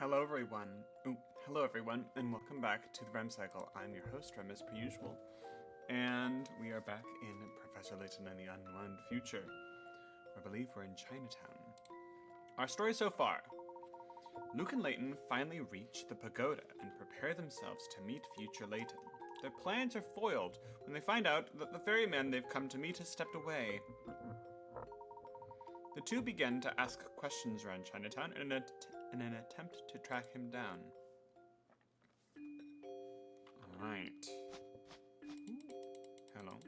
Hello everyone, and welcome back to the REM cycle. I'm your host, Rem, as per usual, and we are back in Professor Layton and the Unknown Future. I believe we're in Chinatown. Our story so far. Luke and Layton finally reach the pagoda and prepare themselves to meet future Layton. Their plans are foiled when they find out that the ferryman they've come to meet has stepped away. The two begin to ask questions around Chinatown in an attempt to track him down. Alright. Hello.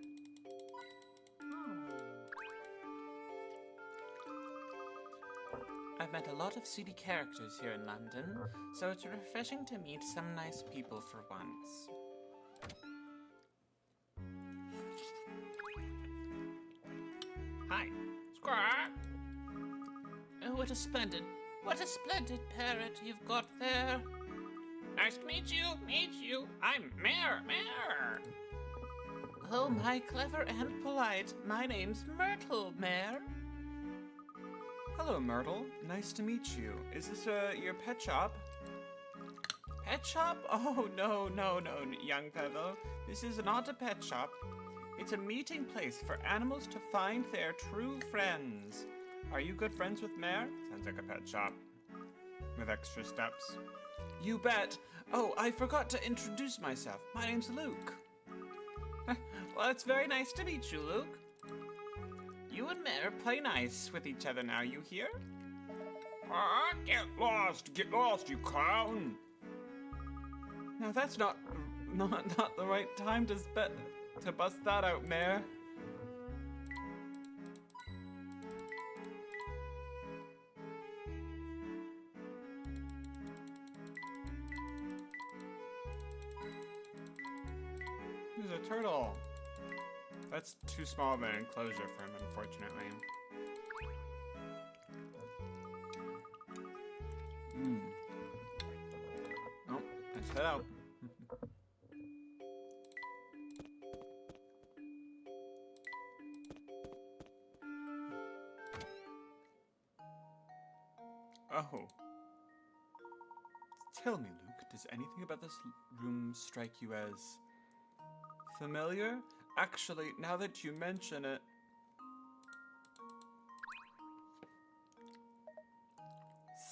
I've met a lot of seedy characters here in London, so it's refreshing to meet some nice people for once. Hi. Squawk! Oh, what a splendid parrot you've got there. Nice to meet you. I'm Mayor. Oh, my clever and polite. My name's Myrtle, Mayor. Hello, Myrtle. Nice to meet you. Is this your pet shop? Pet shop? Oh, no, young fellow. This is not a pet shop. It's a meeting place for animals to find their true friends. Are you good friends with Mayor? Sounds like a pet shop. With extra steps. You bet. Oh, I forgot to introduce myself. My name's Luke. Well, it's very nice to meet you, Luke. You and Mayor play nice with each other now, you hear? Get lost, you clown! Now that's not the right time to bust that out, Mayor. There's a turtle. That's too small of an enclosure for him, unfortunately. Oh, let's head out. Oh. Tell me, Luke, does anything about this room strike you as familiar? Actually, now that you mention it...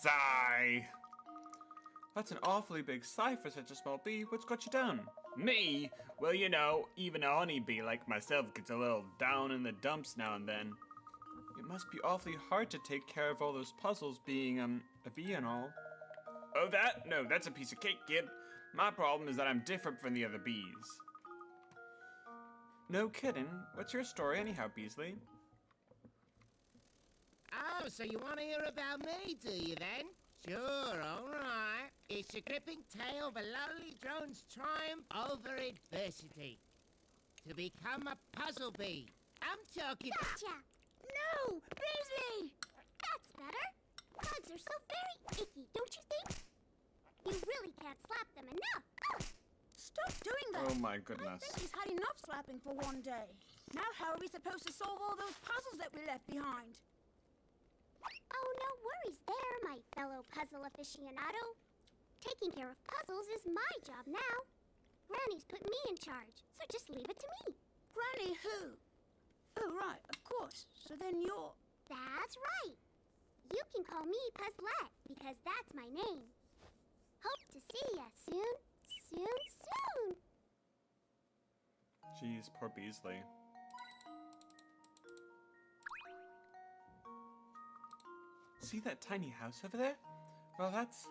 Sigh! That's an awfully big sigh for such a small bee. What's got you down? Me? Well, you know, even a honeybee like myself gets a little down in the dumps now and then. It must be awfully hard to take care of all those puzzles being, a bee and all. Oh, that? No, that's a piece of cake, kid. My problem is that I'm different from the other bees. No kidding. What's your story anyhow, Beasley? Oh, so you want to hear about me, do you then? Sure, all right. It's a gripping tale of a lonely drone's triumph over adversity. To become a puzzle bee. I'm talking... Gotcha! No! Beasley! That's better. Bugs are so very icky, don't you think? You really can't slap them enough. Oh. Stop doing that! Oh my I goodness. think he's had enough slapping for one day. Now how are we supposed to solve all those puzzles that we left behind? Oh, no worries there, my fellow puzzle aficionado. Taking care of puzzles is my job now. Granny's put me in charge, so just leave it to me. Granny who? Oh, right, of course. So then you're... That's right. You can call me Puzzlette, because that's my name. Hope to see ya soon. Soon. Jeez, poor Beasley. See that tiny house over there? Well, that's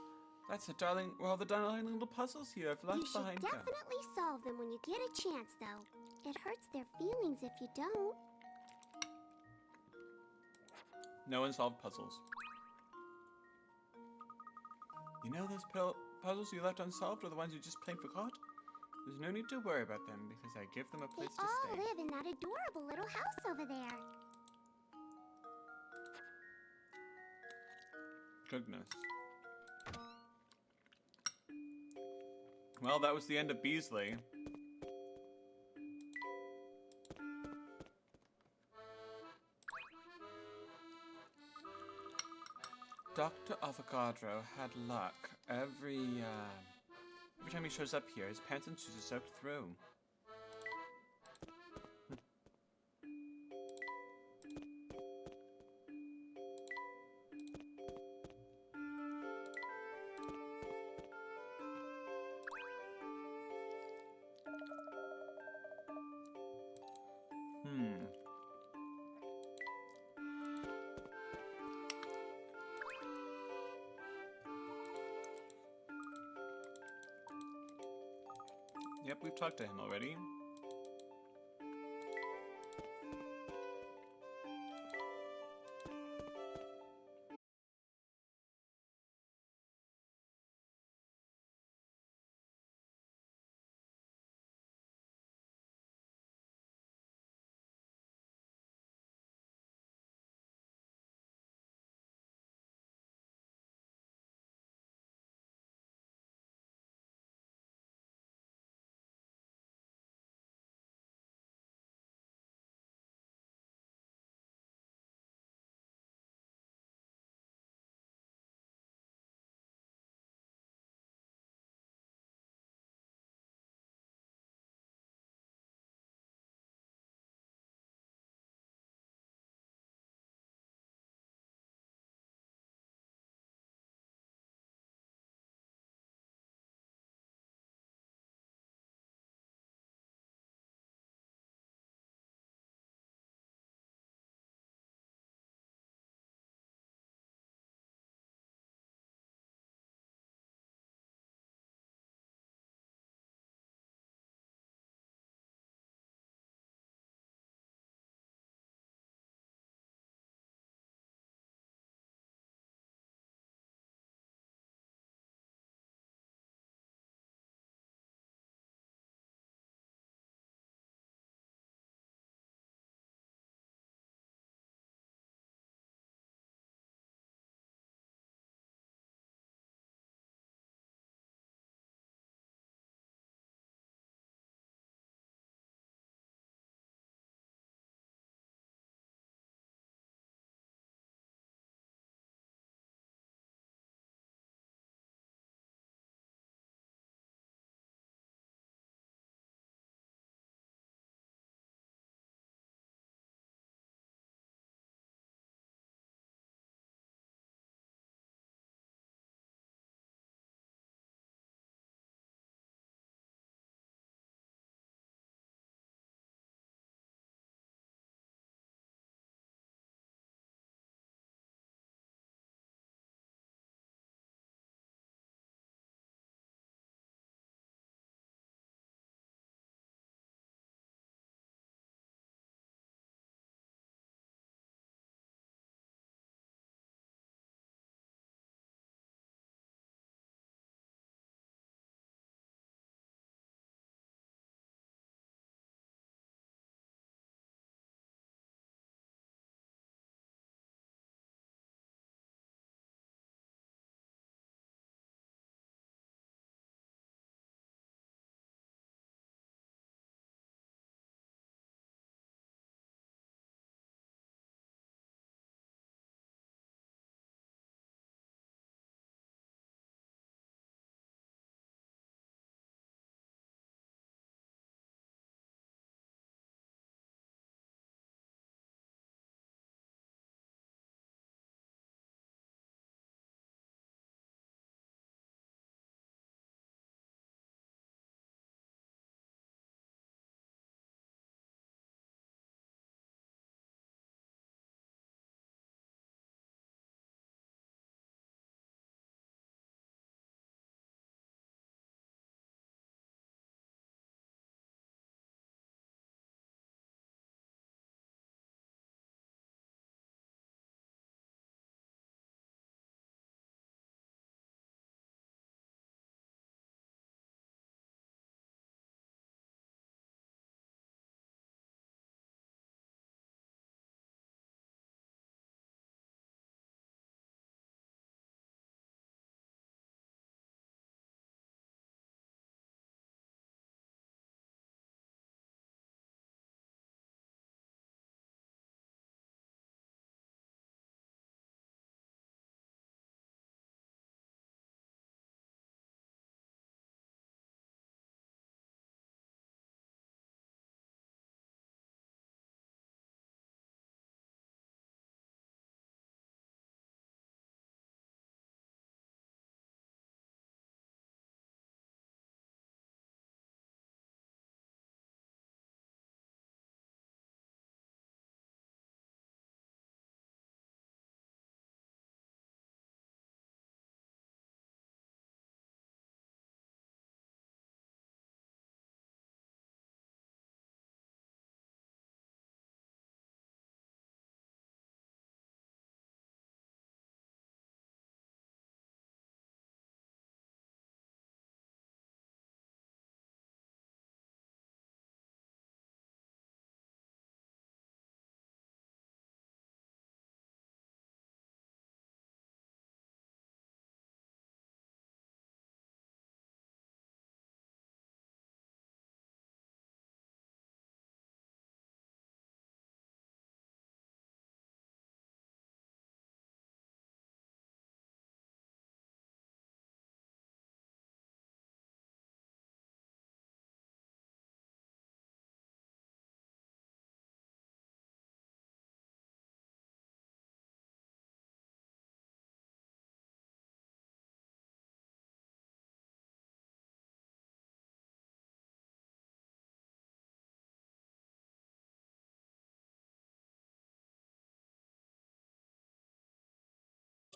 the darling little puzzles you have left You should behind. definitely solve them when you get a chance, though. It hurts their feelings if you don't. No unsolved puzzles. You know those puzzles you left unsolved or the ones you just plain forgot? There's no need to worry about them because I give them a They place to all stay. live in that adorable little house over there. Goodness. Well, that was the end of Beasley. Dr. Avogadro had luck. Every time he shows up here, his pants and shoes are soaked through. Yep, we've talked to him already.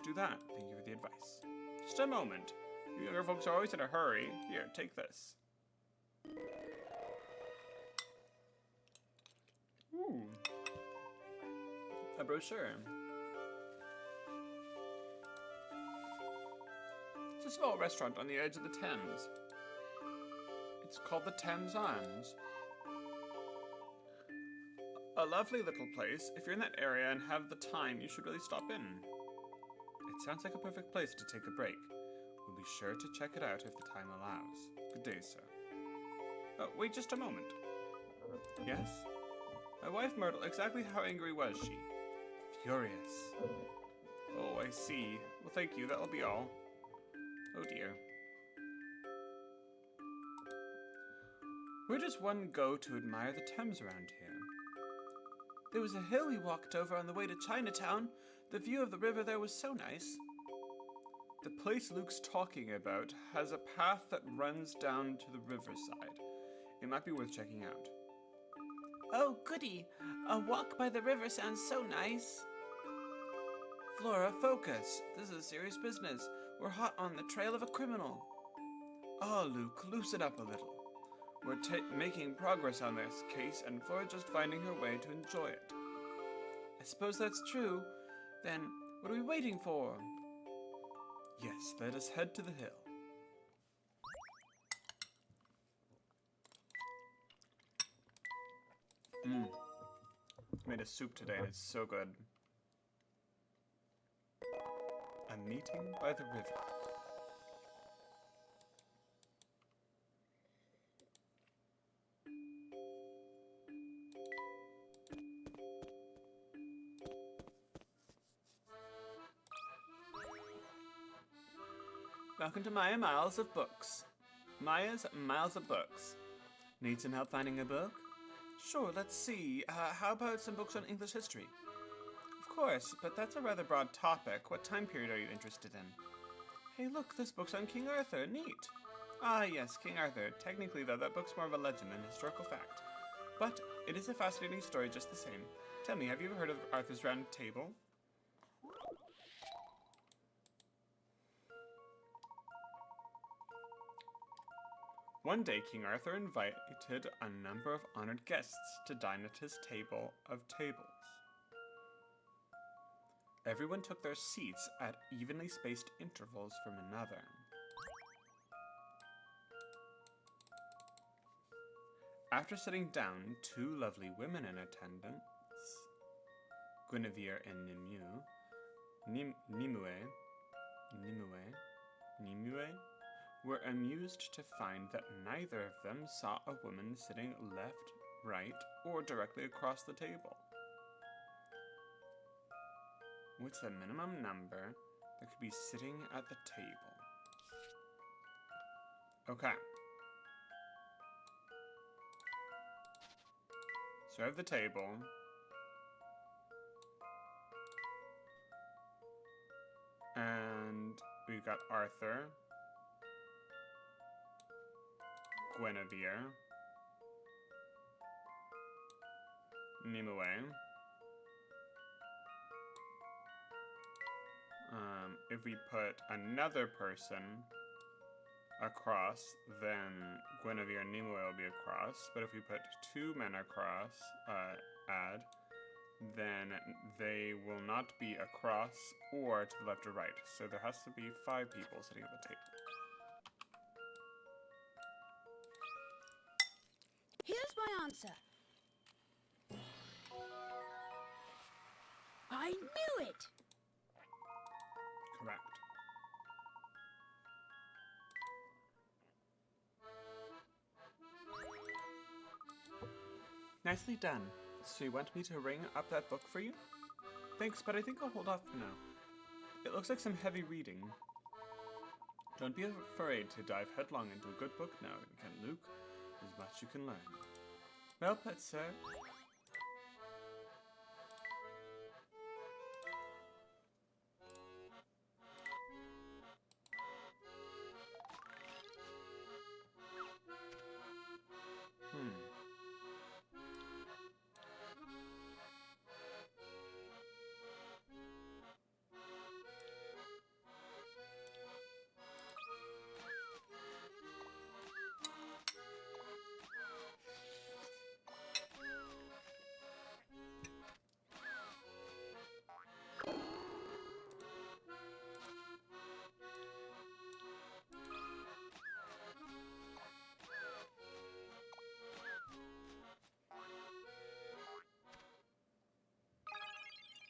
do that. Thank you for the advice. Just a moment. You younger folks are always in a hurry. Here, take this. Ooh. A brochure. It's a small restaurant on the edge of the Thames. It's called the Thames Arms. A lovely little place. If you're in that area and have the time, you should really stop in. It sounds like a perfect place to take a break. We'll be sure to check it out if the time allows. Good day, sir. Oh, wait just a moment. Yes? My wife Myrtle, exactly how angry was she? Furious. Oh, I see. Well, thank you. That'll be all. Oh dear. Where does one go to admire the Thames around here? There was a hill we walked over on the way to Chinatown. The view of the river there was so nice. The place Luke's talking about has a path that runs down to the riverside. It might be worth checking out. Oh, goody. A walk by the river sounds so nice. Flora, focus. This is serious business. We're hot on the trail of a criminal. Oh, Luke, loosen up a little. We're making progress on this case, and Flora's just finding her way to enjoy it. I suppose that's true. Then, what are we waiting for? Yes, let us head to the hill. Made a soup today, and it's so good. A meeting by the river. Welcome to Maya Miles of Books. Maya's Miles of Books. Need some help finding a book? Sure, let's see. How about some books on English history? Of course, but that's a rather broad topic. What time period are you interested in? Hey, look, this book's on King Arthur. Neat. Ah, yes, King Arthur. Technically, though, that book's more of a legend than historical fact. But it is a fascinating story just the same. Tell me, have you ever heard of Arthur's Round Table? One day, King Arthur invited a number of honored guests to dine at his table of tables. Everyone took their seats at evenly spaced intervals from another. After sitting down, two lovely women in attendance, Guinevere and Nimue, were amused to find that neither of them saw a woman sitting left, right, or directly across the table. What's the minimum number that could be sitting at the table? Okay. So I have the table. And we've got Arthur, Guinevere, Nimue, if we put another person across, then Guinevere and Nimue will be across, but if we put two men across, then they will not be across or to the left or right, so there has to be 5 people sitting at the table. Here's my answer. I knew it! Correct. Nicely done. So you want me to ring up that book for you? Thanks, but I think I'll hold off for now. It looks like some heavy reading. Don't be afraid to dive headlong into a good book now, and Luke, there's much you can learn. Well put, sir.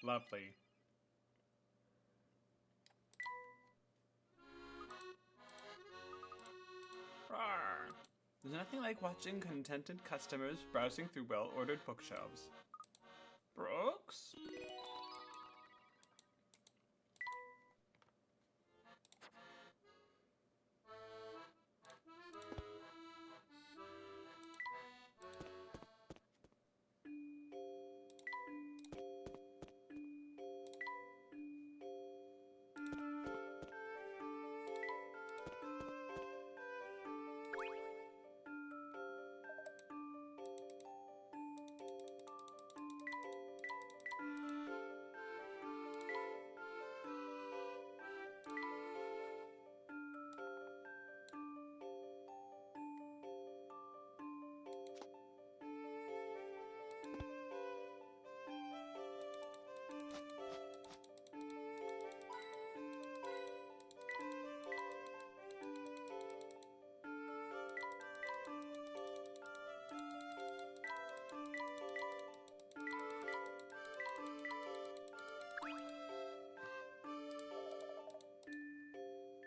Lovely. Rawr. There's nothing like watching contented customers browsing through well-ordered bookshelves. Brooks?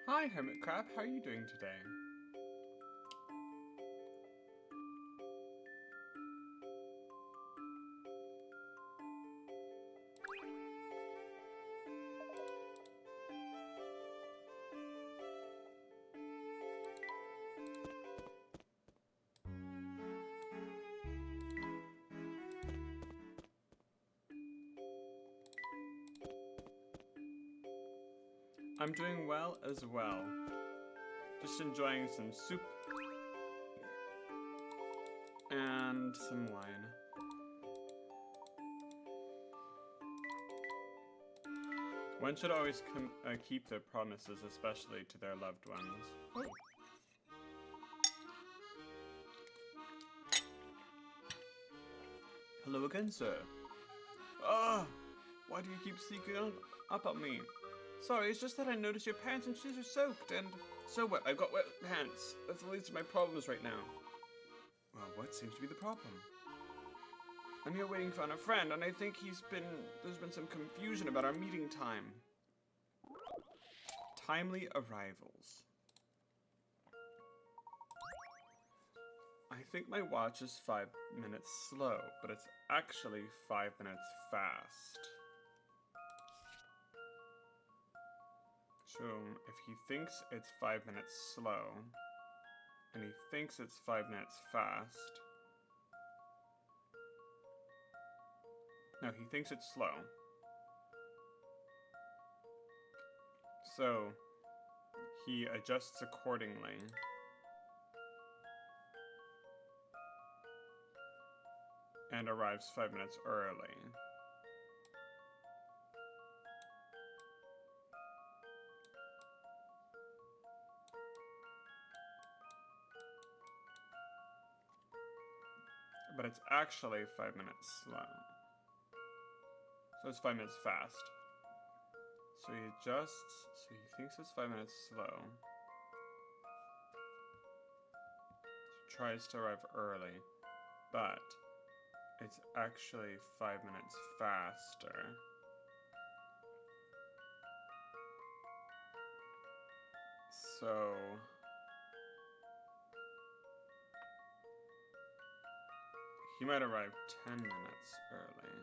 Hi, Hermit Crab. How are you doing today? I'm doing well as well. Just enjoying some soup and some wine. One should always keep their promises, especially to their loved ones. Oh. Hello again, sir. Ah, why do you keep sneaking up on me? Sorry, it's just that I noticed your pants and shoes are soaked, and so what? I've got wet pants. That's the least of my problems right now. Well, what seems to be the problem? I'm here waiting for a friend, and I think there's been some confusion about our meeting time. Timely arrivals. I think my watch is 5 minutes slow, but it's actually 5 minutes fast. So, if he thinks it's 5 minutes slow, and he thinks it's 5 minutes fast... No, he thinks it's slow. So, he adjusts accordingly. And arrives 5 minutes early. But it's actually 5 minutes slow. So it's 5 minutes fast. So he adjusts, so he thinks it's 5 minutes slow. So tries to arrive early, but it's actually 5 minutes faster. So he might arrive 10 minutes early.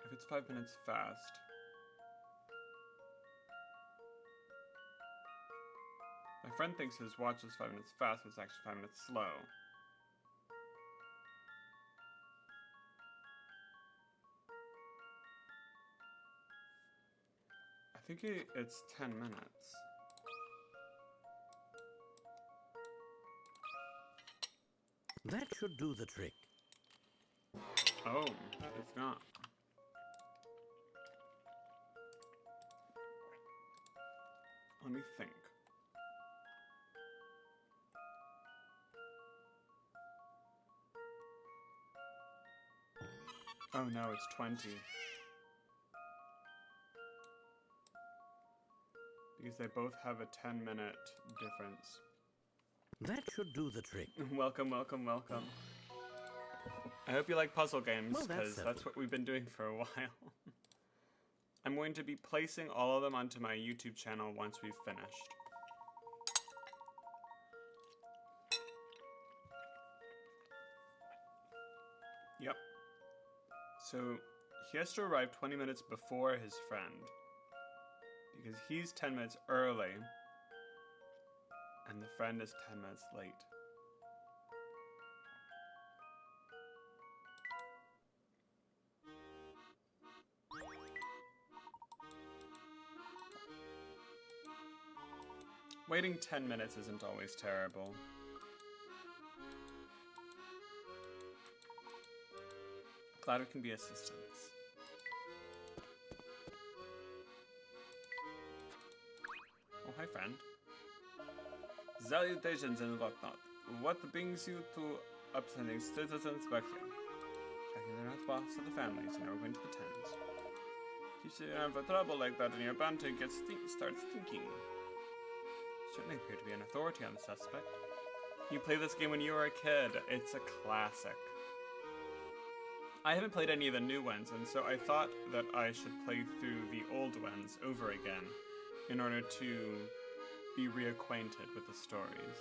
If it's 5 minutes fast, my friend thinks his watch is 5 minutes fast, but it's actually 5 minutes slow. I think it's 10 minutes. That should do the trick. Oh, it's not. Let me think. Oh no, it's 20. Because they both have a 10-minute difference. That should do the trick. Welcome, welcome, welcome. I hope you like puzzle games, Well, that's because settled. that's what we've been doing for a while. I'm going to be placing all of them onto my YouTube channel once we've finished. Yep. So, he has to arrive 20 minutes before his friend, because he's 10 minutes early, and the friend is 10 minutes late. Waiting 10 minutes isn't always terrible. Glad we can be assistance. Oh, hi, friend. Salutations and whatnot. What brings you to upsending citizens back here? Checking they're not boss of the families and never going to the tents. Keeps you around for trouble like that and your banter starts thinking. Certainly appear to be an authority on the suspect. You played this game when you were a kid. It's a classic. I haven't played any of the new ones, and so I thought that I should play through the old ones over again in order to be reacquainted with the stories.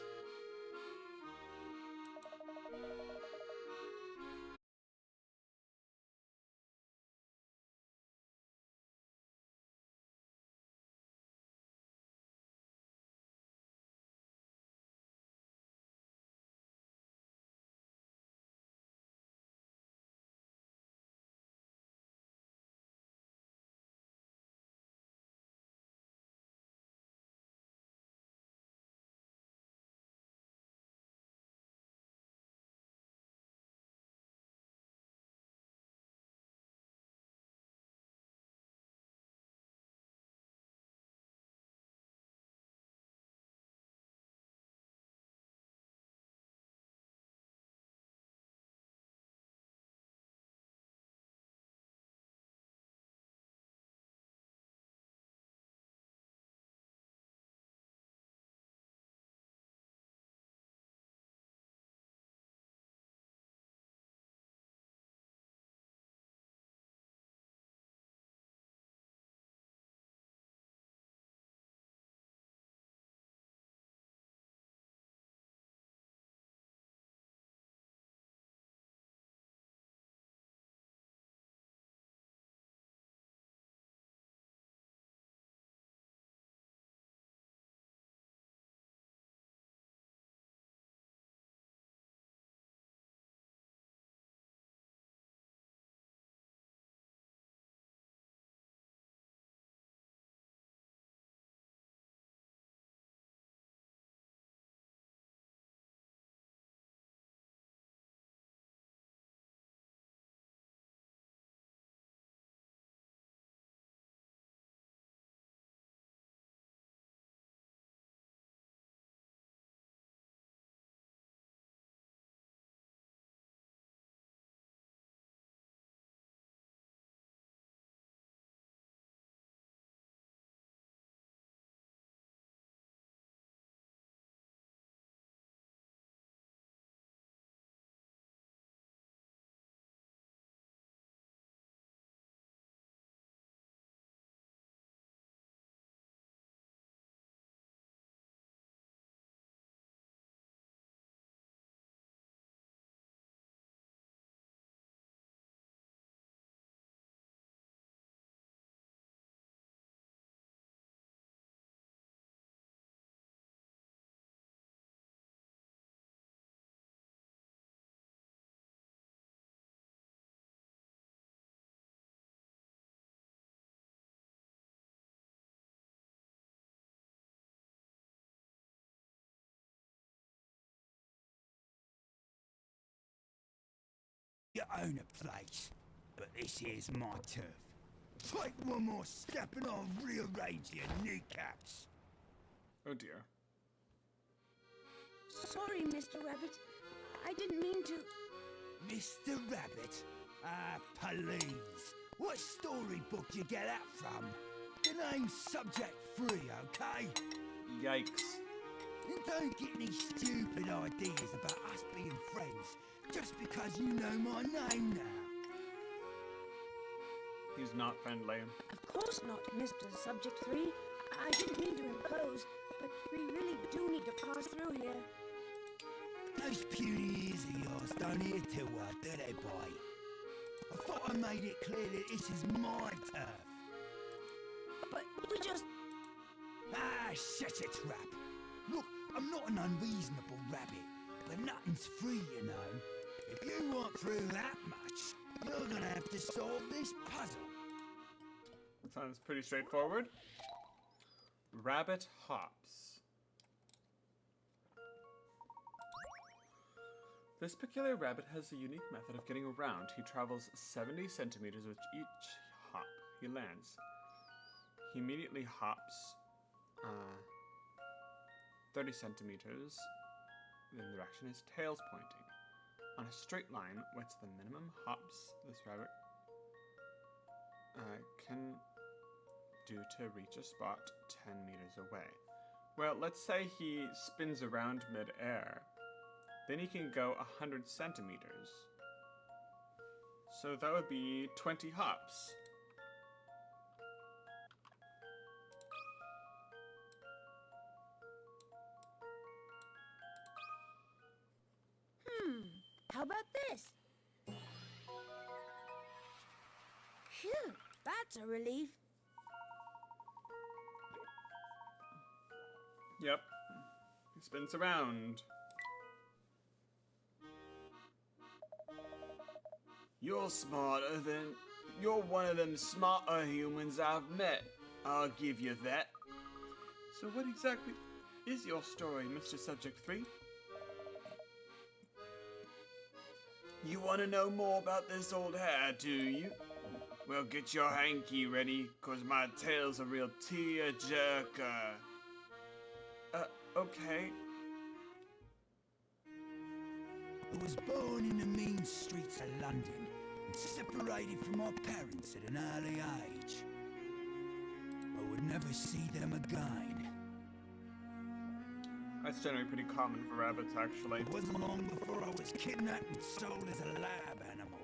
You own a place, but this here's my turf. Take one more step and I'll rearrange your kneecaps. Oh dear. Sorry, Mr. Rabbit. I didn't mean to. Mr. Rabbit? Ah, please. What storybook you get that from? The name's subject free, okay? Yikes. And don't get any stupid ideas about us being friends just because you know my name now. He's not friendly. Of course not, Mr. Subject 3. I didn't mean to impose, but we really do need to pass through here. Those puny ears of yours don't hear too well, do they, boy? I thought I made it clear that this is my turf. But we just... Ah, shut your trap. Look, I'm not an unreasonable rabbit, but nothing's free, you know. If you want through that much, you're gonna have to solve this puzzle. Sounds pretty straightforward. Rabbit hops. This peculiar rabbit has a unique method of getting around. He travels 70 centimeters with each hop he lands. He immediately hops 30 centimeters in the direction his tail's pointing. On a straight line, what's the minimum hops this rabbit can do to reach a spot 10 meters away? Well, let's say he spins around mid-air. Then he can go 100 centimeters. So that would be 20 hops. How about this? Phew, that's a relief. Yep. He spins around. You're smarter than... You're one of them smarter humans I've met. I'll give you that. So what exactly is your story, Mr. Subject 3? You want to know more about this old hare, do you? Well, get your hanky ready, 'cause my tail's a real tear-jerker. Okay. I was born in the mean streets of London and separated from my parents at an early age. I would never see them again. That's generally pretty common for rabbits, actually. It wasn't long before I was kidnapped and sold as a lab animal.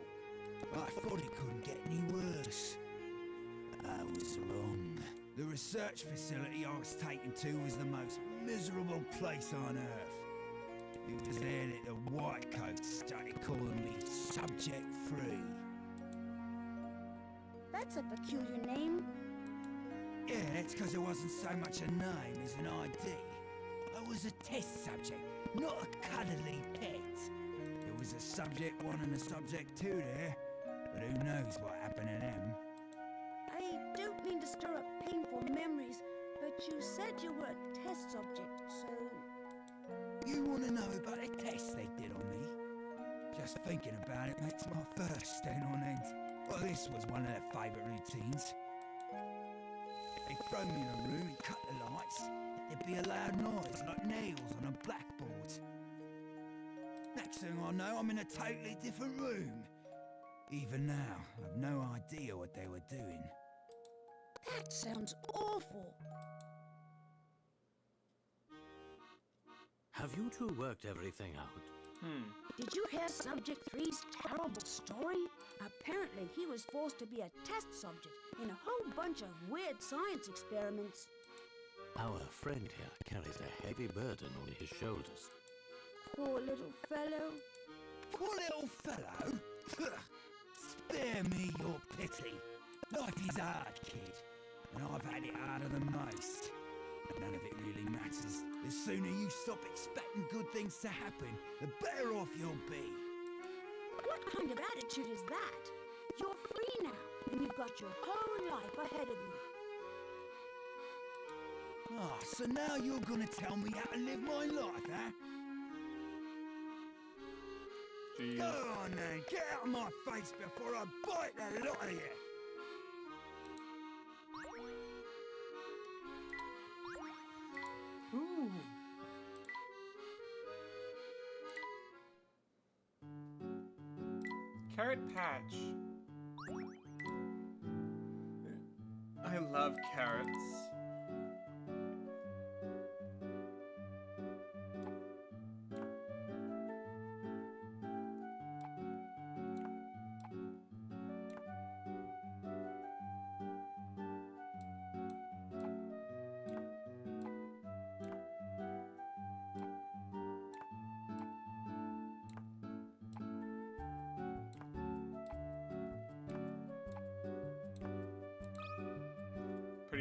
I thought it couldn't get any worse. I was wrong. The research facility I was taken to was the most miserable place on Earth. It was there that the whitecoats started calling me Subject 3. That's a peculiar name. Yeah, that's because it wasn't so much a name as an ID. I was a test subject, not a cuddly pet. There was a Subject 1 and a Subject 2 there, but who knows what happened to them. I don't mean to stir up painful memories, but you said you were a test subject, so... You want to know about the test they did on me? Just thinking about it makes my fur stand on end. Well, this was one of their favourite routines. They'd throw me in a room and cut the lights. There'd be a loud noise like nails on a blackboard. Next thing I know, I'm in a totally different room. Even now, I've no idea what they were doing. That sounds awful. Have you two worked everything out? Did you hear Subject 3's terrible story? Apparently, he was forced to be a test subject in a whole bunch of weird science experiments. Our friend here carries a heavy burden on his shoulders. Poor little fellow. Poor little fellow? Spare me your pity. Life is hard, kid, and I've had it harder than most. But none of it really matters. The sooner you stop expecting good things to happen, the better off you'll be. What kind of attitude is that? You're free now, and you've got your whole life ahead of you. Ah, so now you're gonna tell me how to live my life, huh? Jeez. Go on then, get out of my face before I bite the lot of you! Ooh. Carrot Patch. I love carrots.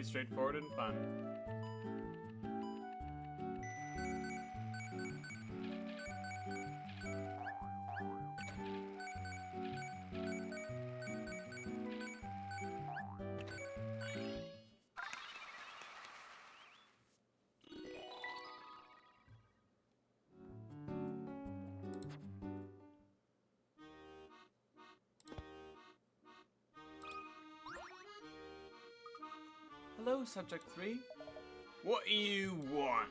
pretty straightforward and fun. Hello, Subject 3. What do you want?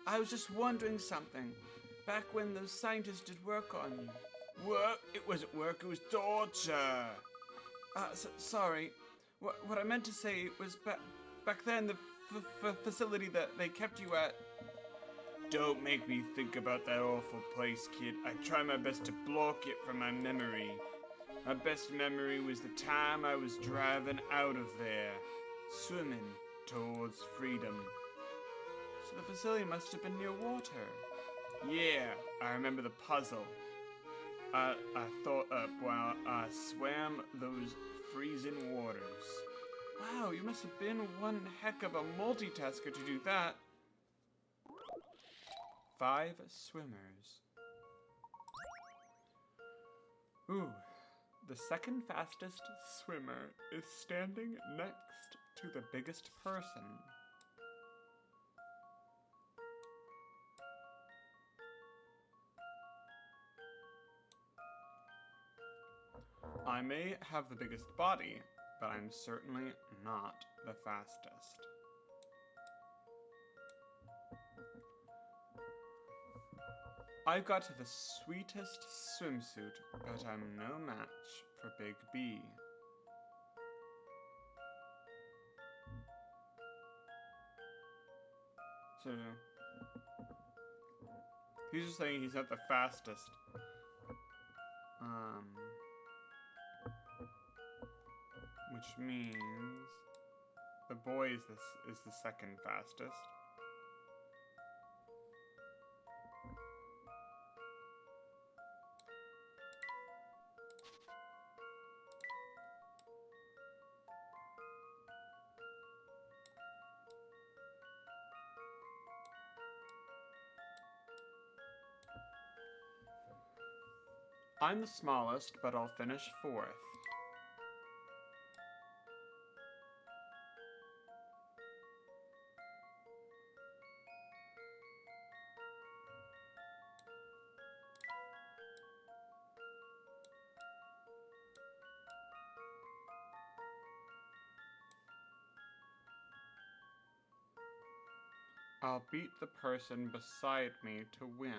I was just wondering something. Back when those scientists did work on you. Work? It wasn't work, it was torture. Sorry. What I meant to say was back then, the facility that they kept you at. Don't make me think about that awful place, kid. I try my best to block it from my memory. My best memory was the time I was driving out of there, swimming towards freedom. So the facility must have been near water. Yeah, I remember the puzzle. I thought up while I swam those freezing waters. Wow, you must have been one heck of a multitasker to do that. 5 swimmers. Ooh, the second fastest swimmer is standing next to the biggest person. I may have the biggest body, but I'm certainly not the fastest. I've got the sweetest swimsuit, but I'm no match for Big B. So, he's just saying he's not the fastest. Which means the boy is the second fastest. I'm the smallest, but I'll finish 4th. I'll beat the person beside me to win.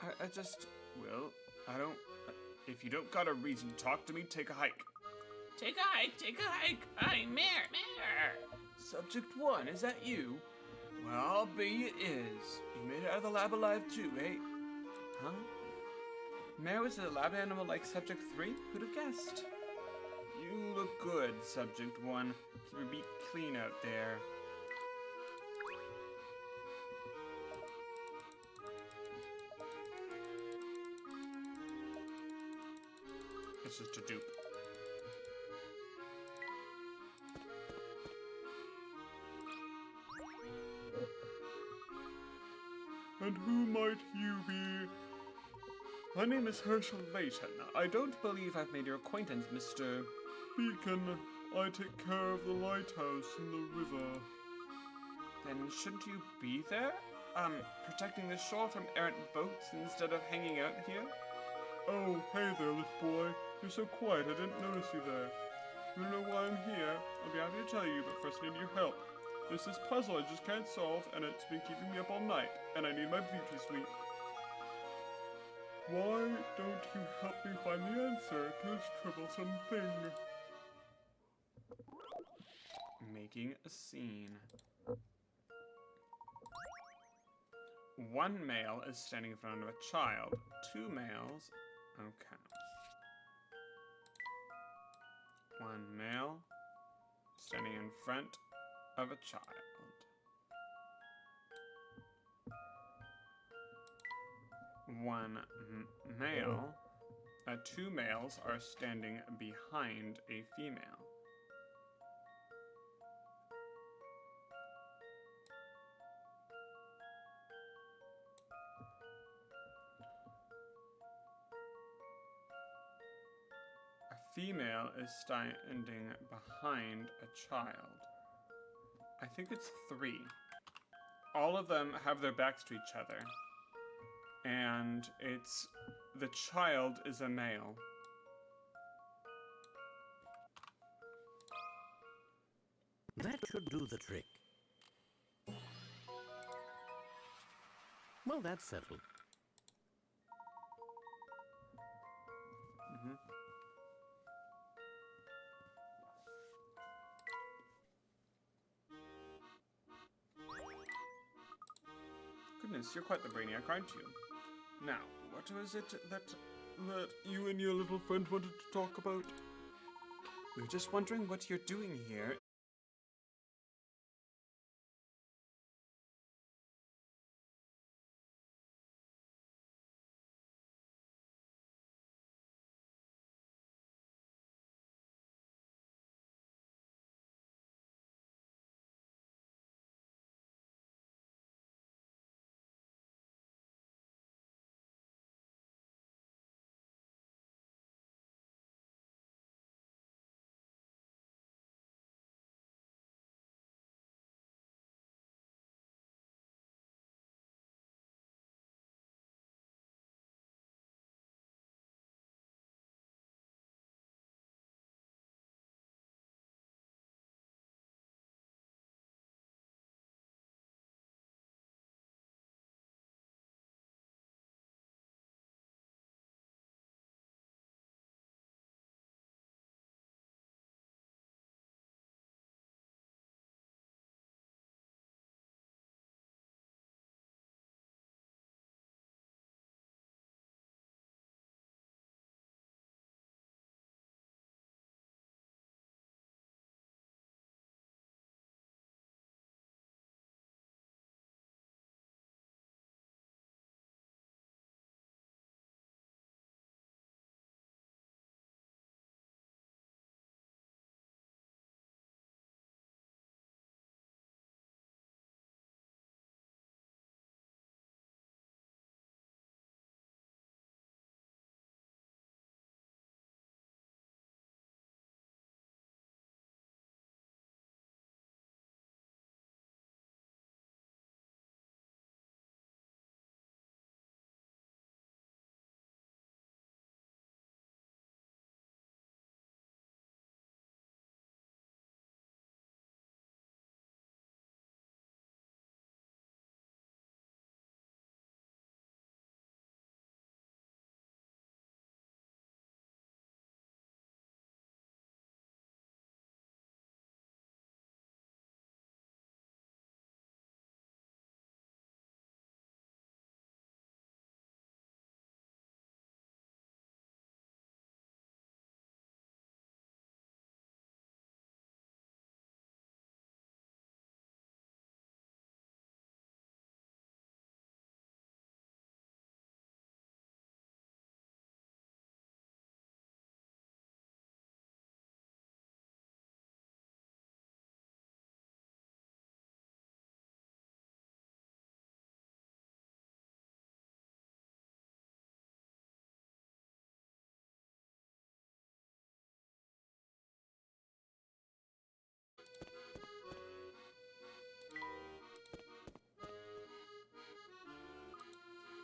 I just, well, I don't. If you don't got a reason to talk to me, take a hike. Take a hike, take a hike. I'm Mayor. Subject 1, is that you? Well, I'll be it is. You made it out of the lab alive too, eh? Huh? Mayor was a lab animal like Subject 3? Who'd have guessed? You look good, Subject 1. Keep your beak clean out there. It's just a dupe. And who might you be? My name is Herschel Layton. I don't believe I've made your acquaintance, Mr. Beacon. I take care of the lighthouse in the river. Then shouldn't you be there? Protecting the shore from errant boats instead of hanging out here? Oh, hey there, little boy. You're so quiet, I didn't notice you there. You know why I'm here? I'll be happy to tell you, but first I need your help. There's this puzzle I just can't solve, and it's been keeping me up all night, and I need my beauty sleep. Why don't you help me find the answer to this troublesome thing? Making a scene. One male is standing in front of a child. Two males. Okay. One male standing in front of a child. One male. Two males are standing behind a female. A female is standing behind a child. I think it's 3. All of them have their backs to each other. And it's... the child is a male. That should do the trick. Well, that's settled. Goodness, you're quite the brainiac, aren't you? Now, what was it that you and your little friend wanted to talk about? We were just wondering what you're doing here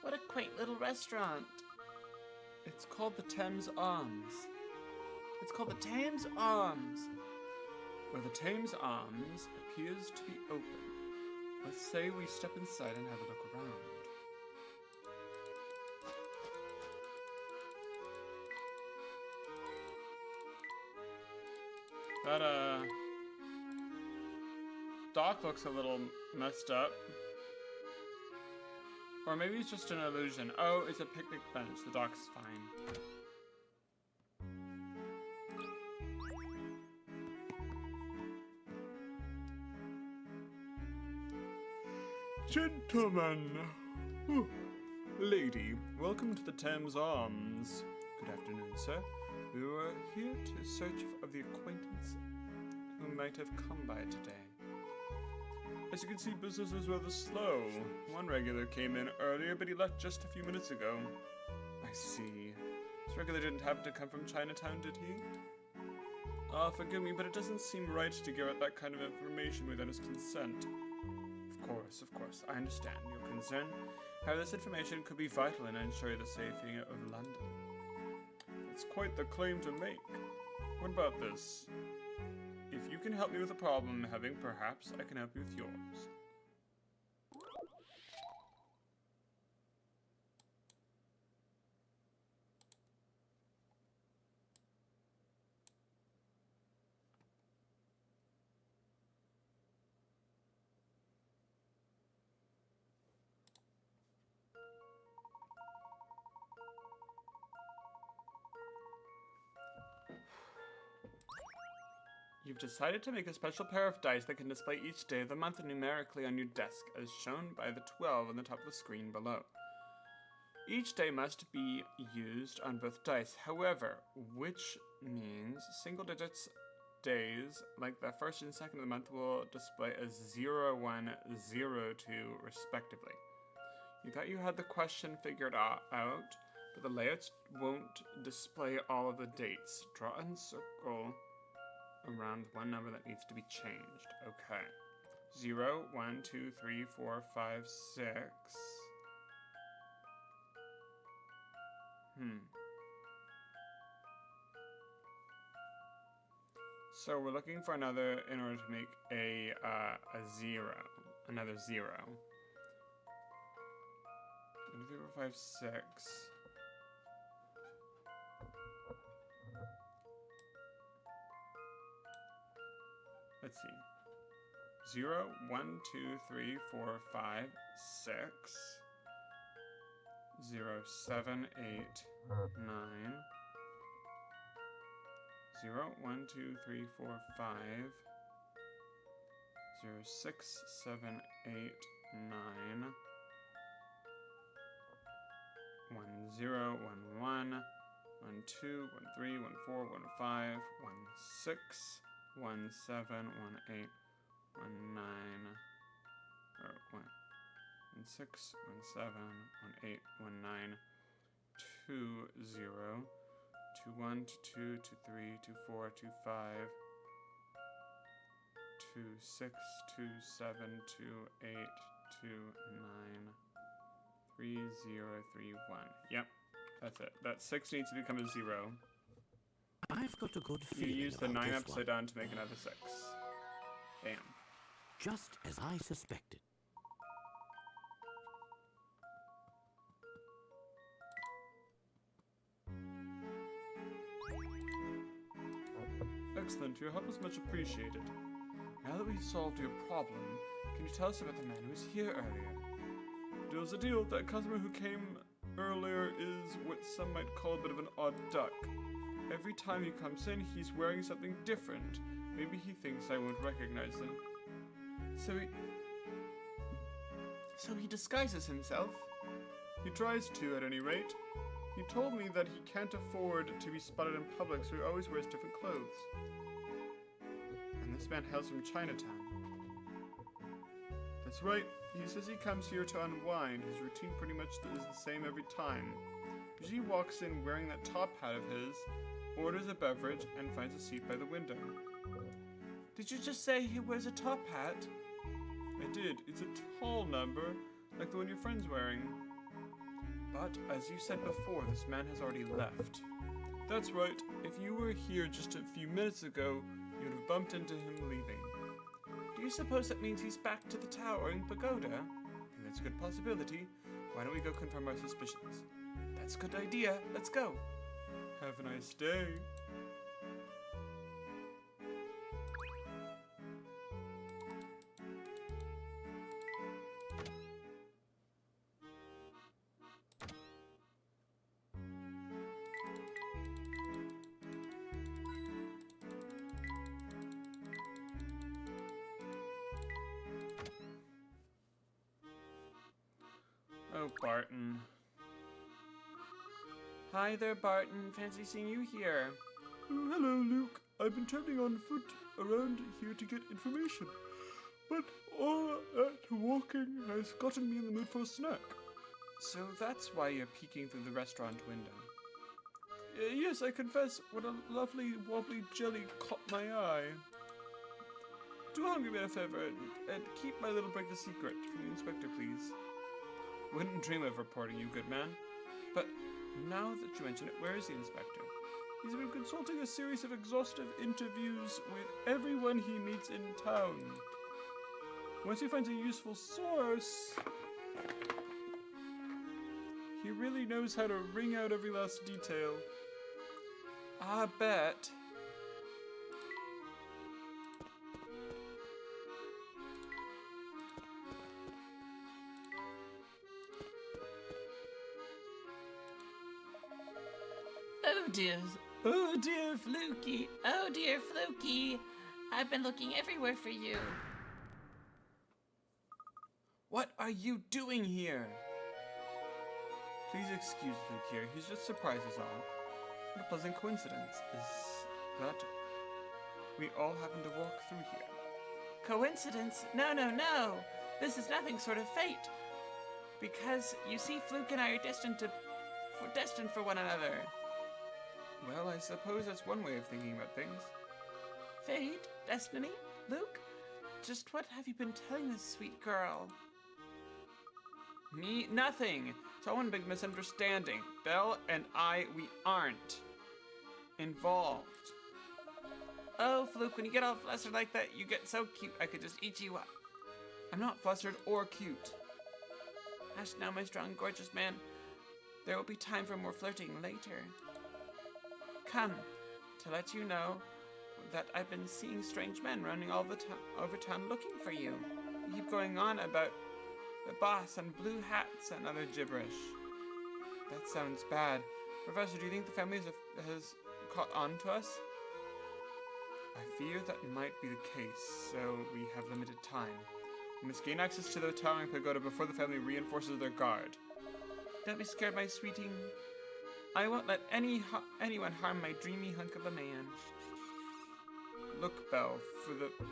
What a quaint little restaurant. It's called the Thames Arms. It's called the Thames Arms. Well, the Thames Arms appears to be open. Let's say we step inside and have a look around. That, dock looks a little messed up. Or maybe it's just an illusion. Oh, it's a picnic bench. The dock's fine. Gentlemen, lady, welcome to the Thames Arms. Good afternoon, sir. We were here to search of the acquaintance who might have come by today. As you can see, business is rather slow. One regular came in earlier, but he left just a few minutes ago. I see. This regular didn't happen to come from Chinatown, did he? Forgive me, but it doesn't seem right to give out that kind of information without his consent. Of course, I understand your concern. However, this information could be vital in ensuring the safety of London. It's quite the claim to make. What about this? If you can help me with the problem I'm having, perhaps I can help you with yours. You've decided to make a special pair of dice that can display each day of the month numerically on your desk, as shown by the 12 on the top of the screen below. Each day must be used on both dice, however, which means single digits days, like the first and second of the month, will display as 0, 1, 0, 2, respectively. You thought you had the question figured out, but the layouts won't display all of the dates. Draw and circle around one number that needs to be changed. Okay. 0, 1, 2, 3, 4, 5, 6. So we're looking for another in order to make a 0. Another 0. 1, 2, 3, 4, 5, 6. Let's see. 0, 1, 2, 3, 4, 5, 6. 0, 7, 8, 9. 0, 1, 2, 3, 4, 5. 0, 6, 7, 8, 9. 1, 0, 1, 1. 1, 2, 1, 3, 1, 4, 1, 5. 1, 6. 1, 7, 1, 8, 1, 9, or 1, 6, 1, 7, 1, 8, 1, 9, 2, 0, 2, 1, 2, 2, 3, 2, 4, 2, 5, 2, 6, 2, 7, 2, 8, 2, 9, 3, 0, 3, 1. Yep, that's it. That 6 needs to become a 0. I've got a good You feeling use the about 9 this upside one. down to make another 6. Bam. Just as I suspected. Excellent, your help is much appreciated. Now that we've solved your problem, can you tell us about the man who was here earlier? Deal's the deal. That customer who came earlier is what some might call a bit of an odd duck. Every time he comes in, he's wearing something different. Maybe he thinks I won't recognize him. So he disguises himself? He tries to, at any rate. He told me that he can't afford to be spotted in public, so he always wears different clothes. And this man hails from Chinatown. That's right. He says he comes here to unwind. His routine pretty much is the same every time. Usually he walks in wearing that top hat of his, orders a beverage, and finds a seat by the window. Did you just say he wears a top hat? I did. It's a tall number, like the one your friend's wearing. But, as you said before, this man has already left. That's right. If you were here just a few minutes ago, you'd have bumped into him leaving. Do you suppose that means he's back to the towering pagoda? That's a good possibility. Why don't we go confirm our suspicions? That's a good idea. Let's go. Have a nice day. Oh, Barton. Hi there, Barton. Fancy seeing you here. Oh, hello, Luke. I've been traveling on foot around here to get information, but all that walking has gotten me in the mood for a snack. So that's why you're peeking through the restaurant window. Yes, I confess, what a lovely wobbly jelly caught my eye. Do hunger me a favor and keep my little break a secret from the inspector, please. Wouldn't dream of reporting you, good man. But now that you mention it, where is the inspector? He's been consulting a series of exhaustive interviews with everyone he meets in town. Once he finds a useful source, he really knows how to wring out every last detail. I bet. Oh dear, Fluky. Oh dear, Fluky. I've been looking everywhere for you. What are you doing here? Please excuse Luke here. He's just surprised is all. What a pleasant coincidence is that we all happen to walk through here. Coincidence? No, no, no. This is nothing sort of fate. Because, you see, Fluke and I are destined for one another. Well, I suppose that's one way of thinking about things. Fate? Destiny? Luke? Just what have you been telling this sweet girl? Me? Nothing. It's all one big misunderstanding. Belle and I, we aren't involved. Oh, Fluke, when you get all flustered like that, you get so cute I could just eat you up. I'm not flustered or cute. Hush now, my strong, gorgeous man. There will be time for more flirting later. Come, to let you know that I've been seeing strange men running all the over town looking for you. You keep going on about the boss and blue hats and other gibberish. That sounds bad. Professor, do you think the family has caught on to us? I fear that might be the case, so we have limited time. We must gain access to the towering pagoda before the family reinforces their guard. Don't be scared, my sweeting. I won't let anyone harm my dreamy hunk of a man. Look, Belle,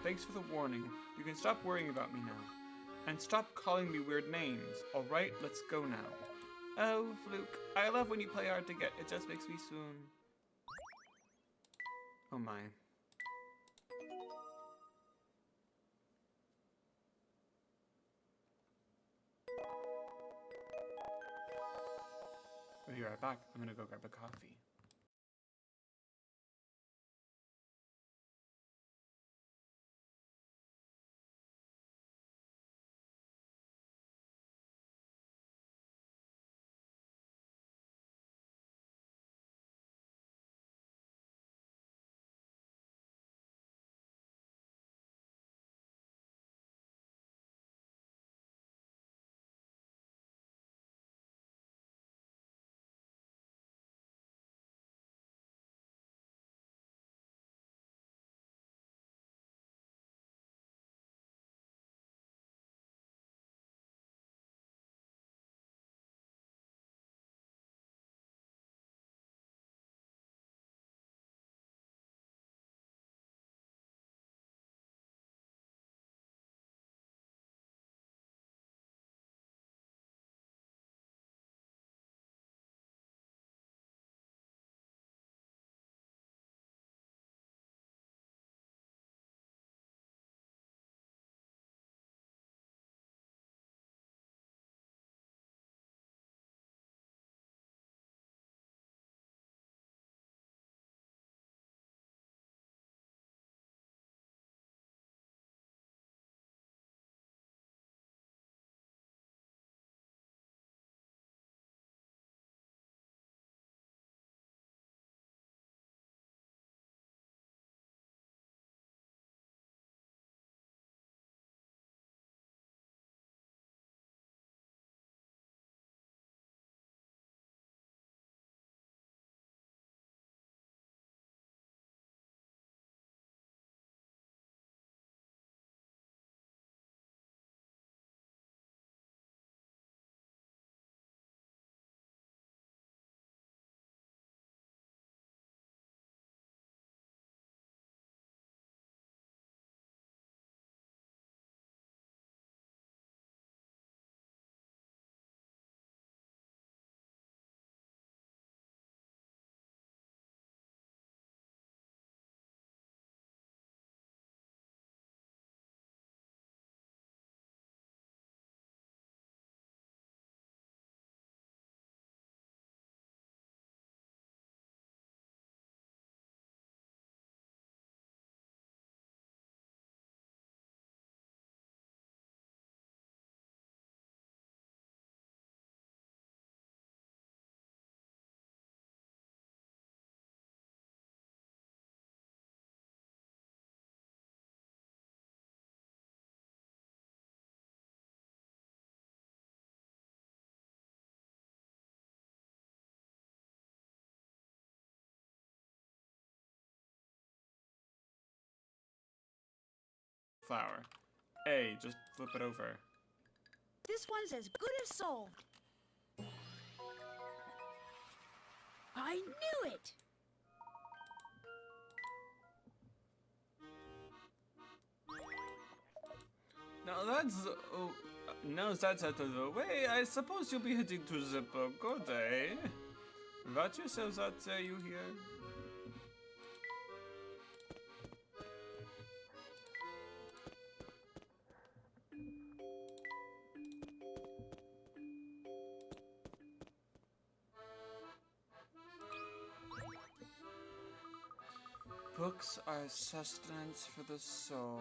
thanks for the warning. You can stop worrying about me now. And stop calling me weird names. Alright, let's go now. Oh, Fluke, I love when you play hard to get. It just makes me swoon. Oh my. We'll be right back. I'm gonna go grab a coffee. flower. A, just flip it over. This one's as good as solved. I knew it! Now that's out of the way, I suppose you'll be heading to the pagoda, eh? What yourselves out there, you hear? Books are sustenance for the soul.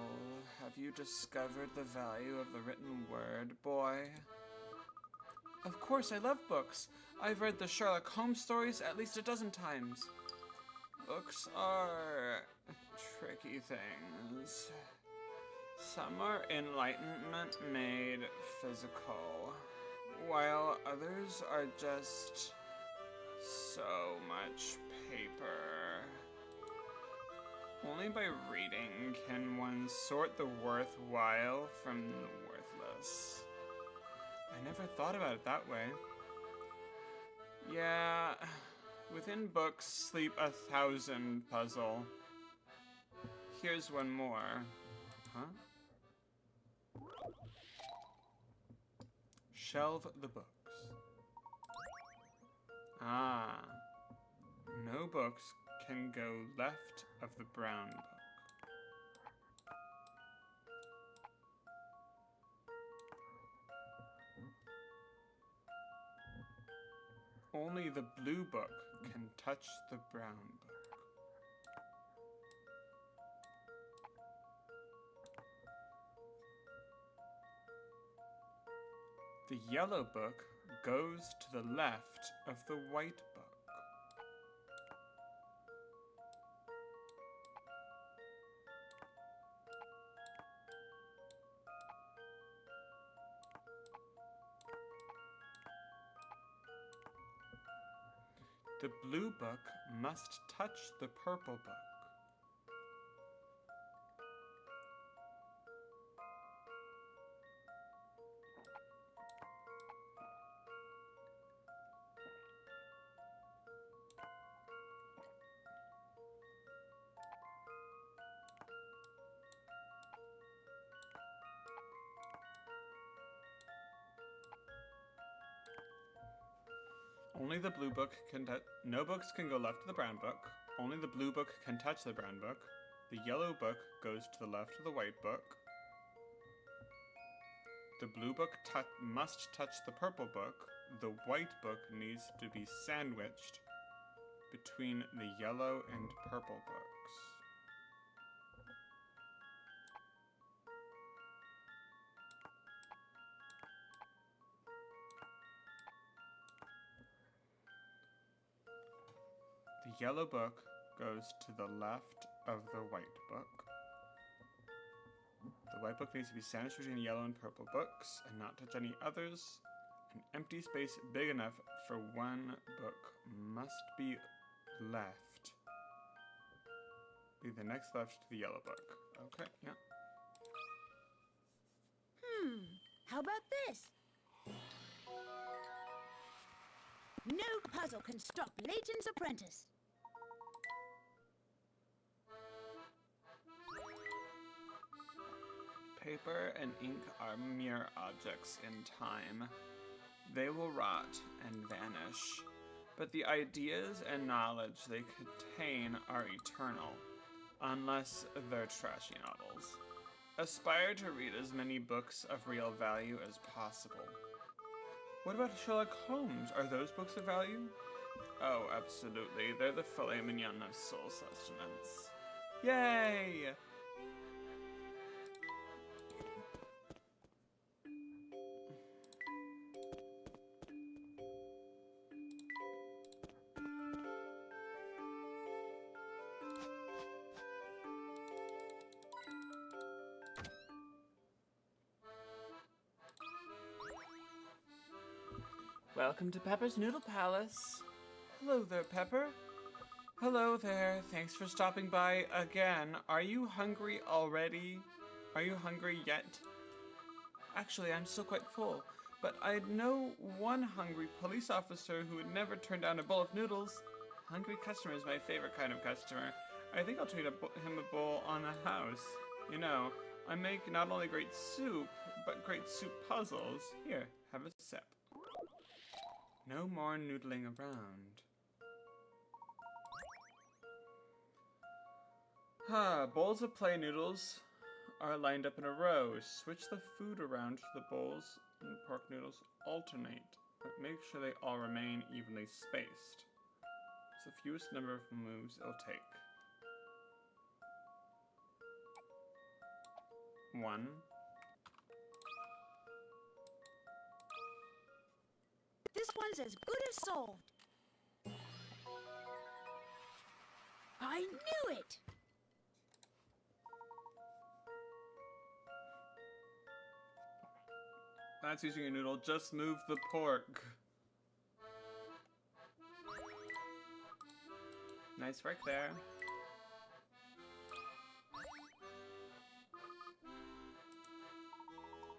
Have you discovered the value of the written word, boy? Of course, I love books. I've read the Sherlock Holmes stories at least a dozen times. Books are tricky things. Some are enlightenment made physical, while others are just so much paper. Only by reading can one sort the worthwhile from the worthless. I never thought about it that way. Yeah, within books sleep 1,000 puzzle. Here's one more. Huh? Shelve the books. Ah. No books can go left of the brown book. Only the blue book can touch the brown book. The yellow book goes to the left of the white book. The blue book must touch the purple book. Only the blue book can touch. No books can go left of the brown book. Only the blue book can touch the brown book. The yellow book goes to the left of the white book. The blue book must touch the purple book. The white book needs to be sandwiched between the yellow and purple books. The yellow book goes to the left of the white book. The white book needs to be sandwiched between the yellow and purple books and not touch any others. An empty space big enough for one book must be left. Be the next left to the yellow book. Okay, yeah. How about this? No puzzle can stop Layton's apprentice. Paper and ink are mere objects in time. They will rot and vanish, but the ideas and knowledge they contain are eternal, unless they're trashy novels. Aspire to read as many books of real value as possible. What about Sherlock Holmes? Are those books of value? Oh, absolutely. They're the filet mignon of soul sustenance. Yay! Welcome to Pepper's Noodle Palace. Hello there, Pepper. Hello there. Thanks for stopping by again. Are you hungry already? Are you hungry yet? Actually, I'm still quite full, but I know one hungry police officer who would never turn down a bowl of noodles. Hungry customer is my favorite kind of customer. I think I'll treat him a bowl on the house. You know, I make not only great soup, but great soup puzzles. Here, have a sip. No more noodling around. Bowls of play noodles are lined up in a row. Switch the food around so the bowls and pork noodles alternate, but make sure they all remain evenly spaced. It's the fewest number of moves it'll take. 1. This one's as good as solved. I knew it! That's using a noodle. Just move the pork. Nice work there.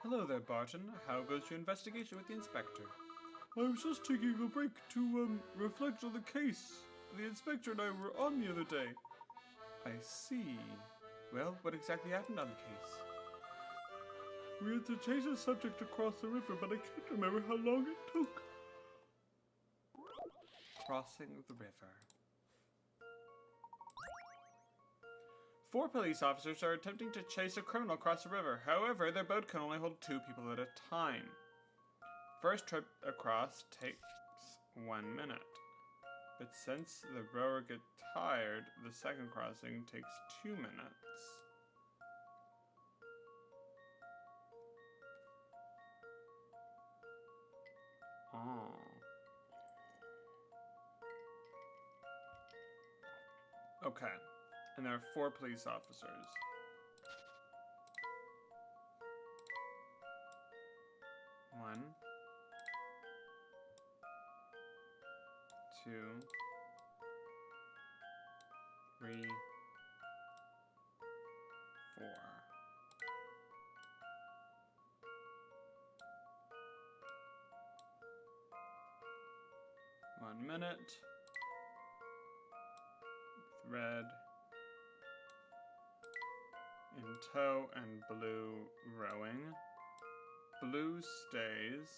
Hello there, Barton. How goes your investigation with the inspector? I was just taking a break to, reflect on the case the inspector and I were on the other day. I see. Well, what exactly happened on the case? We had to chase a subject across the river, but I can't remember how long it took. Crossing the river. 4 police officers are attempting to chase a criminal across the river. However, their boat can only hold 2 people at a time. First trip across takes 1 minute. But since the rower gets tired, the second crossing takes 2 minutes. Oh. Okay. And there are 4 police officers. One, 2, 3, 4. One minute. Red in tow and blue rowing. Blue stays.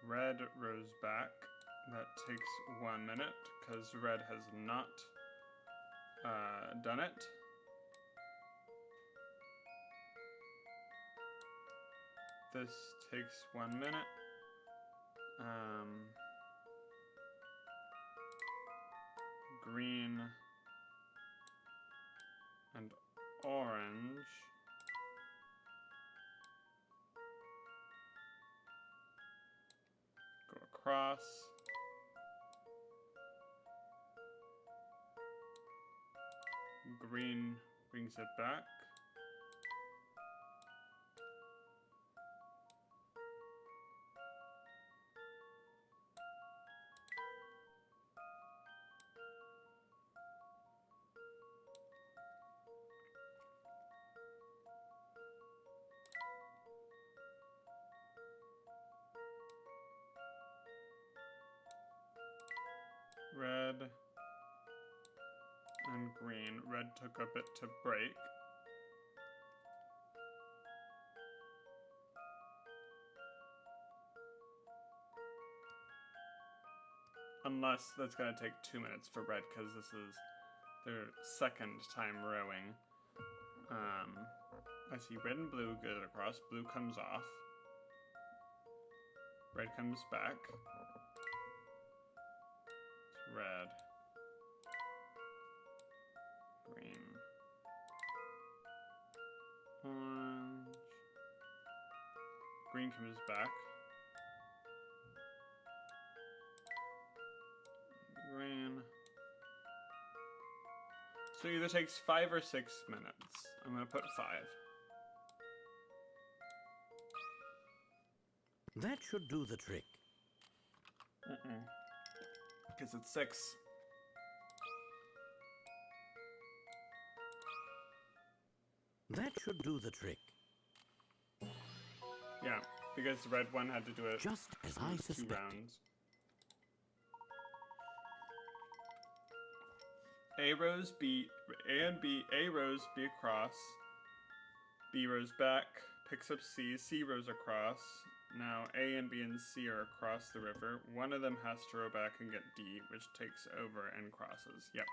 Red rows back. That takes 1 minute because red has not done it. This takes 1 minute. Green and orange. Go across. Green brings it back. Red and green. Red took a bit to break. Unless that's going to take 2 minutes for red because this is their second time rowing. I see red and blue go across. Blue comes off. Red comes back. Red, green, orange, green comes back, green. So either takes 5 or 6 minutes. I'm gonna put 5. That should do the trick. Because it's 6. That should do the trick. Yeah, because the red one had to do it Just as I 2 suspected. rounds. A rows, B, A and B, A rows, B across. B rows back, picks up C, C rows across. Now A and B and C are across the river. One of them has to row back and get D, which takes over and crosses. Yep.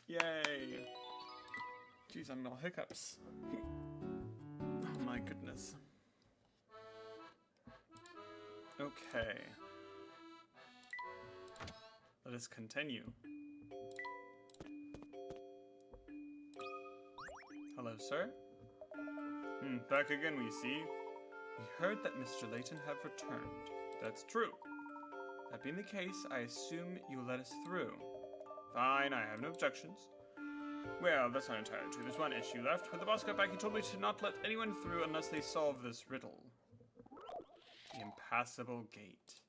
Yay! Jeez, I'm all hiccups. Oh my goodness. Okay. Let us continue. Hello, sir. Back again, we see. We heard that Mr. Layton have returned. That's true. That being the case, I assume you'll let us through. Fine, I have no objections. Well, that's not entirely true. There's one issue left. When the boss got back, he told me to not let anyone through unless they solve this riddle. The impassable gate.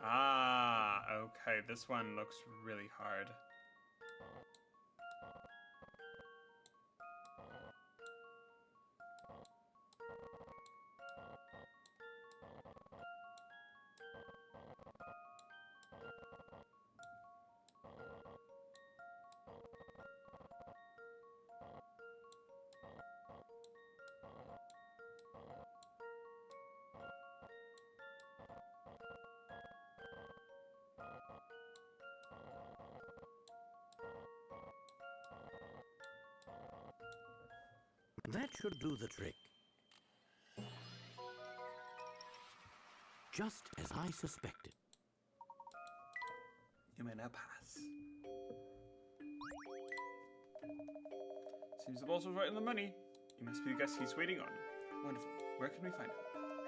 Ah, okay. This one looks really hard. That should do the trick. Just as I suspected. You may now pass. Seems the boss was right on the money. You must be the guest he's waiting on. Wonderful. Where can we find him?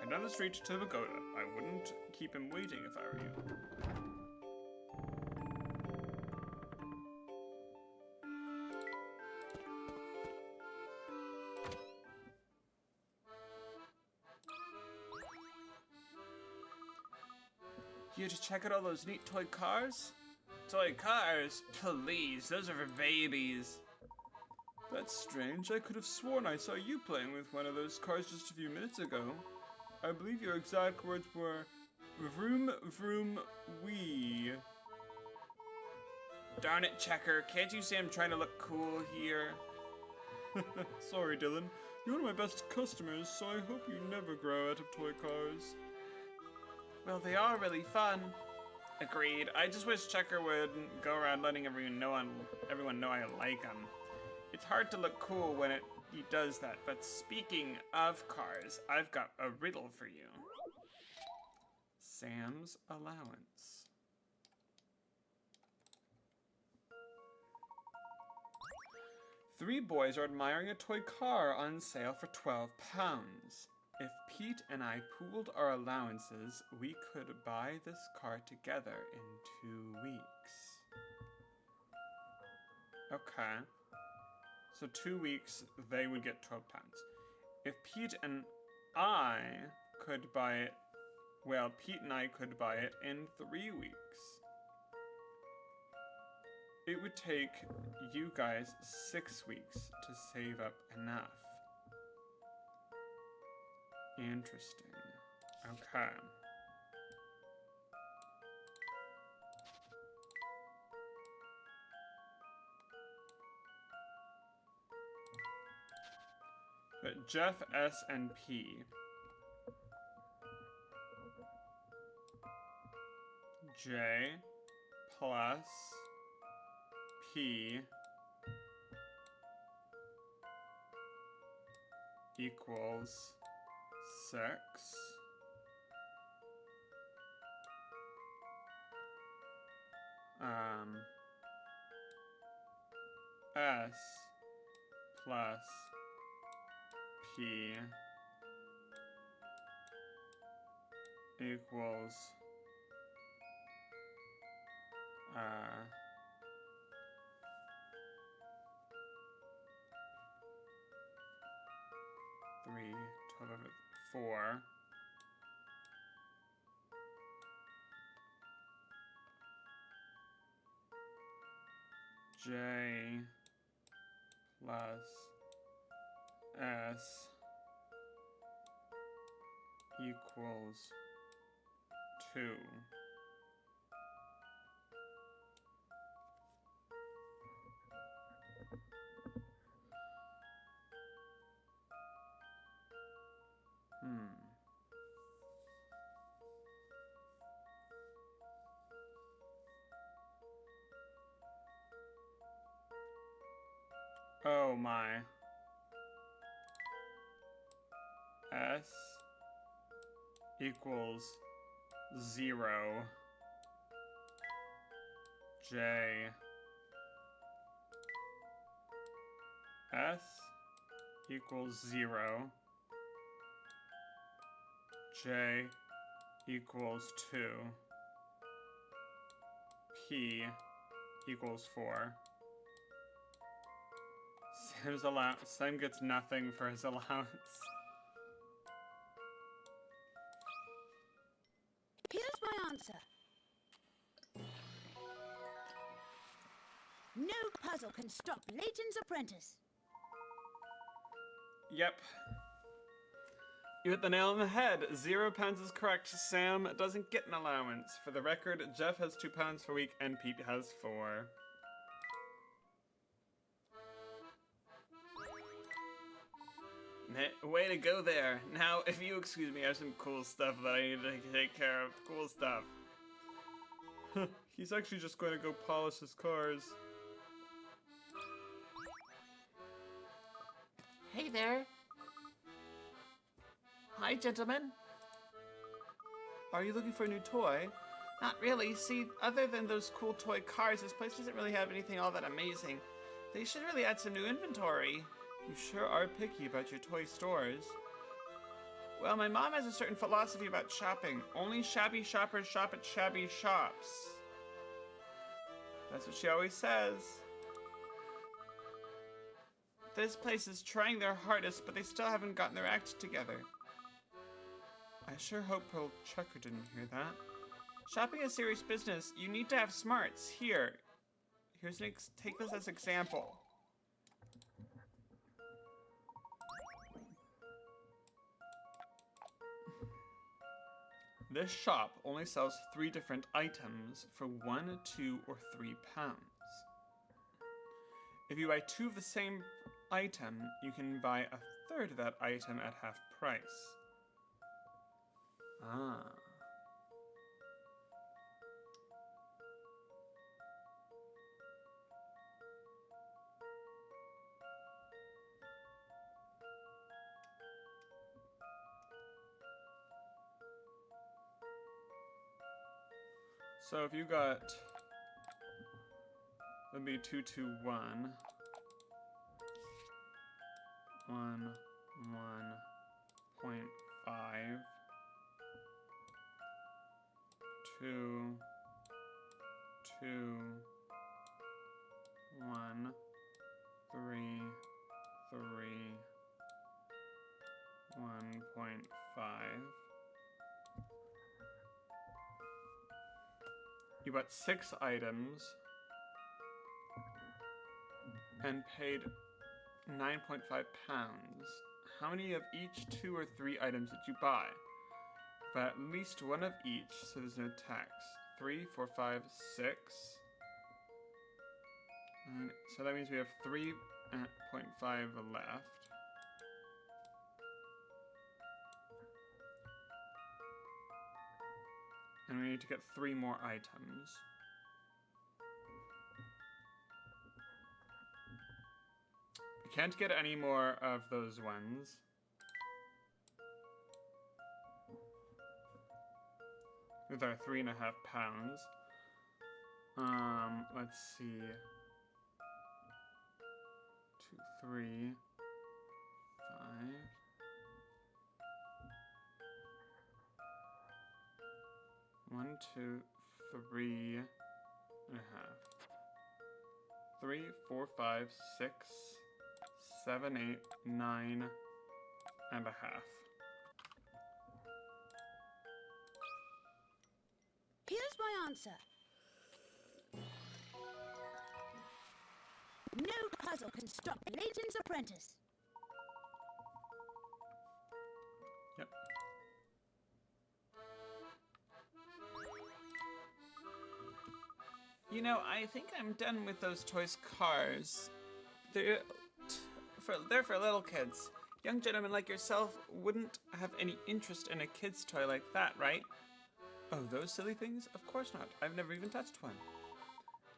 Head down the street to the pagoda. I wouldn't keep him waiting if I were you. Here to check out all those neat toy cars? Toy cars? Please, those are for babies. That's strange. I could have sworn I saw you playing with one of those cars just a few minutes ago. I believe your exact words were, vroom, vroom, wee. Darn it, Checker. Can't you see I'm trying to look cool here? Sorry, Dylan. You're one of my best customers, so I hope you never grow out of toy cars. Well, they are really fun. Agreed. I just wish Checker would go around letting everyone know I like him. It's hard to look cool when he does that, but speaking of cars, I've got a riddle for you. Sam's allowance. Three boys are admiring a toy car on sale for £12. If Pete and I pooled our allowances, we could buy this car together in 2 weeks. Okay. So 2 weeks, they would get £12. If Pete and I could buy it, well, Pete and I could buy it in 3 weeks. It would take you guys 6 weeks to save up enough. Interesting. Okay. But Jeff, S, and P. J plus P equals 6. S plus P equals 3, 12, 4. J plus S equals 2. Oh my. S equals 0. J S equals 0. J equals 2. P equals 4. Sam gets nothing for his allowance. Here's my answer. No puzzle can stop Layton's apprentice. Yep. You hit the nail on the head. 0 pounds is correct. Sam doesn't get an allowance. For the record, Jeff has 2 pounds per week and Pete has 4. Way to go there. Now, if you excuse me, I have some cool stuff that I need to take care of. Cool stuff. He's actually just going to go polish his cars. Hey there. Hi, gentlemen. Are you looking for a new toy? Not really. See, other than those cool toy cars, this place doesn't really have anything all that amazing. They should really add some new inventory. You sure are picky about your toy stores. Well, my mom has a certain philosophy about shopping. Only shabby shoppers shop at shabby shops. That's what she always says. This place is trying their hardest, but they still haven't gotten their act together. I sure hope Pearl Checker didn't hear that. Shopping is serious business. You need to have smarts. Here's take this as example. This shop only sells 3 different items for 1, 2, or 3 pounds. If you buy 2 of the same item, you can buy a third of that item at half price. Ah. So if you got, that'd be 2, 2, 1. 1, 1.5. 2, 2, 1, 3, 3, 1.5. You bought 6 items and paid 9.5 pounds. how many of each 2 or 3 items did you buy? But at least one of each, so there's no tax. 3, 4, 5, 6. And so that means we have 3.5 left. And we need to get 3 more items. We can't get any more of those ones. With our 3.5 pounds. Let's see. 2, 3, 5. One, 2, 3 and a half. 3, 4, 5, 6, 7, 8, 9 and a half. Here's my answer. No puzzle can stop Layton's apprentice. Yep. You know, I think I'm done with those toys cars. They're for little kids. Young gentlemen like yourself wouldn't have any interest in a kid's toy like that, right? Oh, those silly things? Of course not. I've never even touched one.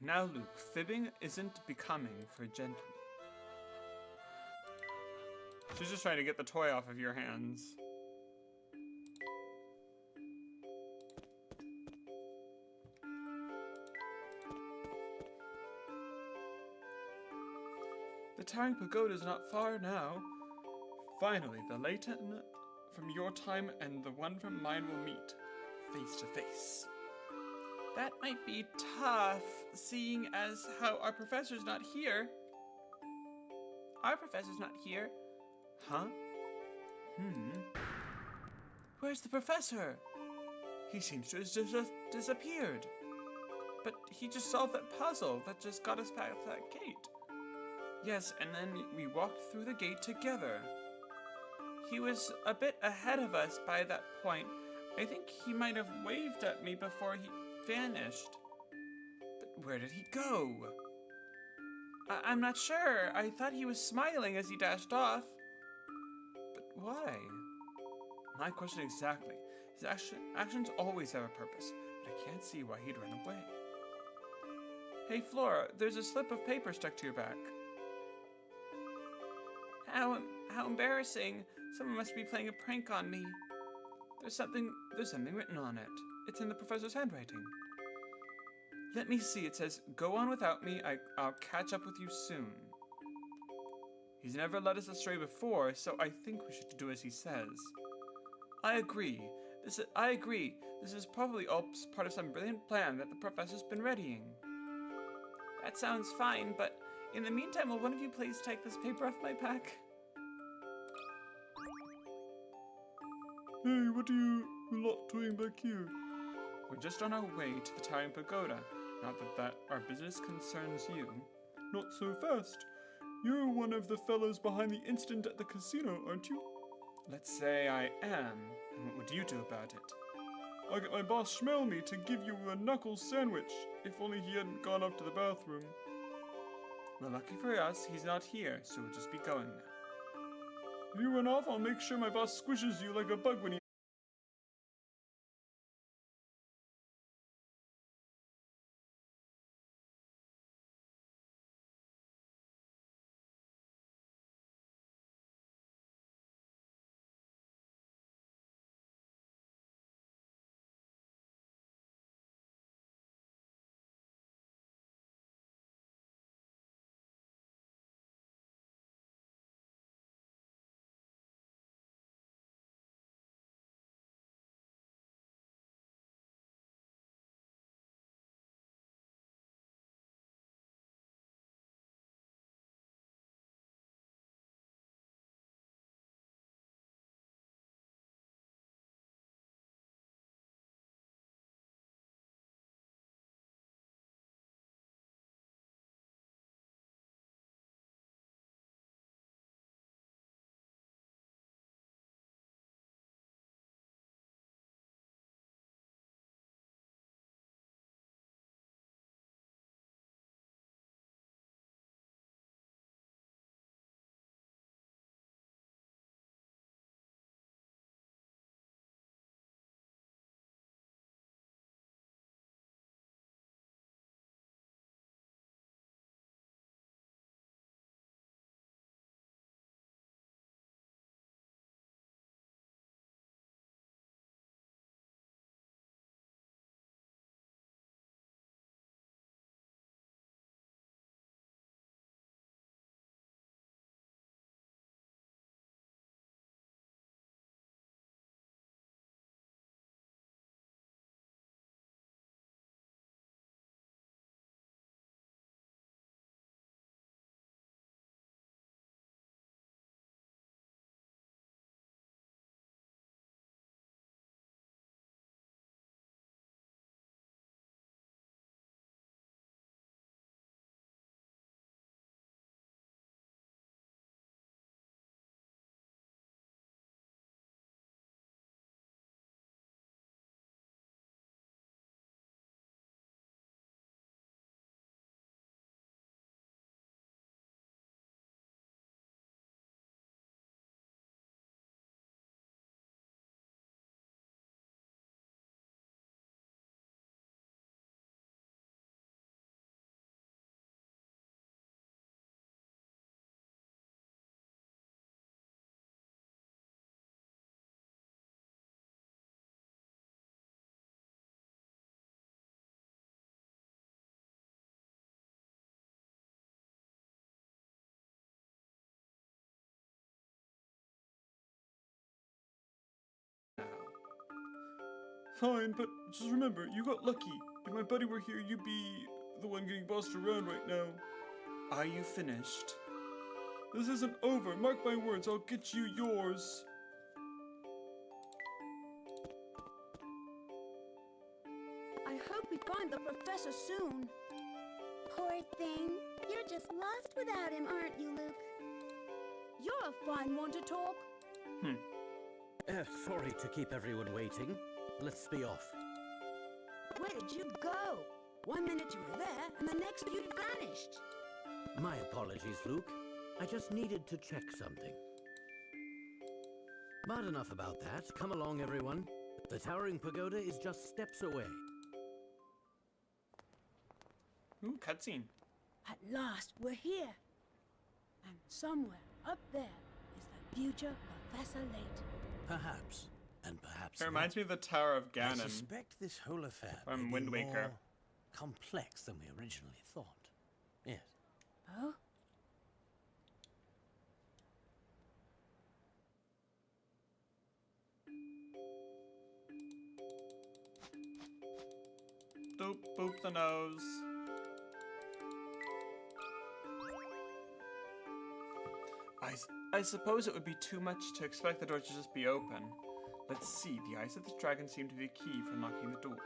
Now, Luke, fibbing isn't becoming for a gentleman. She's just trying to get the toy off of your hands. The towering pagoda is not far now. Finally, the Layton from your time and the one from mine will meet, face to face. That might be tough, seeing as how our professor's not here. Our professor's not here. Huh? Where's the professor? He seems to have just disappeared. But he just solved that puzzle that just got us past that gate. Yes, and then we walked through the gate together. He was a bit ahead of us by that point. I think he might have waved at me before he vanished. But where did he go? I'm not sure. I thought he was smiling as he dashed off. But why? My question exactly. His actions always have a purpose, but I can't see why he'd run away. Hey, Flora, there's a slip of paper stuck to your back. How embarrassing. Someone must be playing a prank on me. There's something written on it. It's in the professor's handwriting. Let me see. It says, "Go on without me. I'll catch up with you soon." He's never led us astray before, so I think we should do as he says. I agree. This is probably all part of some brilliant plan that the professor's been readying. That sounds fine, but in the meantime, will one of you please take this paper off my back? Hey, what are you lot doing back here? We're just on our way to the towering pagoda. Not that our business concerns you. Not so fast. You're one of the fellows behind the incident at the casino, aren't you? Let's say I am. And what would you do about it? I'll get my boss Schmelmy to give you a knuckle sandwich, if only he hadn't gone up to the bathroom. Well, lucky for us, he's not here, so we'll just be going now. If you run off, I'll make sure my boss squishes you like a bug when he Fine, but just remember, you got lucky. If my buddy were here, you'd be the one getting bossed around right now. Are you finished? This isn't over. Mark my words, I'll get you yours. I hope we find the professor soon. Poor thing. You're just lost without him, aren't you, Luke? You're a fine one to talk. Sorry to keep everyone waiting. Let's be off. Where did you go? 1 minute you were there, and the next you'd vanished. My apologies, Luke. I just needed to check something. But enough about that. Come along, everyone. The towering pagoda is just steps away. Ooh, cutscene. At last, we're here. And somewhere up there is the future Professor Layton. Perhaps, and perhaps It reminds me of the Tower of I Ganon. suspect this whole affair From may Wind be Waker. more complex than we originally thought. Yes. Oh? Doop, boop the nose. I suppose it would be too much to expect the door to just be open. Let's see, the eyes of the dragon seem to be a key for unlocking the door.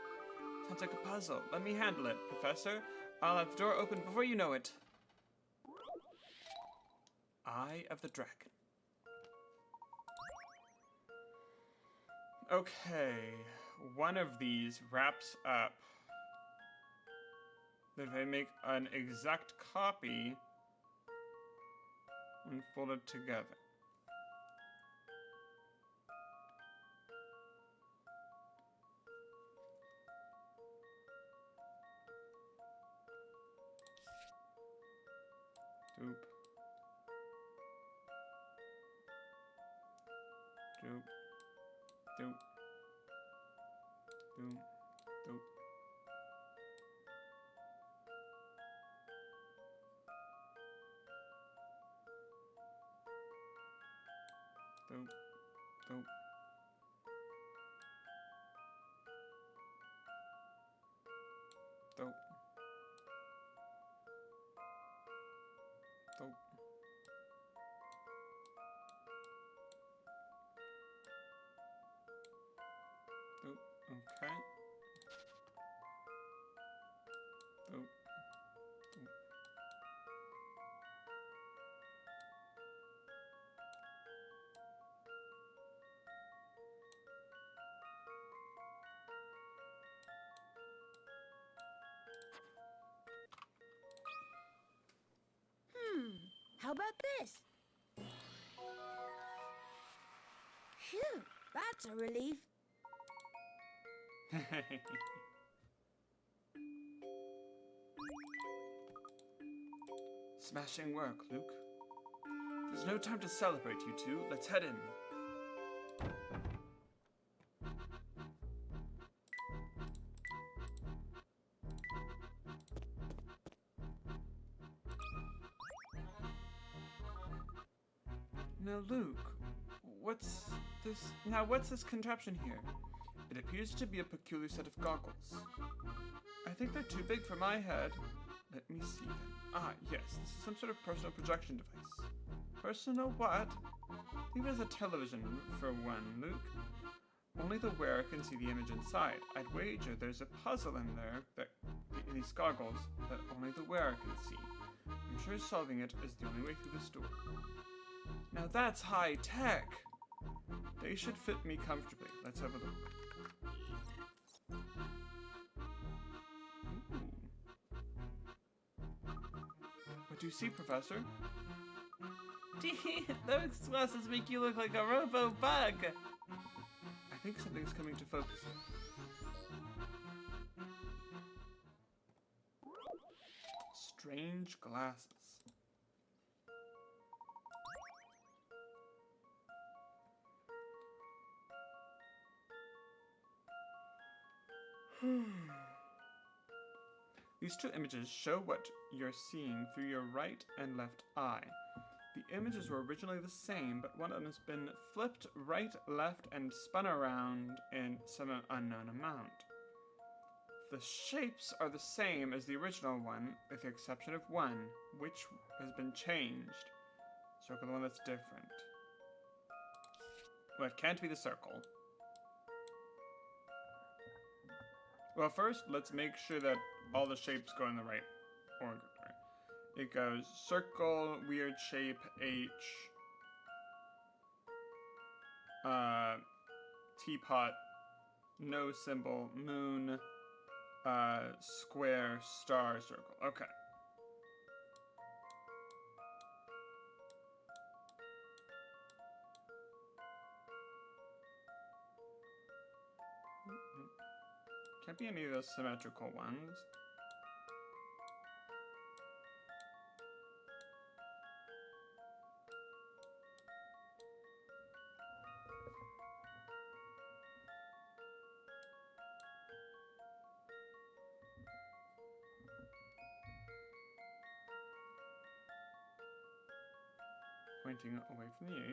Sounds like a puzzle. Let me handle it, Professor. I'll have the door open before you know it. Eye of the dragon. Okay, one of these wraps up. If I make an exact copy and fold it together. Doop. Doop. Doop. Doop. Doop. Doop. Doop. Doop. Doop. Doop. Okay. Doop. Doop. How about this? Phew, that's a relief. Smashing work, Luke. There's no time to celebrate, you two. Let's head in. Now, Luke, what's this contraption here? It appears to be a peculiar set of goggles. I think they're too big for my head. Let me see then. Ah, yes, this is some sort of personal projection device. Personal what? Leave it as a television, for one, Luke. Only the wearer can see the image inside. I'd wager there's a puzzle in there, in these goggles, that only the wearer can see. I'm sure solving it is the only way through this door. Now that's high tech! They should fit me comfortably. Let's have a look. Ooh. What do you see, Professor? Those glasses make you look like a robo-bug. I think something's coming to focus here. Strange glasses. These two images show what you're seeing through your right and left eye. The images were originally the same, but one of them has been flipped right, left, and spun around in some unknown amount. The shapes are the same as the original one, with the exception of one, which has been changed. Circle the one that's different. Well, it can't be the circle. Well, first, let's make sure that all the shapes go in the right order. It goes circle, weird shape, H, teapot, no symbol, moon, square, star, circle. Okay. Can't be any of those symmetrical ones. Pointing away from the H.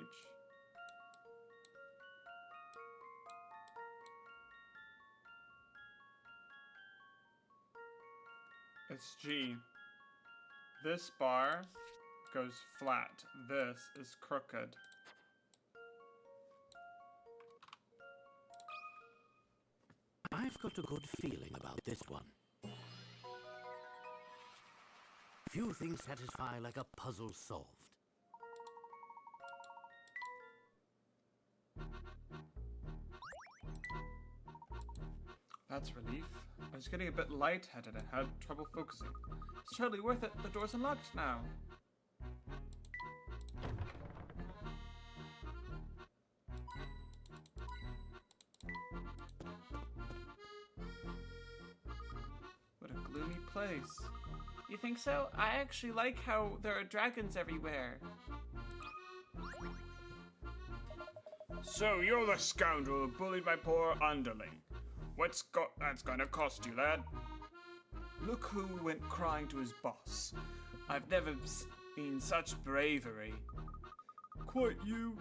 It's G. This bar goes flat. This is crooked. I've got a good feeling about this one. Few things satisfy like a puzzle solved. That's relief. I was getting a bit lightheaded and had trouble focusing. It's totally worth it. The door's unlocked now. What a gloomy place. You think so? I actually like how there are dragons everywhere. So you're the scoundrel who bullied my poor underling. That's gonna cost you, lad? Look who went crying to his boss. I've never seen such bravery. Quite you.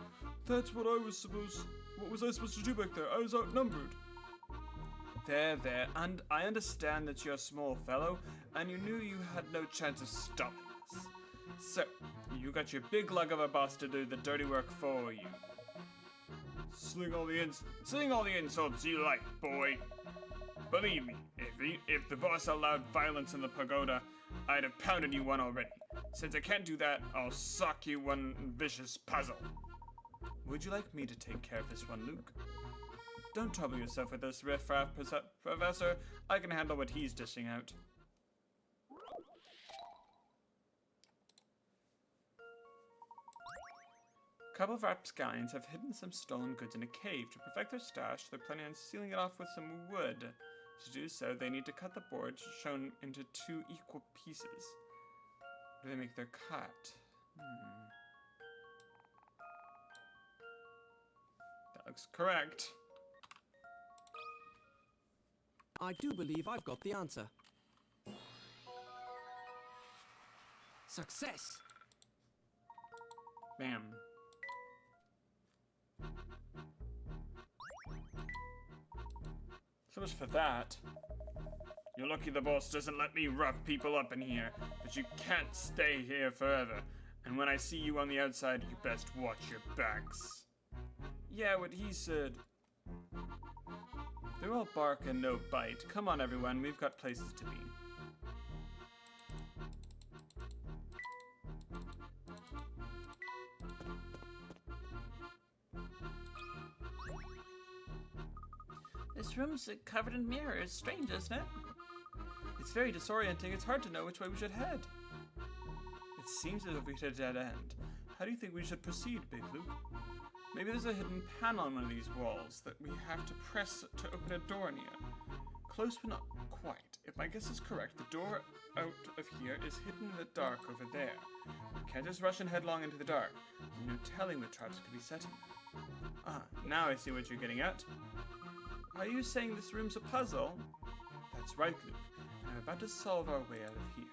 That's what I was supposed... What was I supposed to do back there? I was outnumbered. There. And I understand that you're a small fellow, and you knew you had no chance of stopping us. So, you got your big lug of a boss to do the dirty work for you. Sling all the insults you like, boy. Believe me, if the boss allowed violence in the pagoda, I'd have pounded you one already. Since I can't do that, I'll sock you one vicious puzzle. Would you like me to take care of this one, Luke? Don't trouble yourself with this riffraff, Professor. I can handle what he's dishing out. A couple of rapscallions have hidden some stolen goods in a cave. To perfect their stash, they're planning on sealing it off with some wood. To do so, they need to cut the board shown into 2 equal pieces. Do they make their cut? That looks correct. I do believe I've got the answer. Success! Bam. So much for that. You're lucky the boss doesn't let me rough people up in here, but you can't stay here forever. And when I see you on the outside, you best watch your backs. Yeah, what he said. They're all bark and no bite. Come on, everyone, we've got places to be. This room's covered in mirrors. Strange, isn't it? It's very disorienting. It's hard to know which way we should head. It seems as if we hit a dead end. How do you think we should proceed, Big Luke? Maybe there's a hidden panel on one of these walls that we have to press to open a door near. Close but not quite. If my guess is correct, the door out of here is hidden in the dark over there. We can't just rush in headlong into the dark. There's no telling what traps could be set in there. Ah, now I see what you're getting at. Are you saying this room's a puzzle? That's right, Luke. I'm about to solve our way out of here.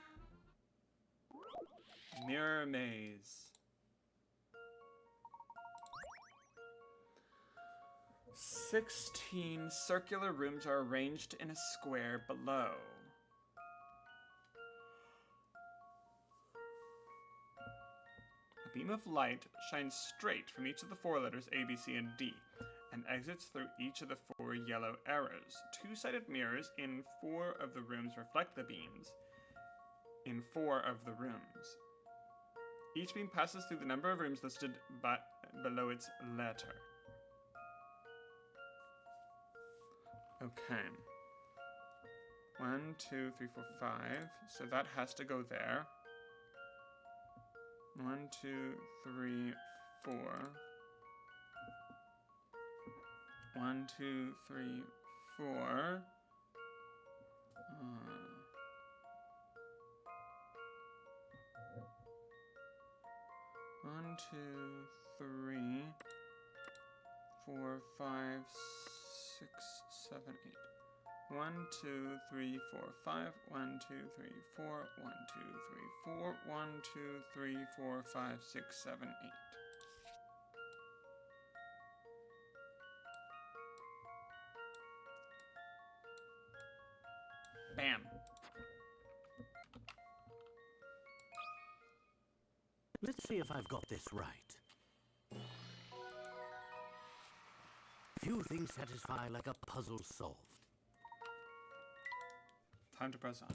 Mirror maze. 16 circular rooms are arranged in a square below. A beam of light shines straight from each of the four letters A, B, C, and D, and exits through each of the four yellow arrows. Two-sided mirrors in 4 of the rooms reflect the beams in 4 of the rooms. Each beam passes through the number of rooms listed below its letter. Okay. 1, 2, 3, 4, 5. So that has to go there. 1, 2, 3, 4. 1, 2, 3, 4. 1, 2, 3, 4, 5, 6, 7, 8. 1, 2, 3, 4, 5. 1, 2, 3, 4. 1, 2, 3, 4. 1, 2, 3, 4, 5, 6, 7, 8. Bam. Let's see if I've got this right. Few things satisfy like a puzzle solved. Time to press on.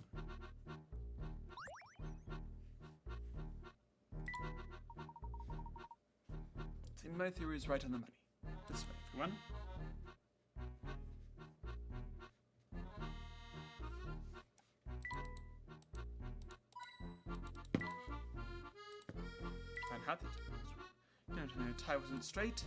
Seems my theory is right on the money. This way, everyone. Find how the tie wasn't straight.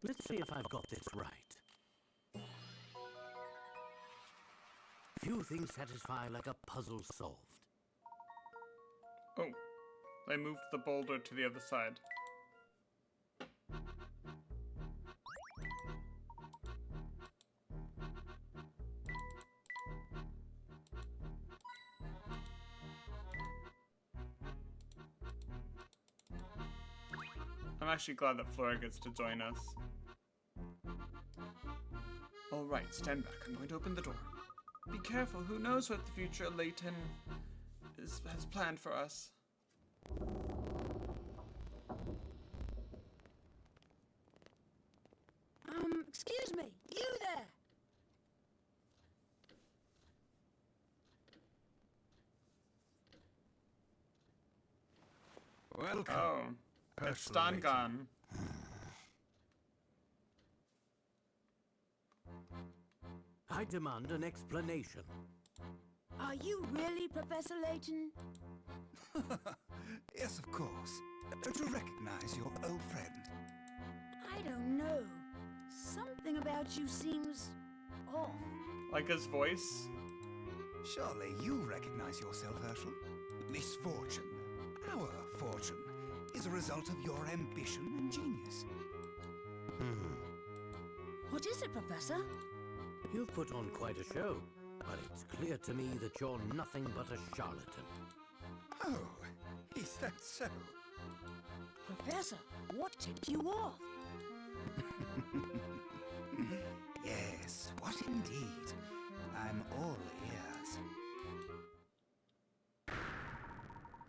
Let's see if I've got this right. Few things satisfy like a puzzle solved. Oh, I moved the boulder to the other side. I'm actually glad that Flora gets to join us. Alright, stand back. I'm going to open the door. Be careful, who knows what the future Layton has planned for us. Excuse me, you there! Welcome. Oh, it's Stangan. I demand an explanation. Are you really Professor Layton? Yes, of course. Don't you recognize your old friend? I don't know. Something about you seems off. Like his voice? Surely you recognize yourself, Herschel. Misfortune, our fortune, is a result of your ambition and genius. What is it, Professor? You've put on quite a show, but it's clear to me that you're nothing but a charlatan. Oh, is that so? Professor, what tipped you off? Yes, what indeed? I'm all ears.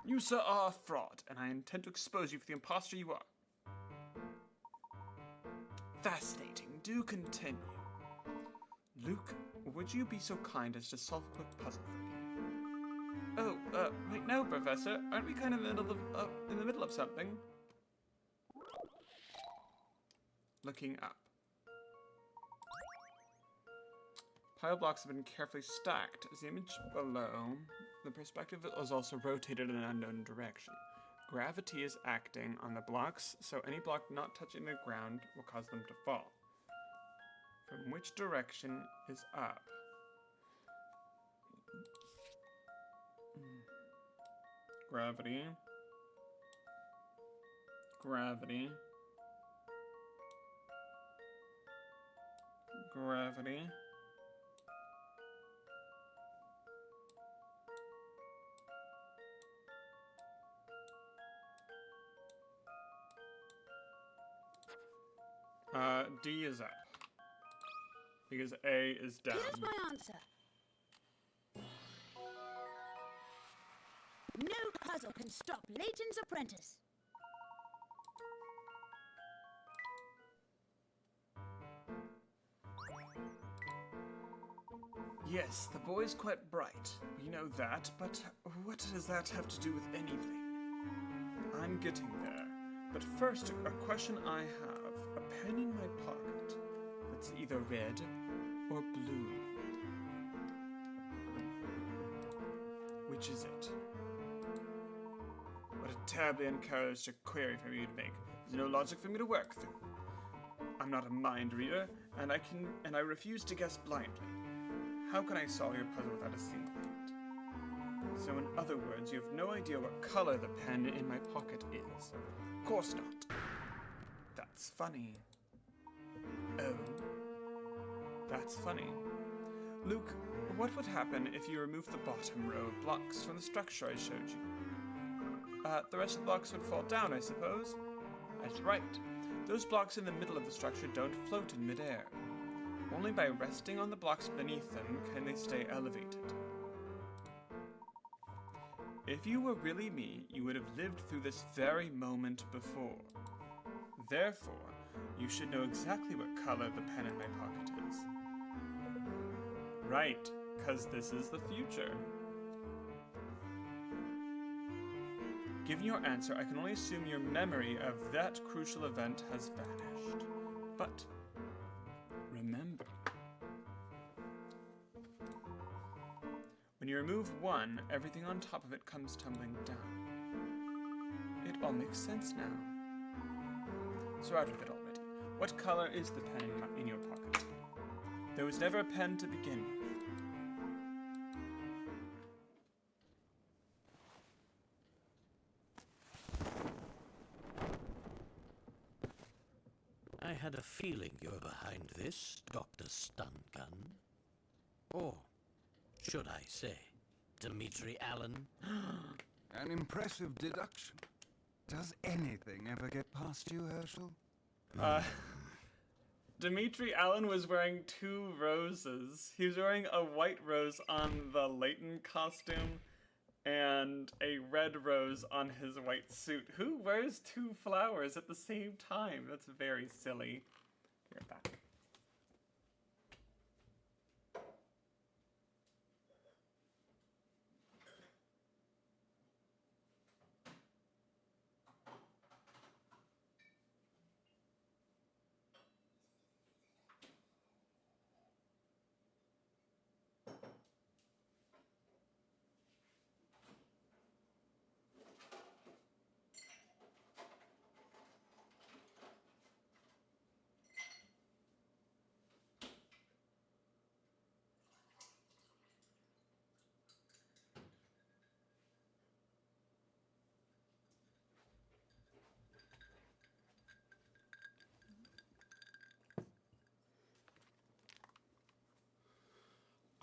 You, sir, are a fraud, and I intend to expose you for the impostor you are. Fascinating. Do continue. Luke, would you be so kind as to solve a quick puzzle for me? Oh, wait, no, Professor. Aren't we kind of in the middle of something? Looking up. Pile blocks have been carefully stacked. As the image below, the perspective is also rotated in an unknown direction. Gravity is acting on the blocks, so any block not touching the ground will cause them to fall. From which direction is up? Gravity. Gravity. Gravity. D is up. Because A is down. Here's my answer. No puzzle can stop Layton's apprentice. Yes, the boy's quite bright. We know that, but what does that have to do with anything? I'm getting there. But first, a question I have. A pen in my pocket that's either red or blue. Which is it? What a terribly uncharacteristic query for me to make. There's no logic for me to work through. I'm not a mind reader, and I refuse to guess blindly. How can I solve your puzzle without a single hint? So in other words, you have no idea what color the pen in my pocket is. Of course not. That's funny. Oh. That's funny. Luke, what would happen if you removed the bottom row of blocks from the structure I showed you? The rest of the blocks would fall down, I suppose? That's right. Those blocks in the middle of the structure don't float in midair. Only by resting on the blocks beneath them can they stay elevated. If you were really me, you would have lived through this very moment before. Therefore, you should know exactly what color the pen in my pocket is. Right, 'cause this is the future. Given your answer, I can only assume your memory of that crucial event has vanished. But remember, when you remove one, everything on top of it comes tumbling down. It all makes sense now. So out of it already. What color is the pen in your pocket? There was never a pen to begin with. I had a feeling you were behind this, Dr. Stun Gun. Or, should I say, Dimitri Allen? An impressive deduction. Does anything ever get past you, Herschel? Dimitri Allen was wearing 2 roses. He was wearing a white rose on the Leighton costume and a red rose on his white suit. Who wears 2 flowers at the same time? That's very silly. Be right back.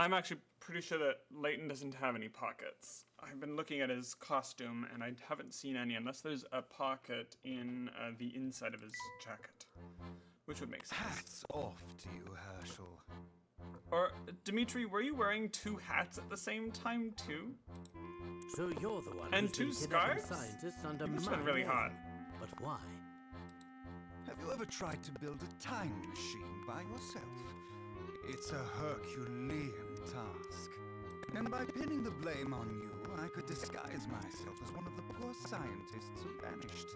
I'm actually pretty sure that Leighton doesn't have any pockets. I've been looking at his costume and I haven't seen any unless there's a pocket in the inside of his jacket, which would make sense. Hats off to you, Herschel. Or, Dimitri, were you wearing 2 hats at the same time too? So you're the one And who's 2 been kidnapping scarves? scientists under This my went really name. hot. But why? Have you ever tried to build a time machine by yourself? It's a Herculean task. And by pinning the blame on you, I could disguise myself as one of the poor scientists who vanished.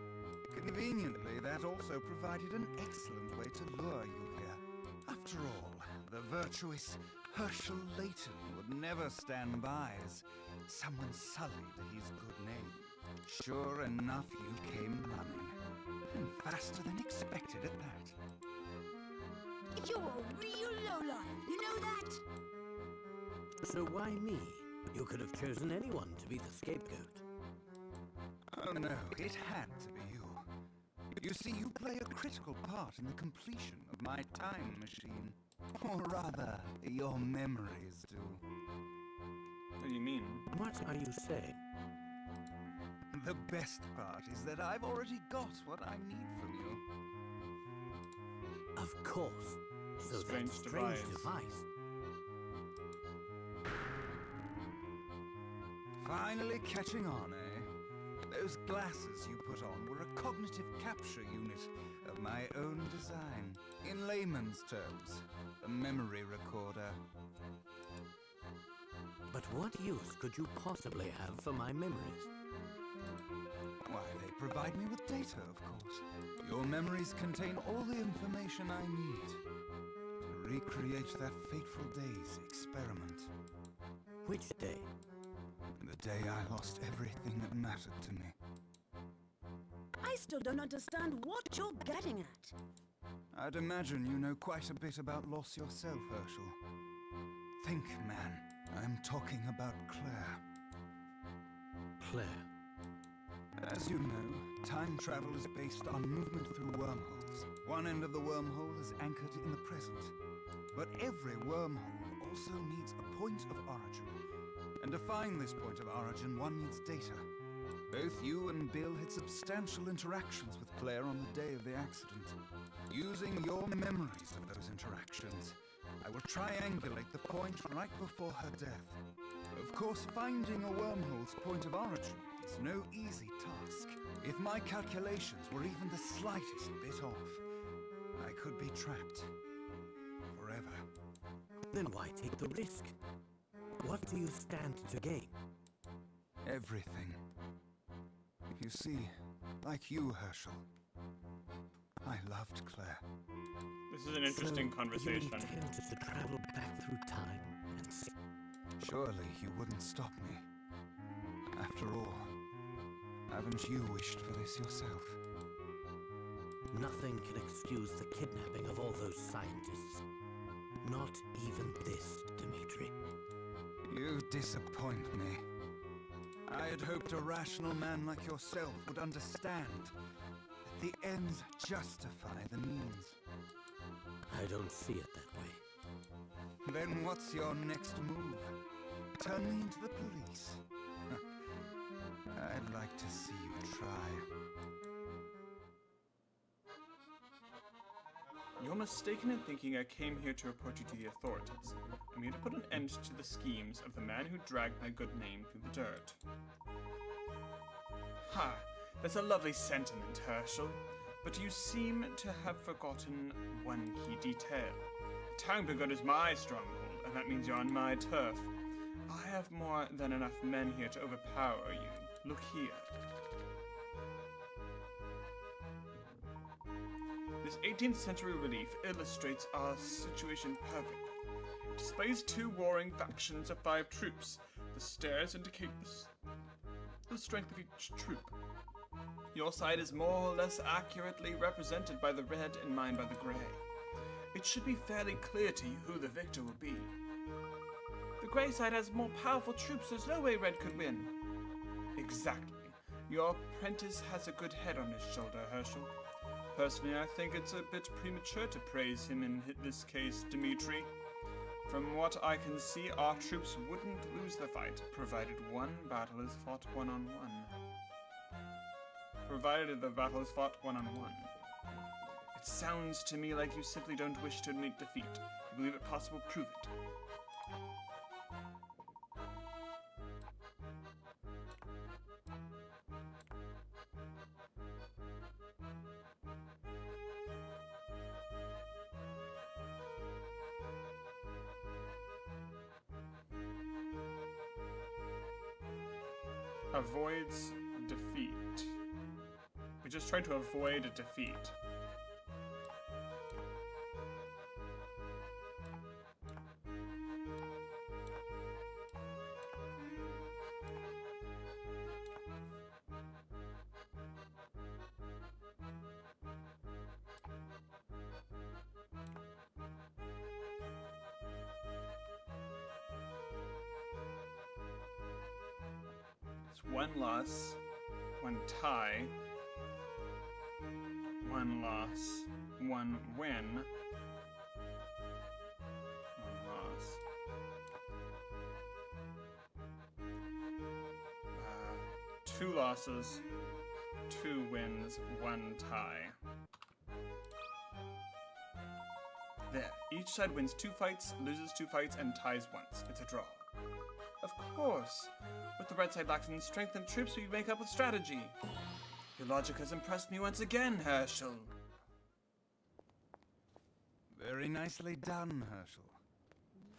Conveniently, that also provided an excellent way to lure you here. After all, the virtuous Herschel Leighton would never stand by as someone sullied his good name. Sure enough, you came running. And faster than expected at that. You're a real lowlife, you know that? So why me? You could have chosen anyone to be the scapegoat. Oh no, it had to be you. You see, you play a critical part in the completion of my time machine. Or rather, your memories do. What do you mean? What are you saying? The best part is that I've already got what I need from you. Of course. So Strange that strange device. device. Finally catching on, eh? Those glasses you put on were a cognitive capture unit of my own design. In layman's terms, a memory recorder. But what use could you possibly have for my memories? Why, they provide me with data, of course. Your memories contain all the information I need to recreate that fateful day's experiment. Which day? The day I lost everything that mattered to me. I still don't understand what you're getting at. I'd imagine you know quite a bit about loss yourself, Herschel. Think, man. I'm talking about Claire. Claire. As you know, time travel is based on movement through wormholes. One end of the wormhole is anchored in the present. But every wormhole also needs a point of origin. And to find this point of origin, one needs data. Both you and Bill had substantial interactions with Claire on the day of the accident. Using your memories of those interactions, I will triangulate the point right before her death. Of course, finding a wormhole's point of origin is no easy task. If my calculations were even the slightest bit off, I could be trapped forever. Then why take the risk? What do you stand to gain? Everything. You see, like you, Herschel, I loved Claire. This is an interesting So conversation. You intended to travel back through time and see. Surely you wouldn't stop me. After all, haven't you wished for this yourself? Nothing can excuse the kidnapping of all those scientists. Not even this, Dimitri. You disappoint me. I had hoped a rational man like yourself would understand that the ends justify the means. I don't see it that way. Then what's your next move? Turn me into the police? I'd like to see you try. You're mistaken in thinking I came here to report you to the authorities. I'm here to put an end to the schemes of the man who dragged my good name through the dirt. Ha! That's a lovely sentiment, Herschel. But you seem to have forgotten one key detail. Tanglegood is my stronghold, and that means you're on my turf. I have more than enough men here to overpower you. Look here. This 18th century relief illustrates our situation perfectly. It displays two warring factions of 5 troops. The stairs indicate the strength of each troop. Your side is more or less accurately represented by the red and mine by the gray. It should be fairly clear to you who the victor will be. The gray side has more powerful troops, there's no way red could win. Exactly. Your apprentice has a good head on his shoulder, Herschel. Personally, I think it's a bit premature to praise him in this case, Dimitri. From what I can see, our troops wouldn't lose the fight, provided one battle is fought one-on-one. Provided the battle is fought one-on-one. It sounds to me like you simply don't wish to admit defeat. You believe it possible, prove it. Avoids defeat. We just tried to avoid a defeat. One loss, one tie, one loss, one win, one loss. 2 losses, 2 wins, 1 tie. There, each side wins 2 fights, loses 2 fights, and ties once. It's a draw. Of course. With the red side lacking strength and troops, we make up with strategy. Your logic has impressed me once again, Herschel. Very nicely done, Herschel.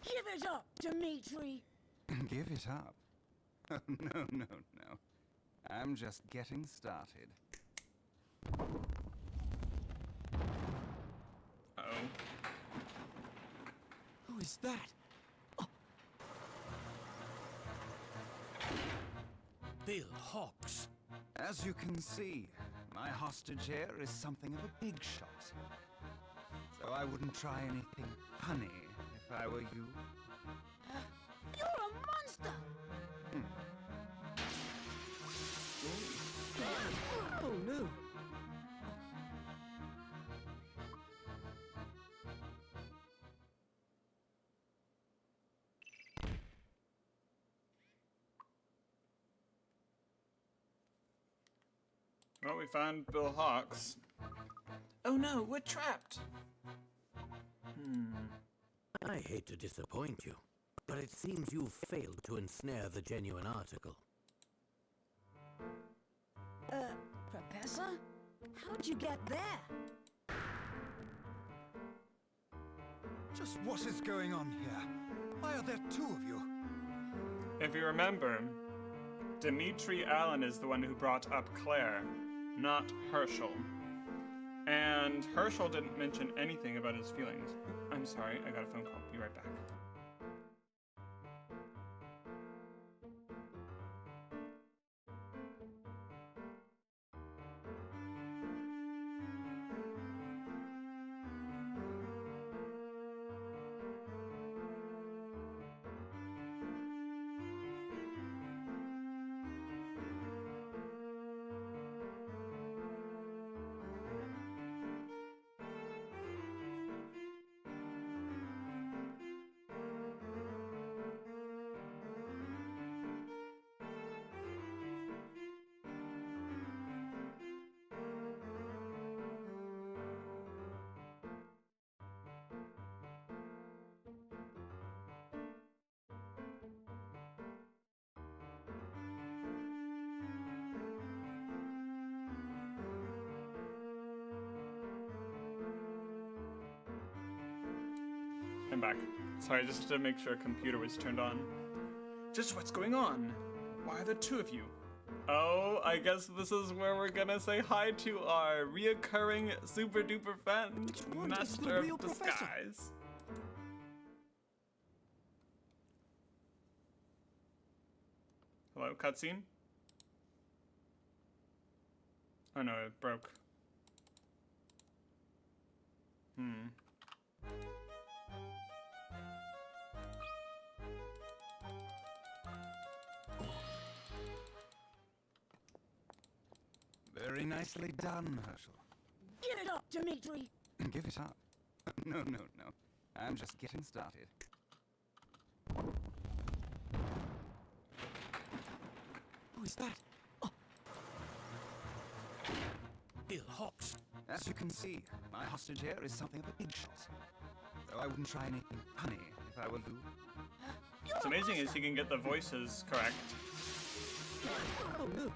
Give it up, Dimitri! Give it up? Oh, no. I'm just getting started. Uh-oh. Who is that? Bill Hawks. As you can see, my hostage here is something of a big shot. So I wouldn't try anything funny if I were you. You're a monster! Oh no! Well, we found Bill Hawks. Oh no, we're trapped! I hate to disappoint you, but it seems you've failed to ensnare the genuine article. Professor? How'd you get there? Just what is going on here? Why are there 2 of you? If you remember, Dimitri Allen is the one who brought up Claire, not Herschel. And Herschel didn't mention anything about his feelings. I'm sorry, I got a phone call. Be right back. I'm back. Sorry, just to make sure computer was turned on. Just what's going on? Why are there two of you? Oh, I guess this is where we're gonna say hi to our reoccurring super duper friend, Which one is the Master real of professor? Disguise. Hello, cutscene? Oh no, it broke. Very nicely done, Herschel. Give it up, Dimitri! Give it up. No, no, no. I'm just getting started. Who is that? Bill Hawks. As you can see, my hostage here is something of a big shot. Though I wouldn't try anything funny if I were you. What's amazing is he can get the voices correct. Oh no.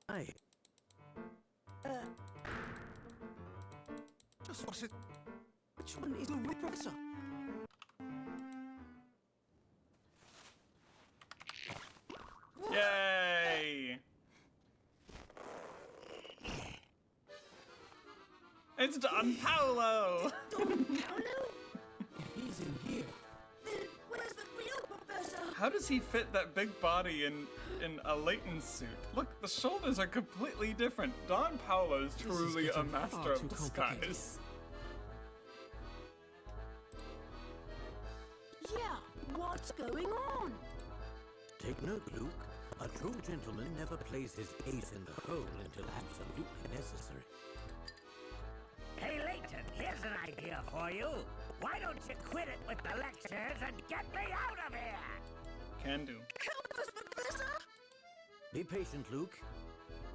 Hi. Just what it. Which one is the real professor? Yay! It's Don Paolo! Paolo? If he's in here, Then where's the real professor? How does he fit that big body in a Leighton suit? Look, the shoulders are completely different. Don Paolo is is truly a getting master far of too complicated. disguise. Yeah, what's going on? Take note, Luke. A true gentleman never plays his ace in the hole until absolutely necessary. Hey, Leighton, here's an idea for you. Why don't you quit it with the lectures and get me out of here? Can do. Help us, Professor! Be patient, Luke.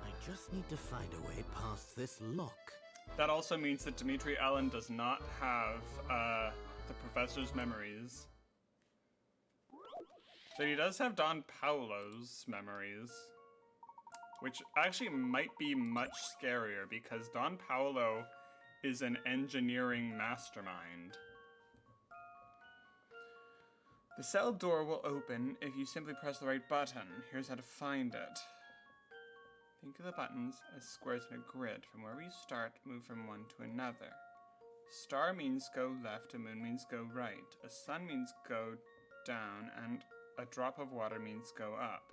I just need to find a way past this lock. That also means that Dimitri Allen does not have the professor's memories. But he does have Don Paolo's memories, which actually might be much scarier because Don Paolo is an engineering mastermind. The cell door will open if you simply press the right button. Here's how to find it. Think of the buttons as squares in a grid. From wherever you start, move from one to another. Star means go left, a moon means go right. A sun means go down, and a drop of water means go up.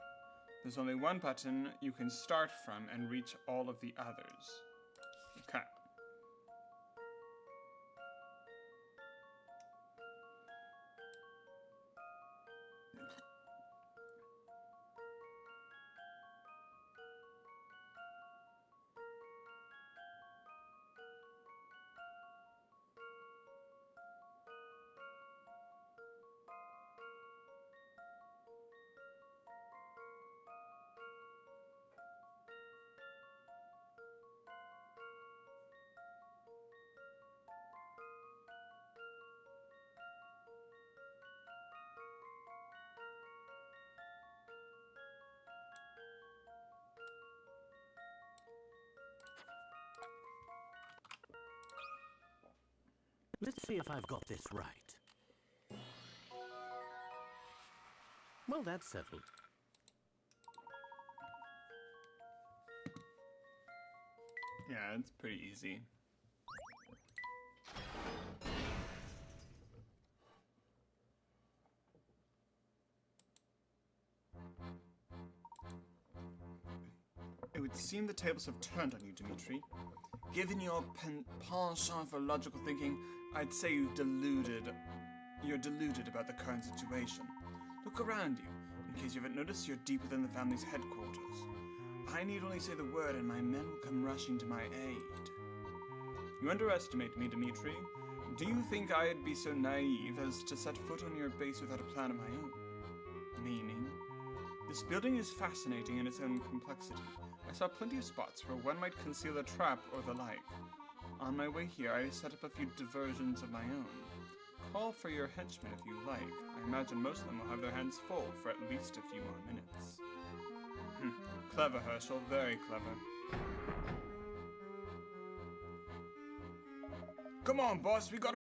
There's only one button you can start from and reach all of the others. Okay. Let's see if I've got this right. Well, that's settled. Yeah, it's pretty easy. It would seem the tables have turned on you, Dimitri. Given your penchant for logical thinking, I'd say you're deluded about the current situation. Look around you. In case you haven't noticed, you're deep within the family's headquarters. I need only say the word and my men will come rushing to my aid. You underestimate me, Dimitri. Do you think I'd be so naive as to set foot on your base without a plan of my own? Meaning? This building is fascinating in its own complexity. I saw plenty of spots where one might conceal a trap or the like. On my way here, I set up a few diversions of my own. Call for your henchmen if you like. I imagine most of them will have their hands full for at least a few more minutes. Clever, Herschel. Very clever. Come on, boss. We got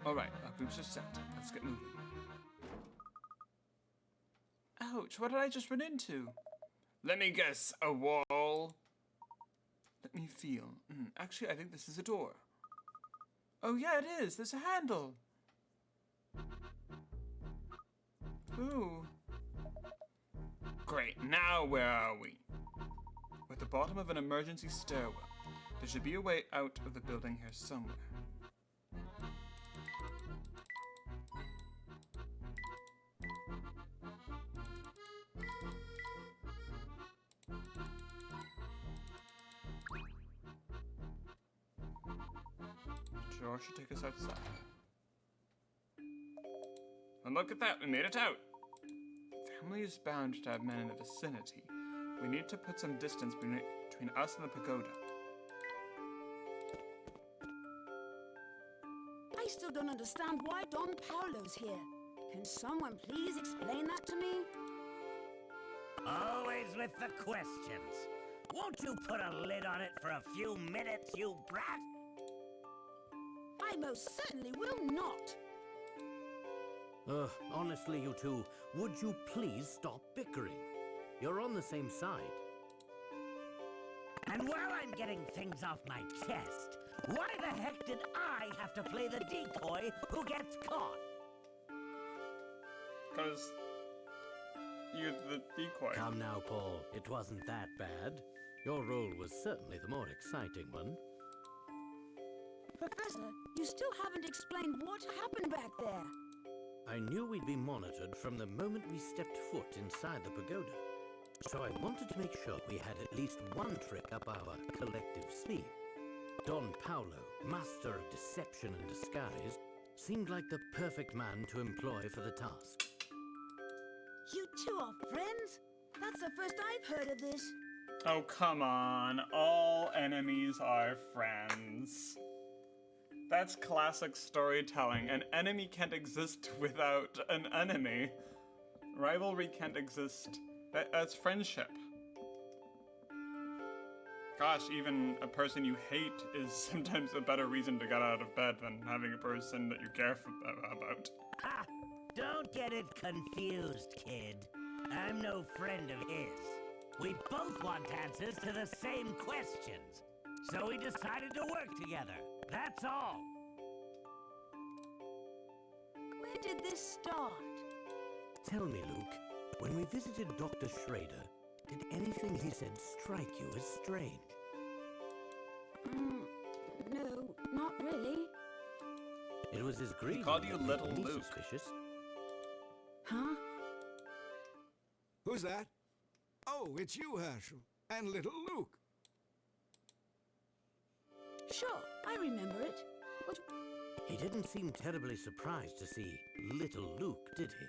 Alright, our groups are set. Let's get moving. Ouch, what did I just run into? Let me guess, a wall? Let me feel. Actually, I think this is a door. Oh yeah, it is. There's a handle. Ooh. Great, now where are we? We're at the bottom of an emergency stairwell. There should be a way out of the building here somewhere. The door should take us outside. And look at that, we made it out. The family is bound to have men in the vicinity. We need to put some distance between us and the pagoda. I still don't understand why Don Paolo's here. Can someone please explain that to me? Always with the questions. Won't you put a lid on it for a few minutes, you brat? I most certainly will not. Honestly, you two, would you please stop bickering? You're on the same side. And while I'm getting things off my chest, why the heck did I have to play the decoy who gets caught? Because you're the decoy. Come now, Paul. It wasn't that bad. Your role was certainly the more exciting one. Professor, you still haven't explained what happened back there. I knew we'd be monitored from the moment we stepped foot inside the pagoda. So I wanted to make sure we had at least one trick up our collective sleeve. Don Paolo, master of deception and disguise, seemed like the perfect man to employ for the task. You two are friends? That's the first I've heard of this. Oh, come on. All enemies are friends. That's classic storytelling. An enemy can't exist without an enemy. Rivalry can't exist. That's friendship. Gosh, even a person you hate is sometimes a better reason to get out of bed than having a person that you care about. Ha! Don't get it confused, kid. I'm no friend of his. We both want answers to the same questions. So we decided to work together. That's all. Where did this start? Tell me, Luke, when we visited Dr. Schrader, did anything he said strike you as strange? No, not really. It was his greeting called you that made Little me Luke. suspicious. Huh? Who's that? Oh, it's you, Herschel. And little Luke. Sure, I remember it. But He didn't seem terribly surprised to see little Luke, did he?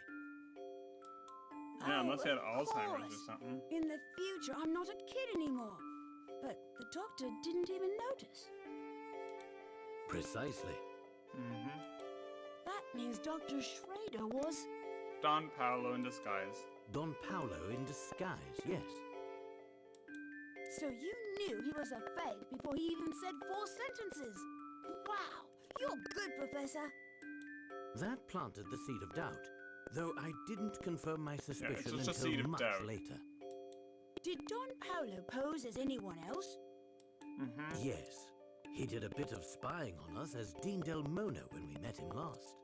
Yeah, unless he had of Alzheimer's course. or something. In the future, I'm not a kid anymore. But the doctor didn't even notice. Precisely. Mm-hmm. That means Dr. Schrader was... Don Paolo in disguise. Don Paolo in disguise, yes. So you knew he was a fake before he even said 4 sentences. Wow, you're good, Professor. That planted the seed of doubt, though I didn't confirm my suspicion just a seed until of much doubt. later. Did Don Paolo pose as anyone else? Mm-hmm. Yes, he did a bit of spying on us as Dean Del Mona when we met him last.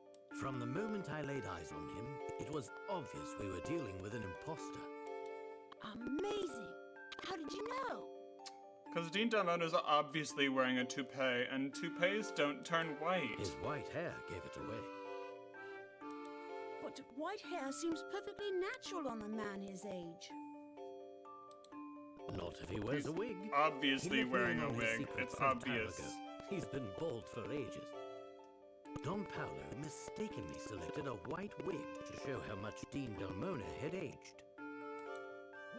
From the moment I laid eyes on him, it was obvious we were dealing with an imposter. Amazing. How did you know? Because Dean Delmona's obviously wearing a toupee, and toupees don't turn white. His white hair gave it away. But white hair seems perfectly natural on a man his age. Not if he wears a wig. Obviously He let me wearing in a on his wig. secret It's some time obvious. ago. He's been bald for ages. Don Paolo mistakenly selected a white wig to show how much Dean Del Mona had aged.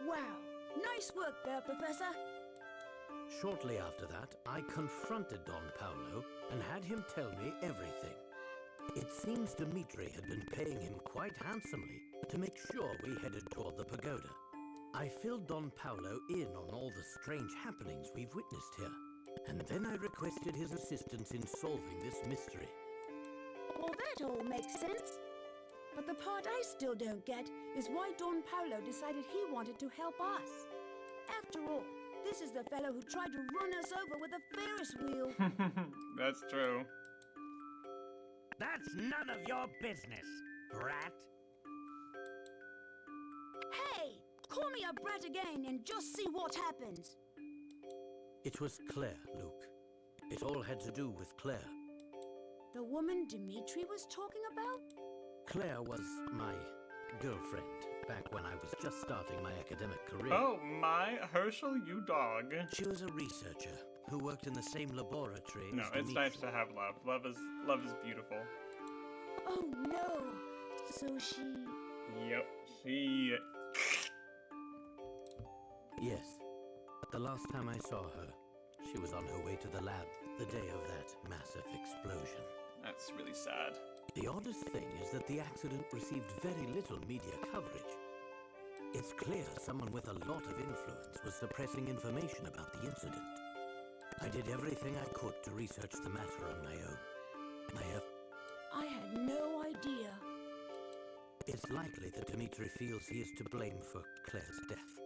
Wow, nice work there, Professor. Shortly after that, I confronted Don Paolo and had him tell me everything. It seems Dmitri had been paying him quite handsomely to make sure we headed toward the pagoda. I filled Don Paolo in on all the strange happenings we've witnessed here, and then I requested his assistance in solving this mystery. Oh, that all makes sense. But the part I still don't get is why Don Paolo decided he wanted to help us. After all, this is the fellow who tried to run us over with a Ferris wheel. That's true. That's none of your business, brat. Hey, call me a brat again and just see what happens. It was Claire, Luke. It all had to do with Claire. The woman Dimitri was talking about? Claire was my girlfriend back when I was just starting my academic career. Oh my, Herschel, you dog. She was a researcher who worked in the same laboratory No, as it's Dimitri. nice to have love. Love is beautiful. Oh no. So she... Yep. She. Yes. The last time I saw her, she was on her way to the lab the day of that massive explosion. That's really sad. The oddest thing is that the accident received very little media coverage. It's clear someone with a lot of influence was suppressing information about the incident. I did everything I could to research the matter on my own. I had no idea. It's likely that Dimitri feels he is to blame for Claire's death.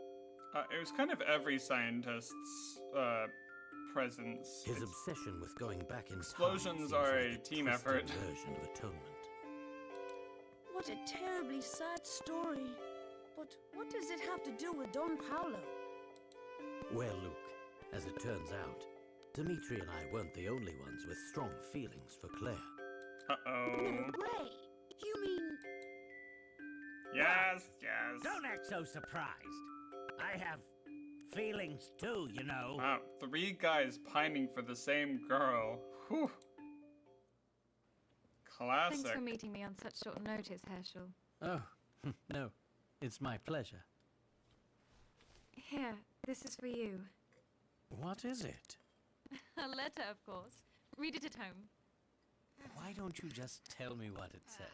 It was kind of every scientist's presence. His obsession with going back in time Explosions seems are like a team twisted effort. version of atonement. What a terribly sad story. But what does it have to do with Don Paolo? Well, Luke, as it turns out, Dimitri and I weren't the only ones with strong feelings for Claire. Uh-oh. No way. You mean... Yes, yes. Don't act so surprised. I have feelings too, you know. Wow, 3 guys pining for the same girl. Whew. Classic. Thanks for meeting me on such short notice, Herschel. Oh, no. It's my pleasure. Here, this is for you. What is it? A letter, of course. Read it at home. Why don't you just tell me what it says?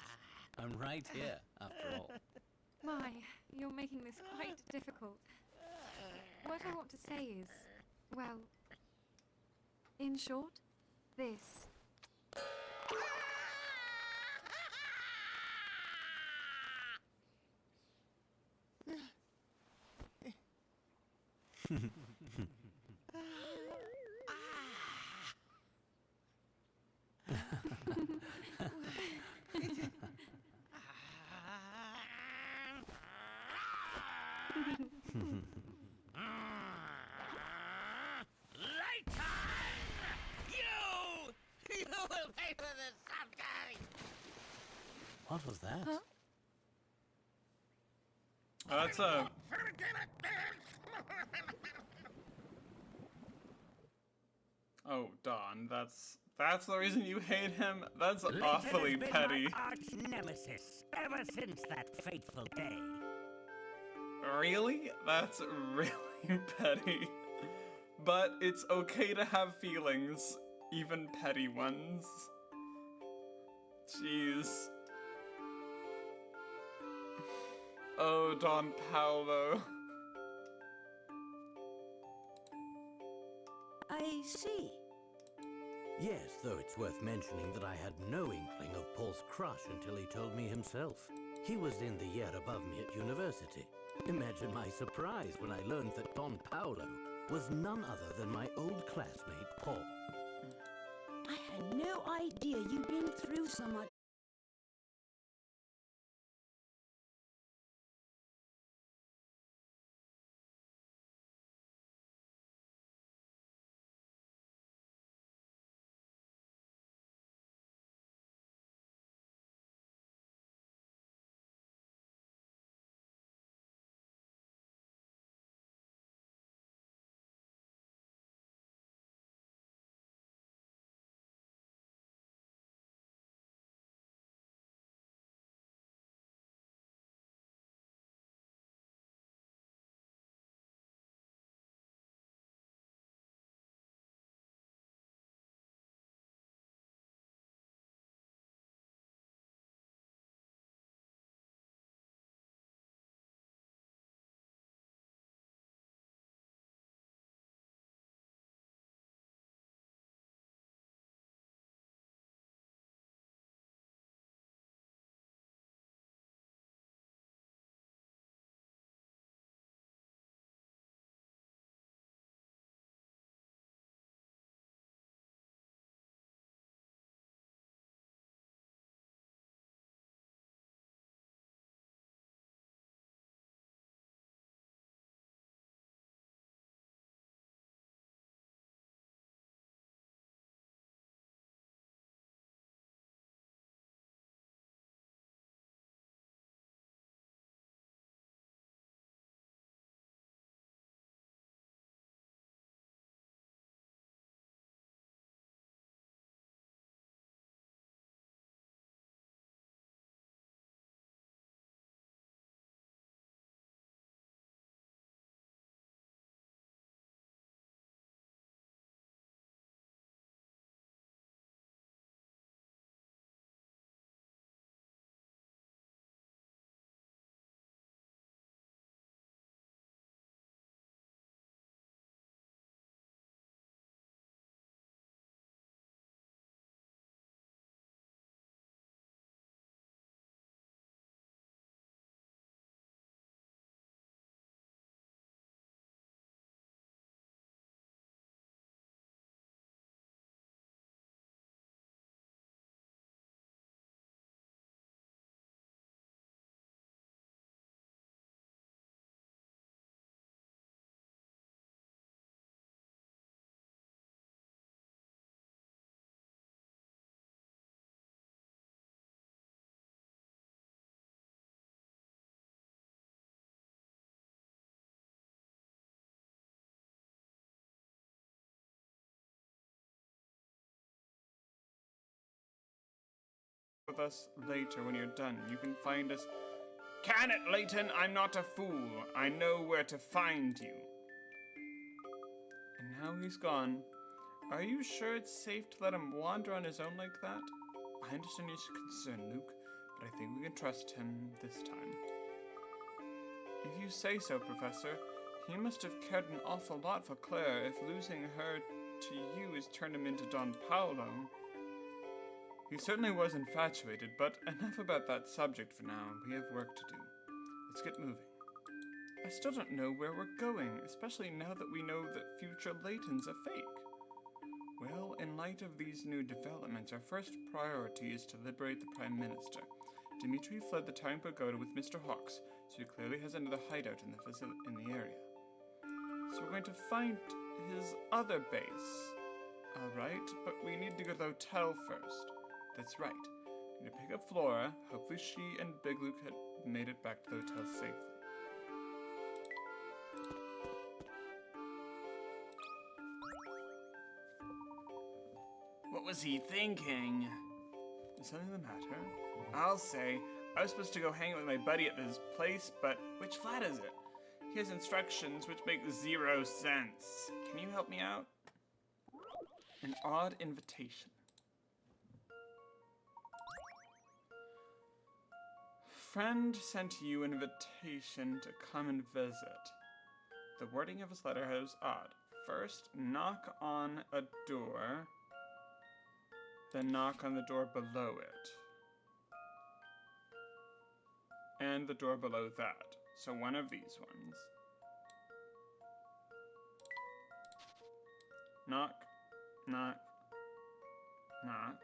I'm right here, after all. My, you're making this quite difficult. What I want to say is, well, in short, this. You will pay for this someday! What was that? Huh? That's a... Oh, Don, that's the reason you hate him? That's awfully Leighton has been petty. my arch nemesis ever since that fateful day. Really? That's really petty. But it's okay to have feelings, even petty ones. Jeez. Oh, Don Paolo. I see. Yes, though it's worth mentioning that I had no inkling of Paul's crush until he told me himself. He was in the year above me at university. Imagine my surprise when I learned that Don Paolo was none other than my old classmate, Paul. I had no idea you'd been through so much. with us later when you're done. You can find us. Can it, Layton? I'm not a fool. I know where to find you. And now he's gone. Are you sure it's safe to let him wander on his own like that? I understand your concern, Luke, but I think we can trust him this time. If you say so, Professor, he must have cared an awful lot for Claire if losing her to you has turned him into Don Paolo. He certainly was infatuated, but enough about that subject for now. We have work to do. Let's get moving. I still don't know where we're going, especially now that we know that future Layton's a fake. Well, in light of these new developments, our first priority is to liberate the Prime Minister. Dimitri fled the town pagoda with Mr. Hawks, so he clearly has another hideout in the area. So we're going to find his other base. Alright, but we need to go to the hotel first. That's right. We need to pick up Flora. Hopefully she and Big Luke had made it back to the hotel safely. What was he thinking? Is something the matter? I'll say, I was supposed to go hang out with my buddy at this place, but which flat is it? He has instructions which make 0 sense. Can you help me out? An odd invitation. Friend sent you an invitation to come and visit. The wording of his letter was odd. First, knock on a door, then knock on the door below it. And the door below that. So one of these ones. Knock, knock, knock.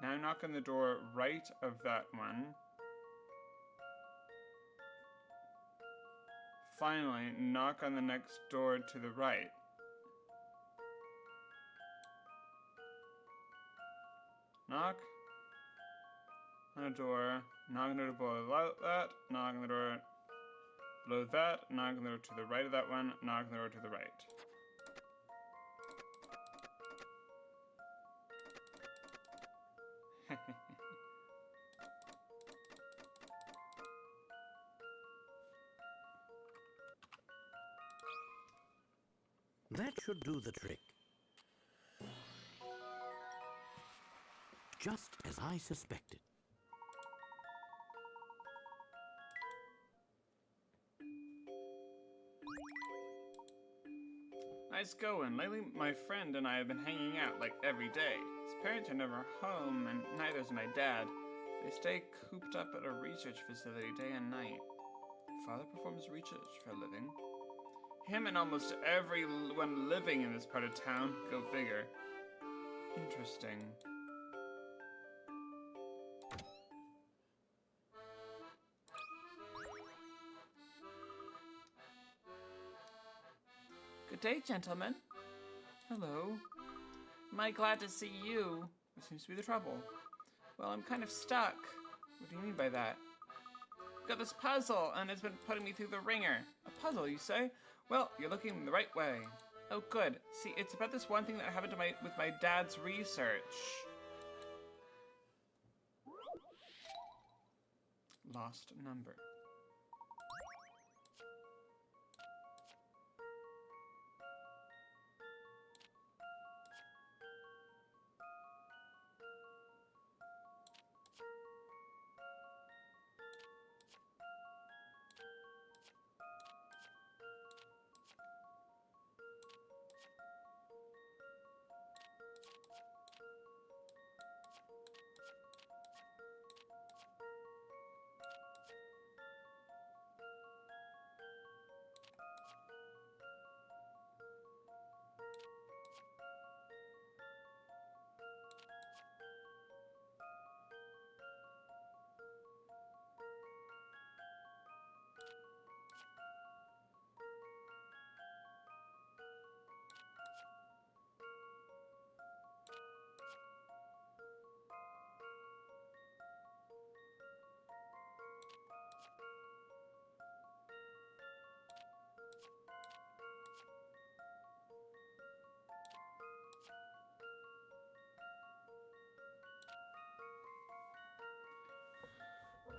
Now knock on the door right of that one. Finally, knock on the next door to the right. Knock on a door, knock on the door below that, knock on the door below that, knock on the door to the right of that one, knock on the door to the right. That should do the trick. Just as I suspected. Nice going. Lately, my friend and I have been hanging out like every day. His parents are never home, and neither is my dad. They stay cooped up at a research facility day and night. Father performs research for a living. Him and almost everyone living in this part of town. Go figure. Interesting. Good day, gentlemen. Hello. Am I glad to see you? What seems to be the trouble? Well, I'm kind of stuck. What do you mean by that? I've got this puzzle, and it's been putting me through the ringer. A puzzle, you say? Well, you're looking the right way. Oh, good. See, it's about this one thing that happened with my dad's research. Lost number.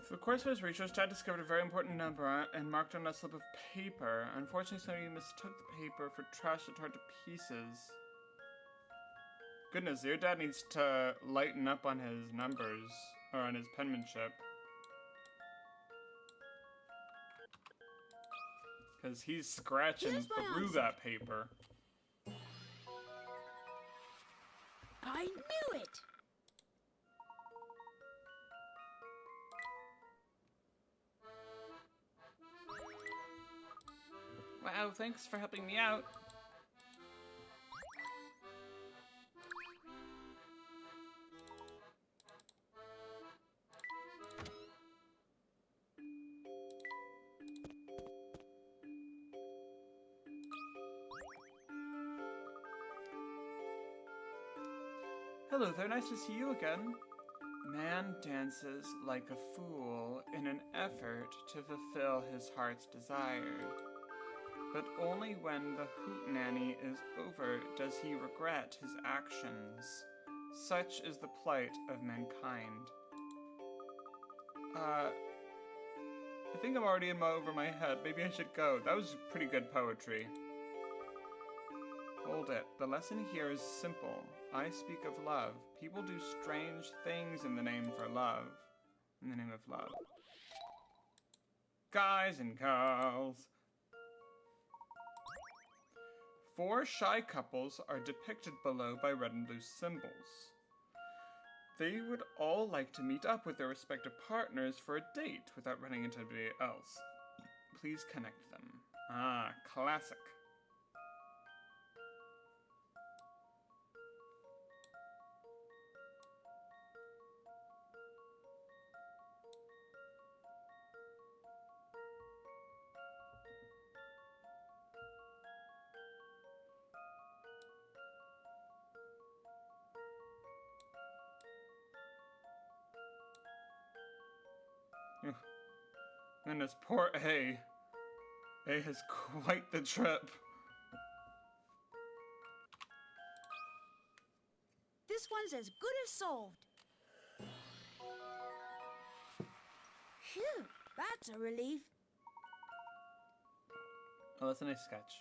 For the course of his research, Dad discovered a very important number and marked on a slip of paper. Unfortunately, somebody mistook the paper for trash that tore to pieces. Goodness, your dad needs to lighten up on his numbers, or on his penmanship. Because he's scratching Here's my through answer. that paper. I knew it! Wow, thanks for helping me out. Hello there, nice to see you again. Man dances like a fool in an effort to fulfill his heart's desire. But only when the hootenanny is over does he regret his actions. Such is the plight of mankind. I think I'm already over my head. Maybe I should go. That was pretty good poetry. Hold it. The lesson here is simple. I speak of love. People do strange things in the name for love. In the name of love. Guys and girls. 4 shy couples are depicted below by red and blue symbols. They would all like to meet up with their respective partners for a date without running into anybody else. Please connect them. Ah, classic. Goodness, poor A. A has quite the trip. This one's as good as solved. Phew, that's a relief. Oh, that's a nice sketch.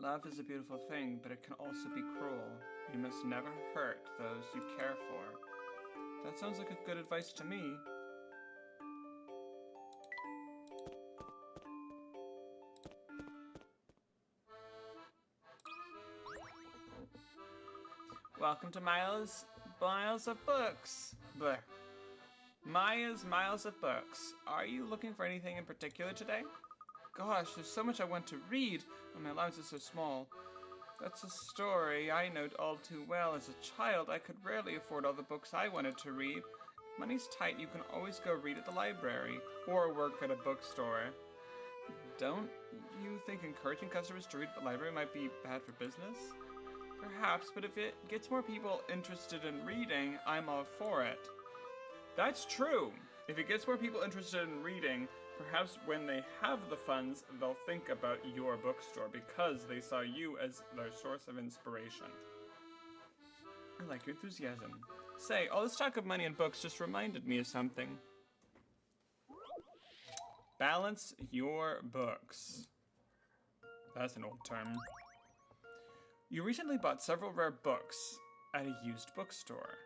Love is a beautiful thing, but it can also be cruel. You must never hurt those you care for. That sounds like a good advice to me. Welcome to Miles of Books. Blech. Maya's Miles of Books. Are you looking for anything in particular today? Gosh, there's so much I want to read, and my allowance is so small. That's a story I know all too well. As a child, I could rarely afford all the books I wanted to read. Money's tight, you can always go read at the library, or work at a bookstore. Don't you think encouraging customers to read at the library might be bad for business? Perhaps, but if it gets more people interested in reading, I'm all for it. That's true. If it gets more people interested in reading, perhaps when they have the funds, they'll think about your bookstore because they saw you as their source of inspiration. I like your enthusiasm. Say, all this talk of money and books just reminded me of something. Balance your books. That's an old term. You recently bought several rare books at a used bookstore.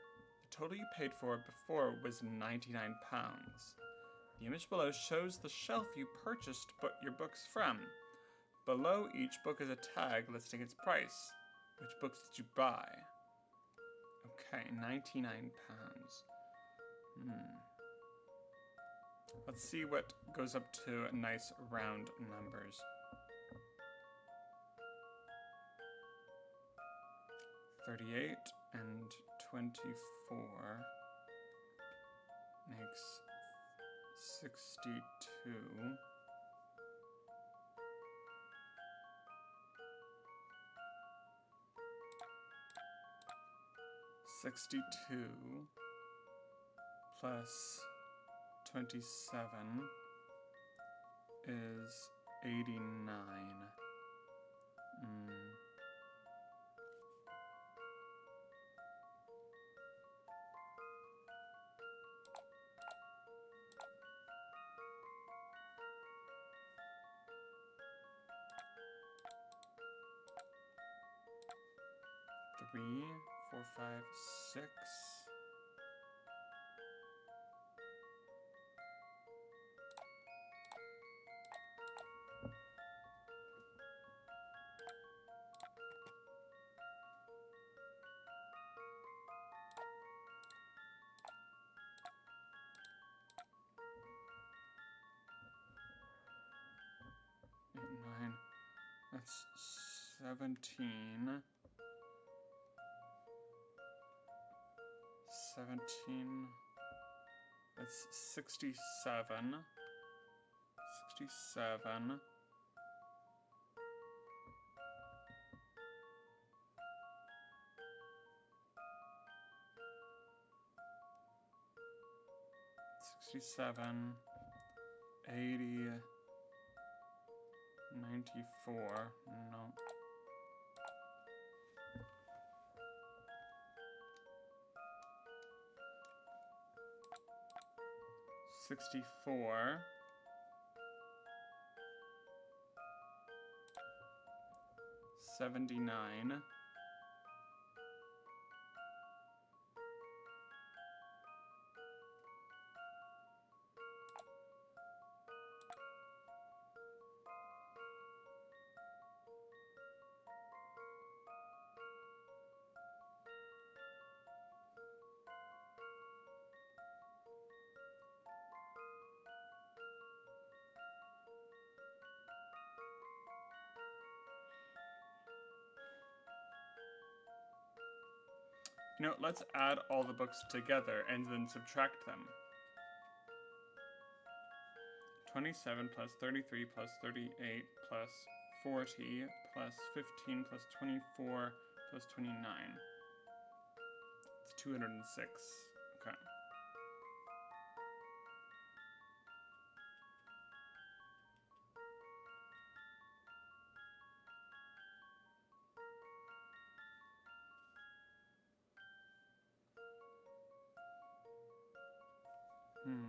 The total you paid for before was £99. The image below shows the shelf you purchased your books from. Below each book is a tag listing its price. Which books did you buy? Okay, £99. Let's see what goes up to nice round numbers. 38 and 24 makes 62. $62 plus 27 is 89. 3, 4, 5, 6. Nine. That's 17. 17. That's 67. 67. Sixty-seven, 80, 94, no. 64, 79, 20. Let's add all the books together and then subtract them. 27 plus 33 plus 38 plus 40 plus 15 plus 24 plus 29. It's 206. Okay. No.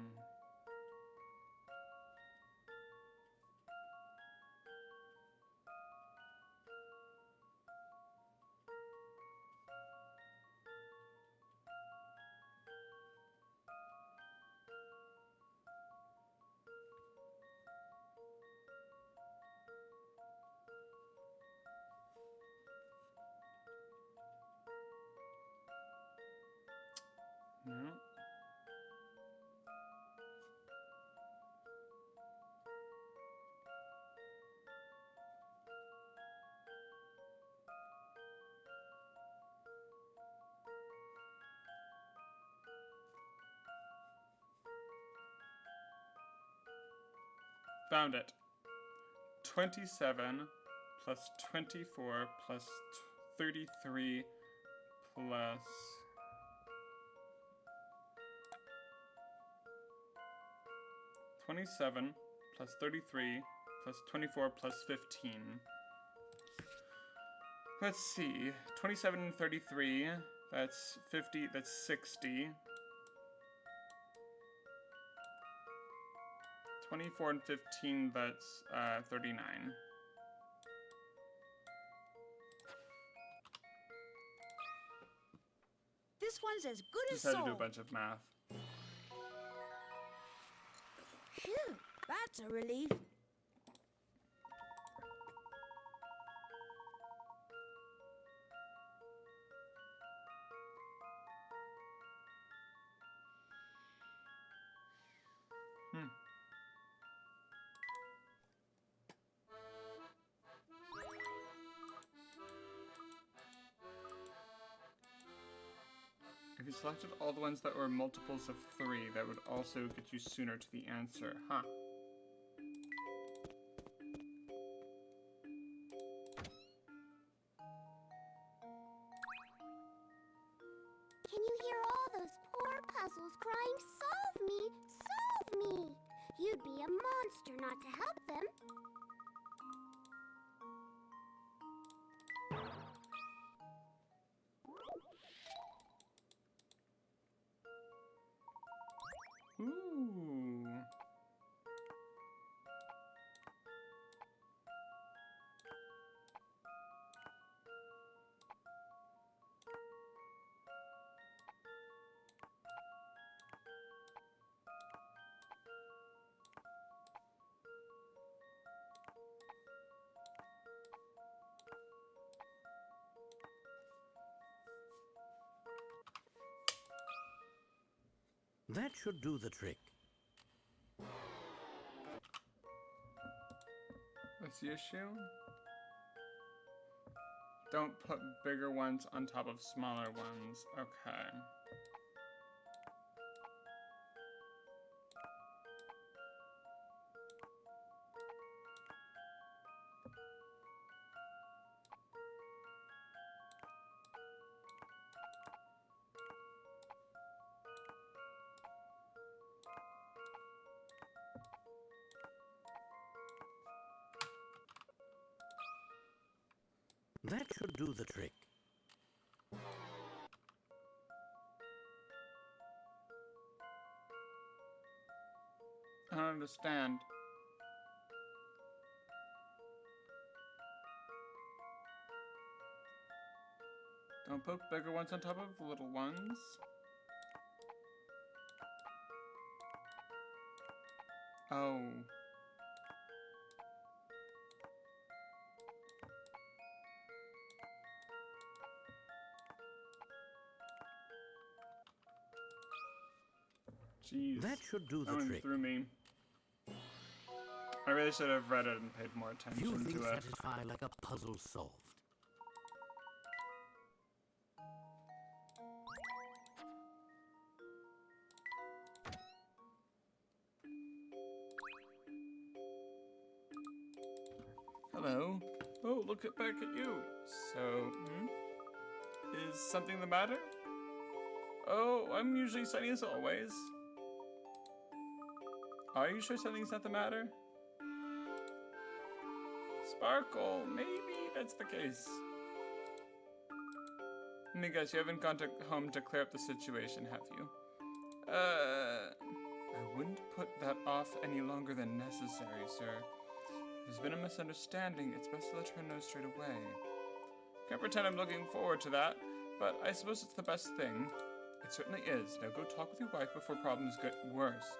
Found it. 27 plus 24 plus 33 plus 27 plus 33 plus 24 plus 15. Let's see. 27 and 33, that's 50, that's 60. 24 and 15, that's 39. This one's as good as Just had to solved. do a bunch of math. Phew, that's a relief. If you selected all the ones that were multiples of 3, that would also get you sooner to the answer, huh? Can you hear all those poor puzzles crying, "Solve me! Solve me!" You'd be a monster not to help them. Ooh. That should do the trick. What's the issue? Don't put bigger ones on top of smaller ones. Okay. That should do the trick. I don't understand. Don't put bigger ones on top of little ones. Oh. Jeez. That should do the That one trick. threw me. I really should have read it and paid more Few attention things to it. satisfy like a puzzle solved. Hello. Oh, look back at you. So, is something the matter? Oh, I'm usually sunny as always. Are you sure something's not the matter? Sparkle, maybe that's the case. Let me guess, you haven't gone home to clear up the situation, have you? I wouldn't put that off any longer than necessary, sir. There's been a misunderstanding. It's best to let her know straight away. Can't pretend I'm looking forward to that, but I suppose it's the best thing. It certainly is. Now go talk with your wife before problems get worse.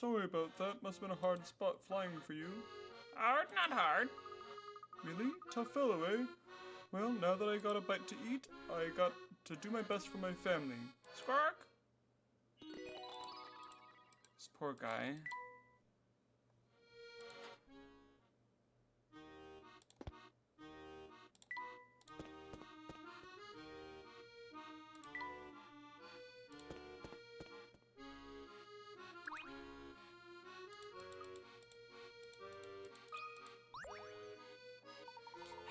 sorry about that. Must have been a hard spot flying for you. Hard, not hard. Really? Tough fellow, eh? Well, now that I got a bite to eat, I got to do my best for my family. Squawk. This poor guy.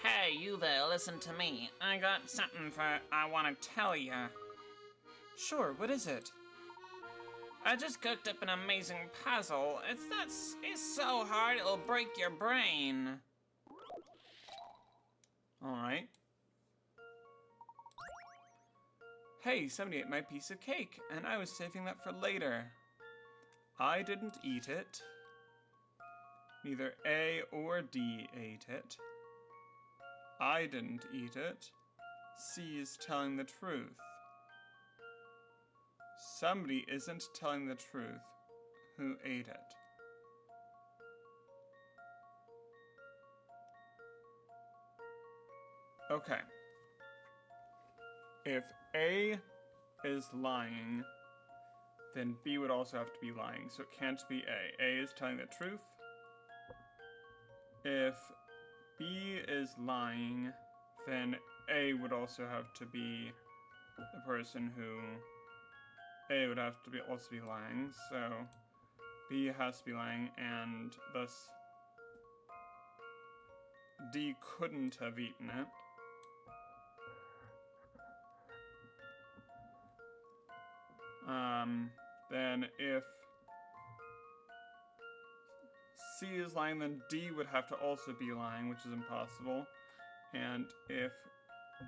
Hey, you there, listen to me. I got something I want to tell you. Sure, what is it? I just cooked up an amazing puzzle. It's so hard it'll break your brain. Alright. Hey, 78, my piece of cake, and I was saving that for later. I didn't eat it. Neither A or D ate it. I didn't eat it. C is telling the truth. Somebody isn't telling the truth. Who ate it? Okay. If A is lying, then B would also have to be lying, so it can't be A. A is telling the truth. If B is lying, then A would also have to be the person who... A would have to be also be lying, so B has to be lying, and thus D couldn't have eaten it. Then if C is lying, then D would have to also be lying, which is impossible. And if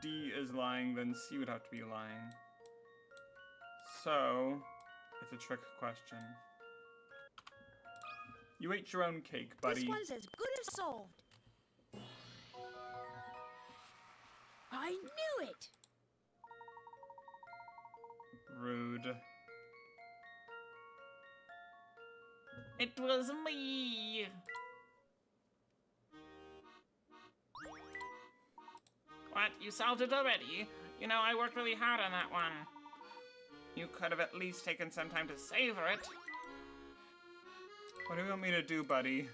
D is lying, then C would have to be lying. So, it's a trick question. You ate your own cake, buddy. This one's as good as solved. I knew it! Rude. It was me. What? You solved it already? You know, I worked really hard on that one. You could have at least taken some time to savor it. What do you want me to do, buddy?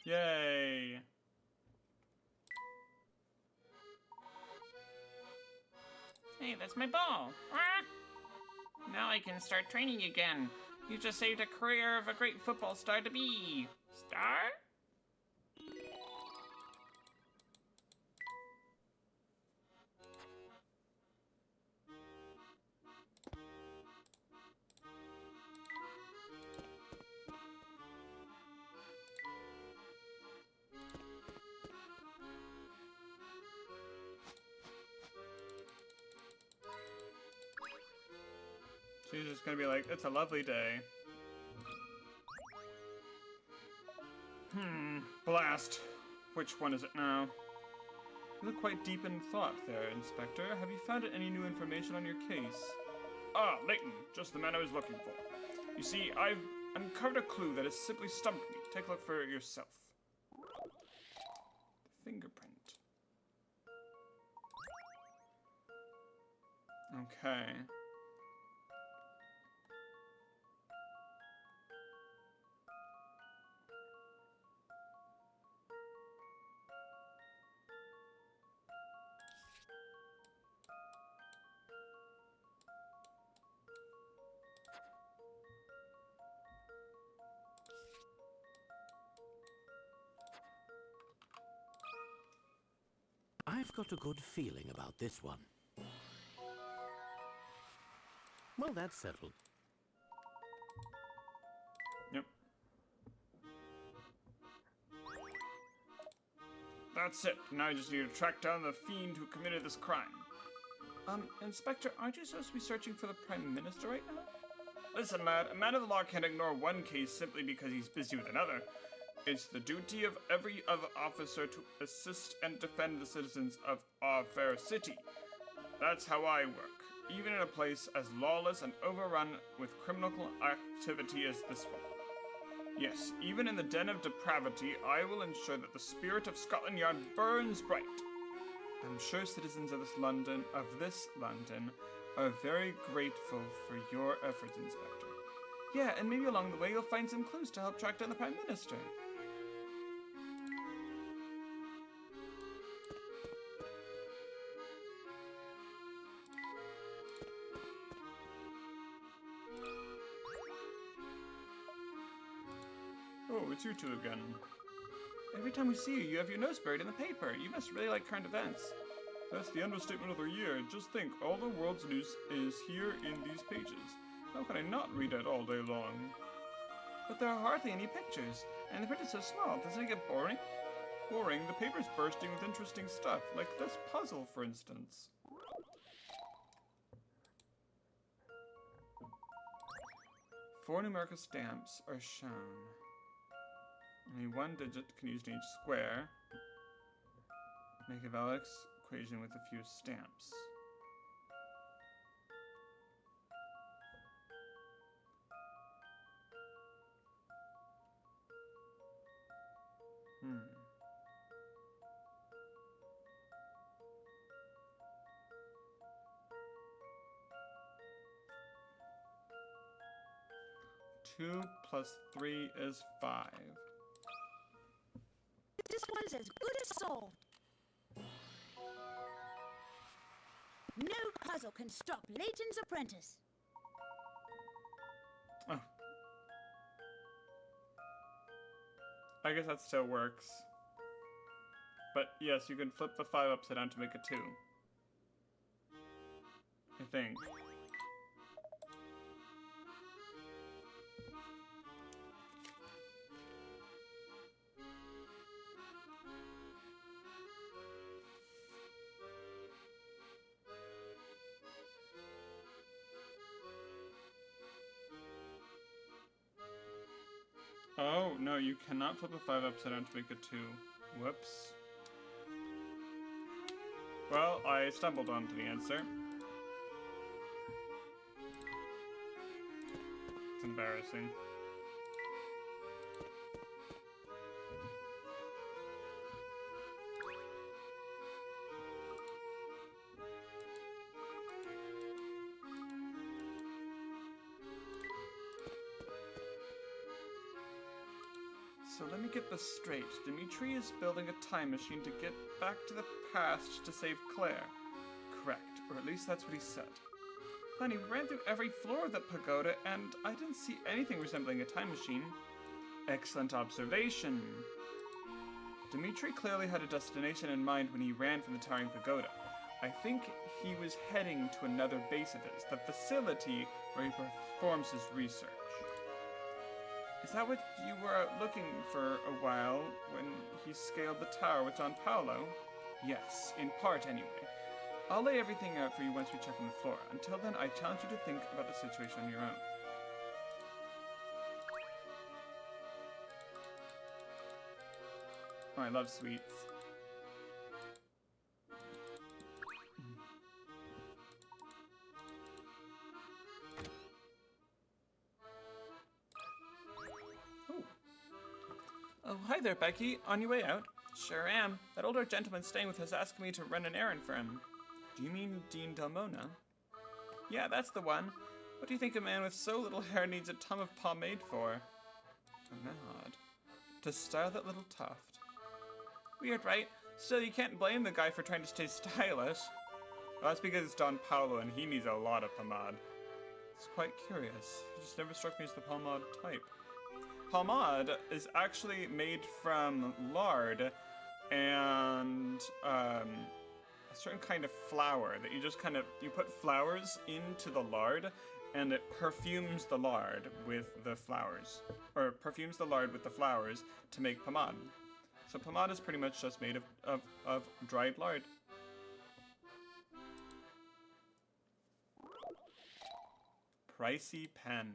Yay! Hey, that's my ball. Ah! Now I can start training again. You just saved a career of a great football star to be. Star? She's just gonna be like, it's a lovely day. Blast. Which one is it now? You look quite deep in thought there, Inspector. Have you found any new information on your case? Ah, Layton, just the man I was looking for. You see, I've uncovered a clue that has simply stumped me. Take a look for yourself. The fingerprint. Okay. I I've got a good feeling about this one. Well, that's settled. Yep. That's it. Now I just need to track down the fiend who committed this crime. Inspector, aren't you supposed to be searching for the Prime Minister right now? Listen, lad, a man of the law can't ignore one case simply because he's busy with another. It's the duty of every other officer to assist and defend the citizens of our fair city. That's how I work, even in a place as lawless and overrun with criminal activity as this one. Yes, even in the den of depravity, I will ensure that the spirit of Scotland Yard burns bright. I'm sure citizens of this London, are very grateful for your efforts, Inspector. Yeah, and maybe along the way you'll find some clues to help track down the Prime Minister. Oh, it's you two again. Every time we see you, you have your nose buried in the paper. You must really like current events. That's the understatement of the year. Just think, all the world's news is here in these pages. How can I not read it all day long? But there are hardly any pictures, and the print is so small. Doesn't it get boring? Boring? The paper's bursting with interesting stuff, like this puzzle, for instance. 4 numerical stamps are shown. Only one digit can be used in each square. Make a valid equation with a few stamps. Two plus 3 is 5. This one's as good as solved. No puzzle can stop Leighton's apprentice. Oh. I guess that still works. But yes, you can flip the 5 upside down to make a 2. I think. Oh, no, you cannot flip a 5 upside down to make a 2. Whoops. Well, I stumbled onto the answer. It's embarrassing. So let me get this straight. Dimitri is building a time machine to get back to the past to save Claire. Correct, or at least that's what he said. Then he ran through every floor of that pagoda, and I didn't see anything resembling a time machine. Excellent observation. Dimitri clearly had a destination in mind when he ran from the towering pagoda. I think he was heading to another base of his, the facility where he performs his research. Is that what you were looking for a while when he scaled the tower with Don Paolo? Yes, in part anyway. I'll lay everything out for you once we check on the floor. Until then, I challenge you to think about the situation on your own. Oh, I love sweets. Oh, hi there, Becky. On your way out? Sure am. That older gentleman staying with us asked me to run an errand for him. Do you mean Dean Delmona? Yeah, that's the one. What do you think a man with so little hair needs a ton of pomade for? Pomade? To style that little tuft. Weird, right? Still, you can't blame the guy for trying to stay stylish. Well, that's because it's Don Paolo and he needs a lot of pomade. It's quite curious. He just never struck me as the pomade type. Pomade is actually made from lard and certain kind of flour that you just kind of, you put flowers into the lard and it perfumes the lard with the flowers, or perfumes the lard with the flowers to make pomade. So pomade is pretty much just made of dried lard. Pricey pen.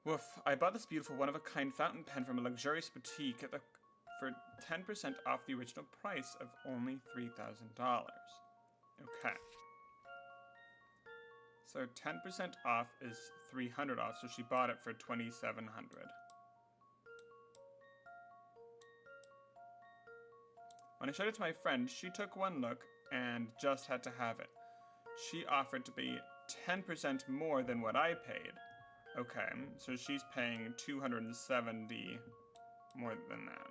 Woof, I bought this beautiful one-of-a-kind fountain pen from a luxurious boutique for 10% off the original price of only $3,000. Okay. So 10% off is $300 off, so she bought it for $2,700. When I showed it to my friend, she took one look and just had to have it. She offered to be 10% more than what I paid. Okay, so she's paying $270 more than that.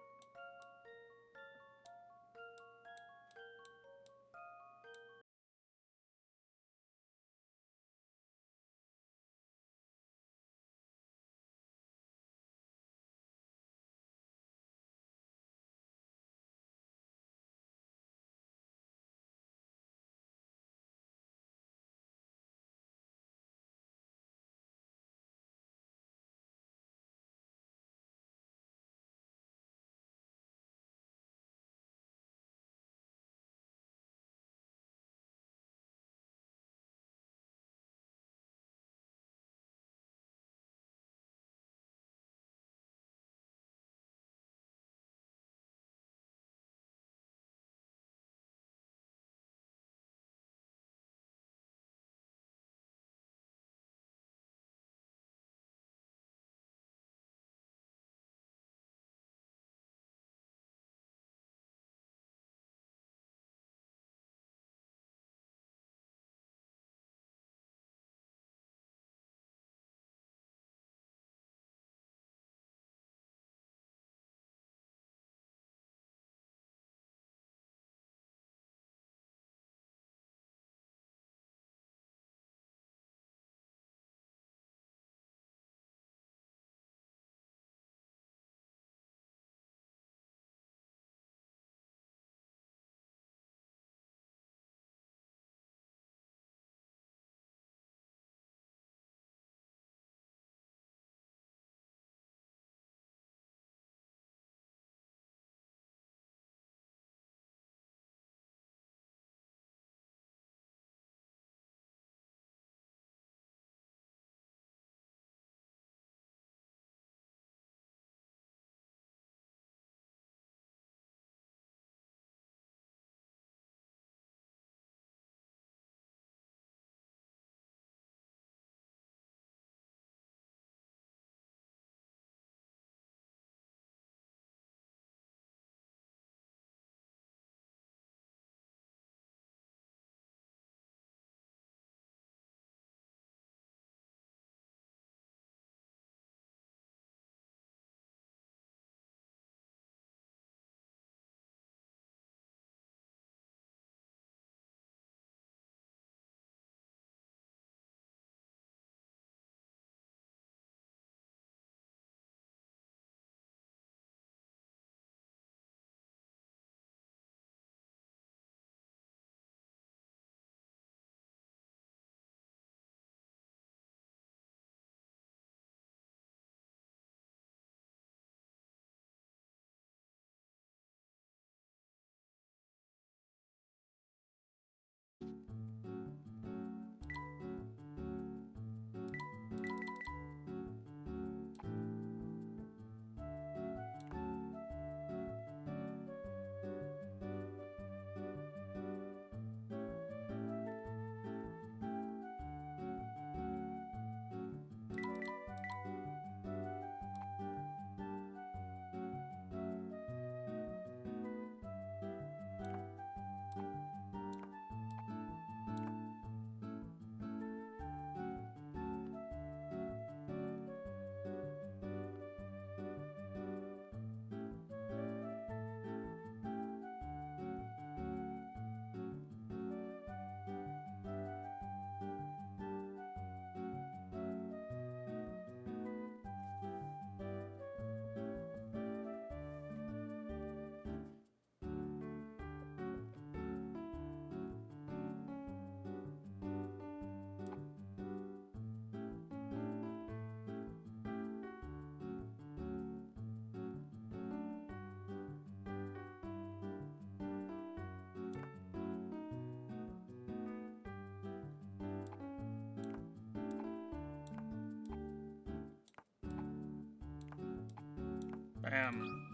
Bam.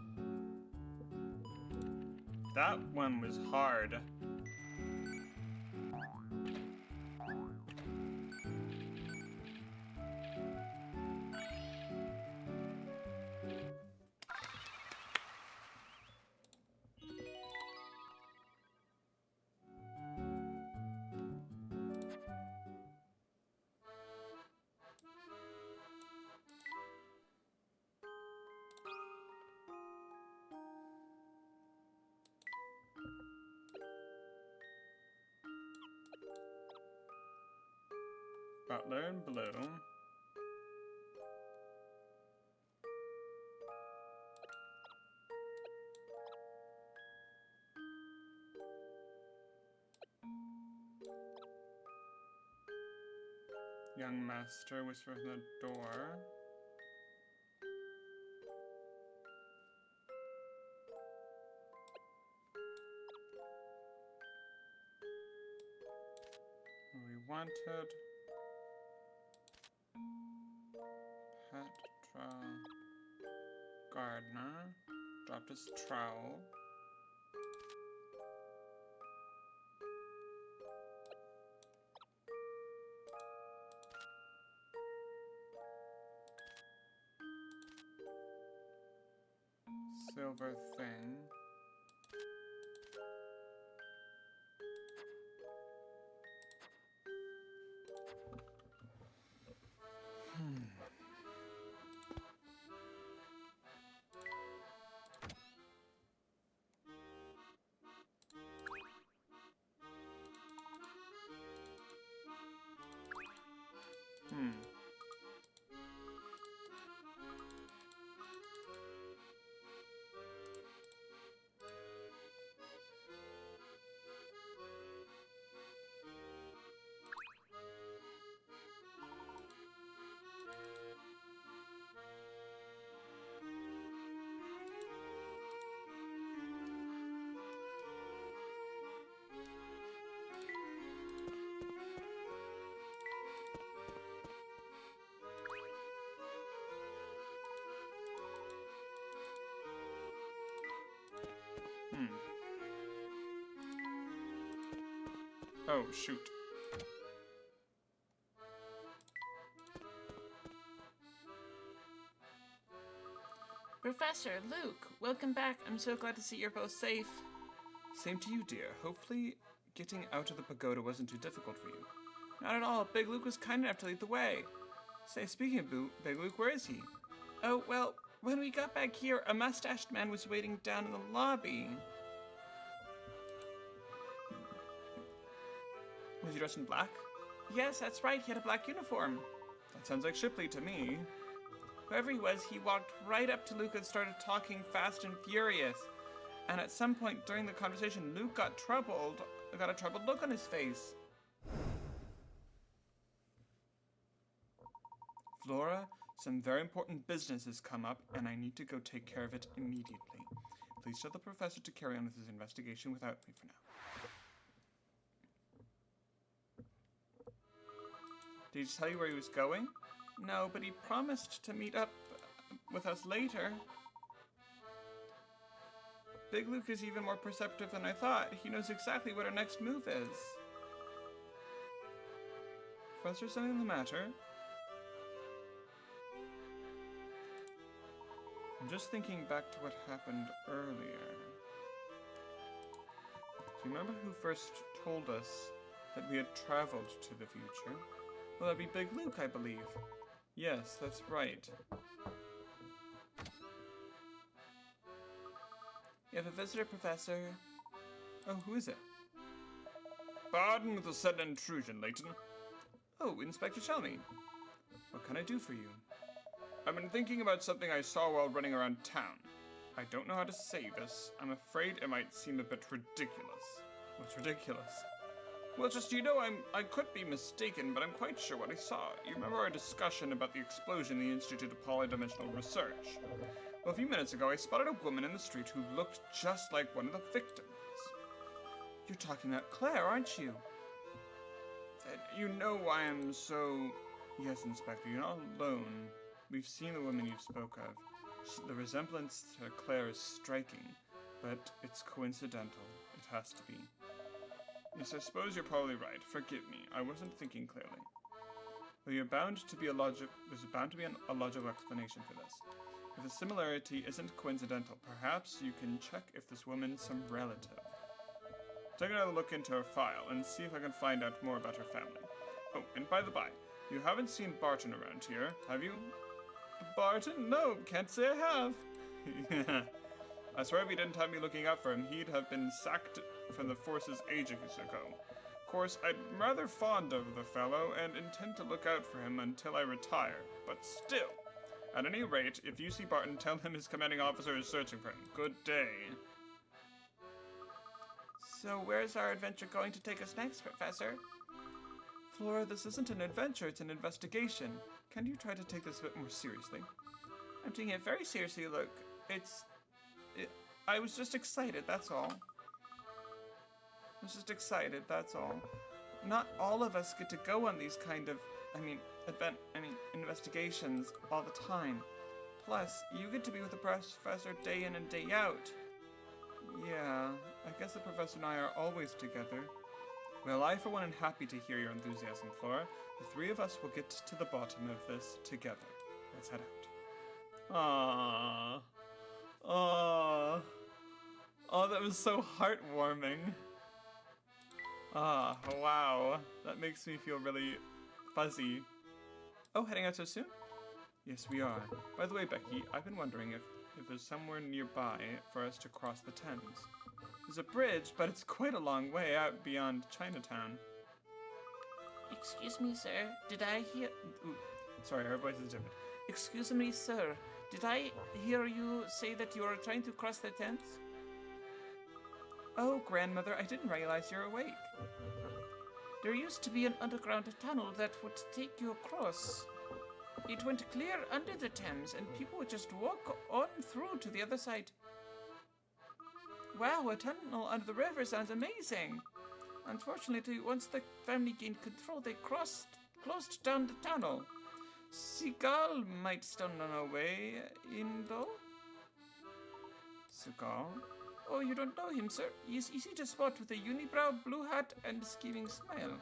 That one was hard. Butler in blue. Young master whispers in the door. We wanted Petra Gardner dropped his trowel. Silver thing. Oh, shoot. Professor, Luke, welcome back. I'm so glad to see you're both safe. Same to you, dear. Hopefully getting out of the pagoda wasn't too difficult for you. Not at all. Big Luke was kind enough to lead the way. Say, speaking of Big Luke, where is he? Oh, well, when we got back here, a mustached man was waiting down in the lobby. Was he dressed in black? Yes, that's right. He had a black uniform. That sounds like Shipley to me. Whoever he was, he walked right up to Luke and started talking fast and furious. And at some point during the conversation, Luke got a troubled look on his face. Flora, some very important business has come up, and I need to go take care of it immediately. Please tell the professor to carry on with his investigation without me for now. Did he tell you where he was going? No, but he promised to meet up with us later. Big Luke is even more perceptive than I thought. He knows exactly what our next move is. Professor, something the matter? I'm just thinking back to what happened earlier. Do you remember who first told us that we had traveled to the future? Well, that'd be Big Luke, I believe. Yes, that's right. You have a visitor, Professor. Oh, who is it? Pardon the sudden intrusion, Layton. Oh, Inspector Shelby. What can I do for you? I've been thinking about something I saw while running around town. I don't know how to say this. I'm afraid it might seem a bit ridiculous. What's ridiculous? Well, just, I could be mistaken, but I'm quite sure what I saw. You remember our discussion about the explosion in the Institute of Polydimensional Research? Well, a few minutes ago, I spotted a woman in the street who looked just like one of the victims. You're talking about Claire, aren't you? You know why I'm so... Yes, Inspector, you're not alone. We've seen the woman you spoke of. The resemblance to Claire is striking, but it's coincidental. It has to be. Yes, I suppose you're probably right. Forgive me. I wasn't thinking clearly. Though there's bound to be a logical explanation for this. If the similarity isn't coincidental, perhaps you can check if this woman's some relative. Take another look into her file and see if I can find out more about her family. Oh, and by the by, you haven't seen Barton around here, have you? Barton? No, can't say I have. I swear if he didn't have me looking out for him, he'd have been sacked from the forces ages ago. Of course, I'm rather fond of the fellow and intend to look out for him until I retire, but still. At any rate, if you see Barton, tell him his commanding officer is searching for him. Good day. So where's our adventure going to take us next, Professor? Flora, this isn't an adventure, it's an investigation. Can you try to take this a bit more seriously? I'm taking it very seriously, look. I was just excited, that's all. Not all of us get to go on these kind of, investigations all the time. Plus, you get to be with the professor day in and day out. Yeah, I guess the professor and I are always together. Well, I for one am happy to hear your enthusiasm, Flora. The three of us will get to the bottom of this together. Let's head out. Oh, that was so heartwarming. Wow. That makes me feel really fuzzy. Oh, heading out so soon? Yes, we are. By the way, Becky, I've been wondering if there's somewhere nearby for us to cross the Thames. There's a bridge, but it's quite a long way out beyond Chinatown. Excuse me, sir. Did I hear... Ooh. Sorry, our voice is different. Excuse me, sir. Did I hear you say that you were trying to cross the Thames? Oh, grandmother, I didn't realize you're awake. There used to be an underground tunnel that would take you across. It went clear under the Thames, and people would just walk on through to the other side. Wow, a tunnel under the river sounds amazing. Unfortunately, once the family gained control, they closed down the tunnel. Seagull might still know a way in, though? Seagull? Oh, you don't know him, sir? He's easy to spot with a unibrow, blue hat, and a scheming smile.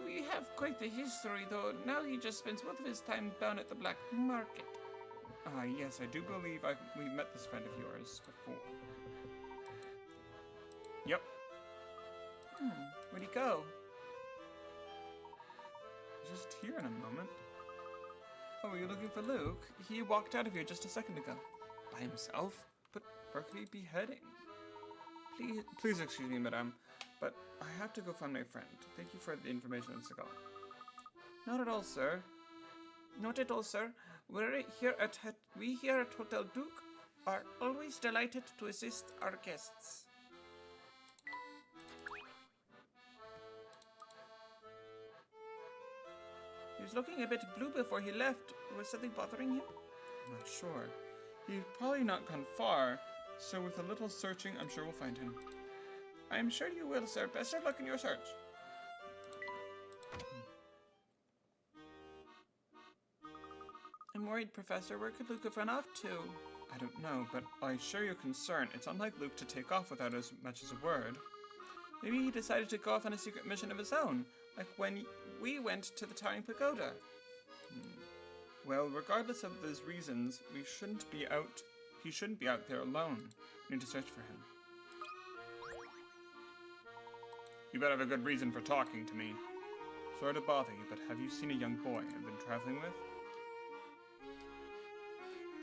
We have quite the history, though. Now he just spends most of his time down at the black market. Yes, I do believe we met this friend of yours before. Yep. Where'd he go? Just here in a moment. Oh, are you looking for Luke? He walked out of here just a second ago. By himself? But where could he be heading? Please excuse me, madame, but I have to go find my friend. Thank you for the information on Seagull. Not at all, sir. Not at all, sir. We here at Hotel Duke are always delighted to assist our guests. He was looking a bit blue before he left. Was something bothering him? I'm not sure. He's probably not gone far, so with a little searching, I'm sure we'll find him. I'm sure you will, sir. Best of luck in your search. I'm worried, Professor. Where could Luke have run off to? I don't know, but I share your concern. It's unlike Luke to take off without as much as a word. Maybe he decided to go off on a secret mission of his own, like when we went to the Towering Pagoda. Well, regardless of those reasons, he shouldn't be out there alone. We need to search for him. You better have a good reason for talking to me. Sorry to bother you, but have you seen a young boy I've been traveling with?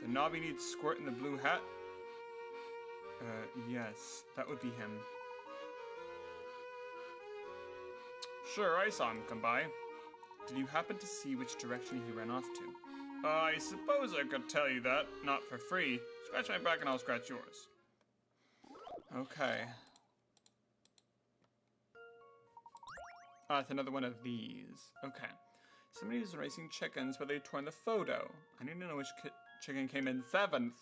The knobby-kneed squirt in the blue hat? Yes, that would be him. Sure, I saw him come by. Did you happen to see which direction he ran off to? I suppose I could tell you that, not for free. Scratch my back and I'll scratch yours. Okay. It's another one of these. Okay. Somebody was racing chickens, but they torn the photo. I need to know which chicken came in 7th.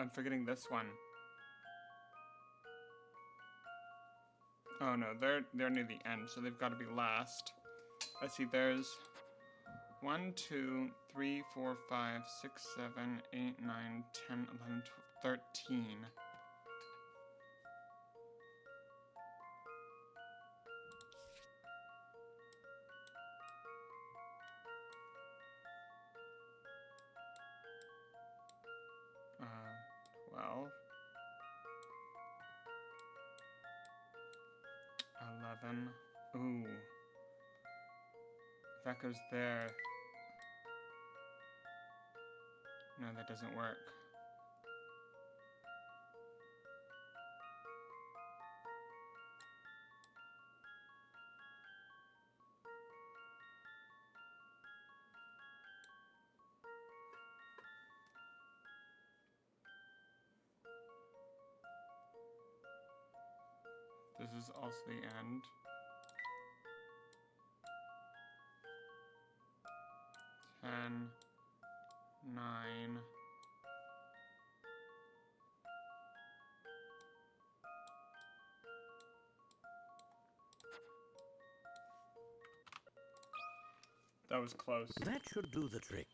I'm forgetting this one. Oh no, they're near the end, so they've got to be last. Let's see, there's 1, 2, 3, 4, 5, 6, 7, 8, 9, 10, 11, 12, 13. Uh, 12. 11. Ooh. That goes there. No, that doesn't work. This is also the end. 10, 9. That was close. That should do the trick.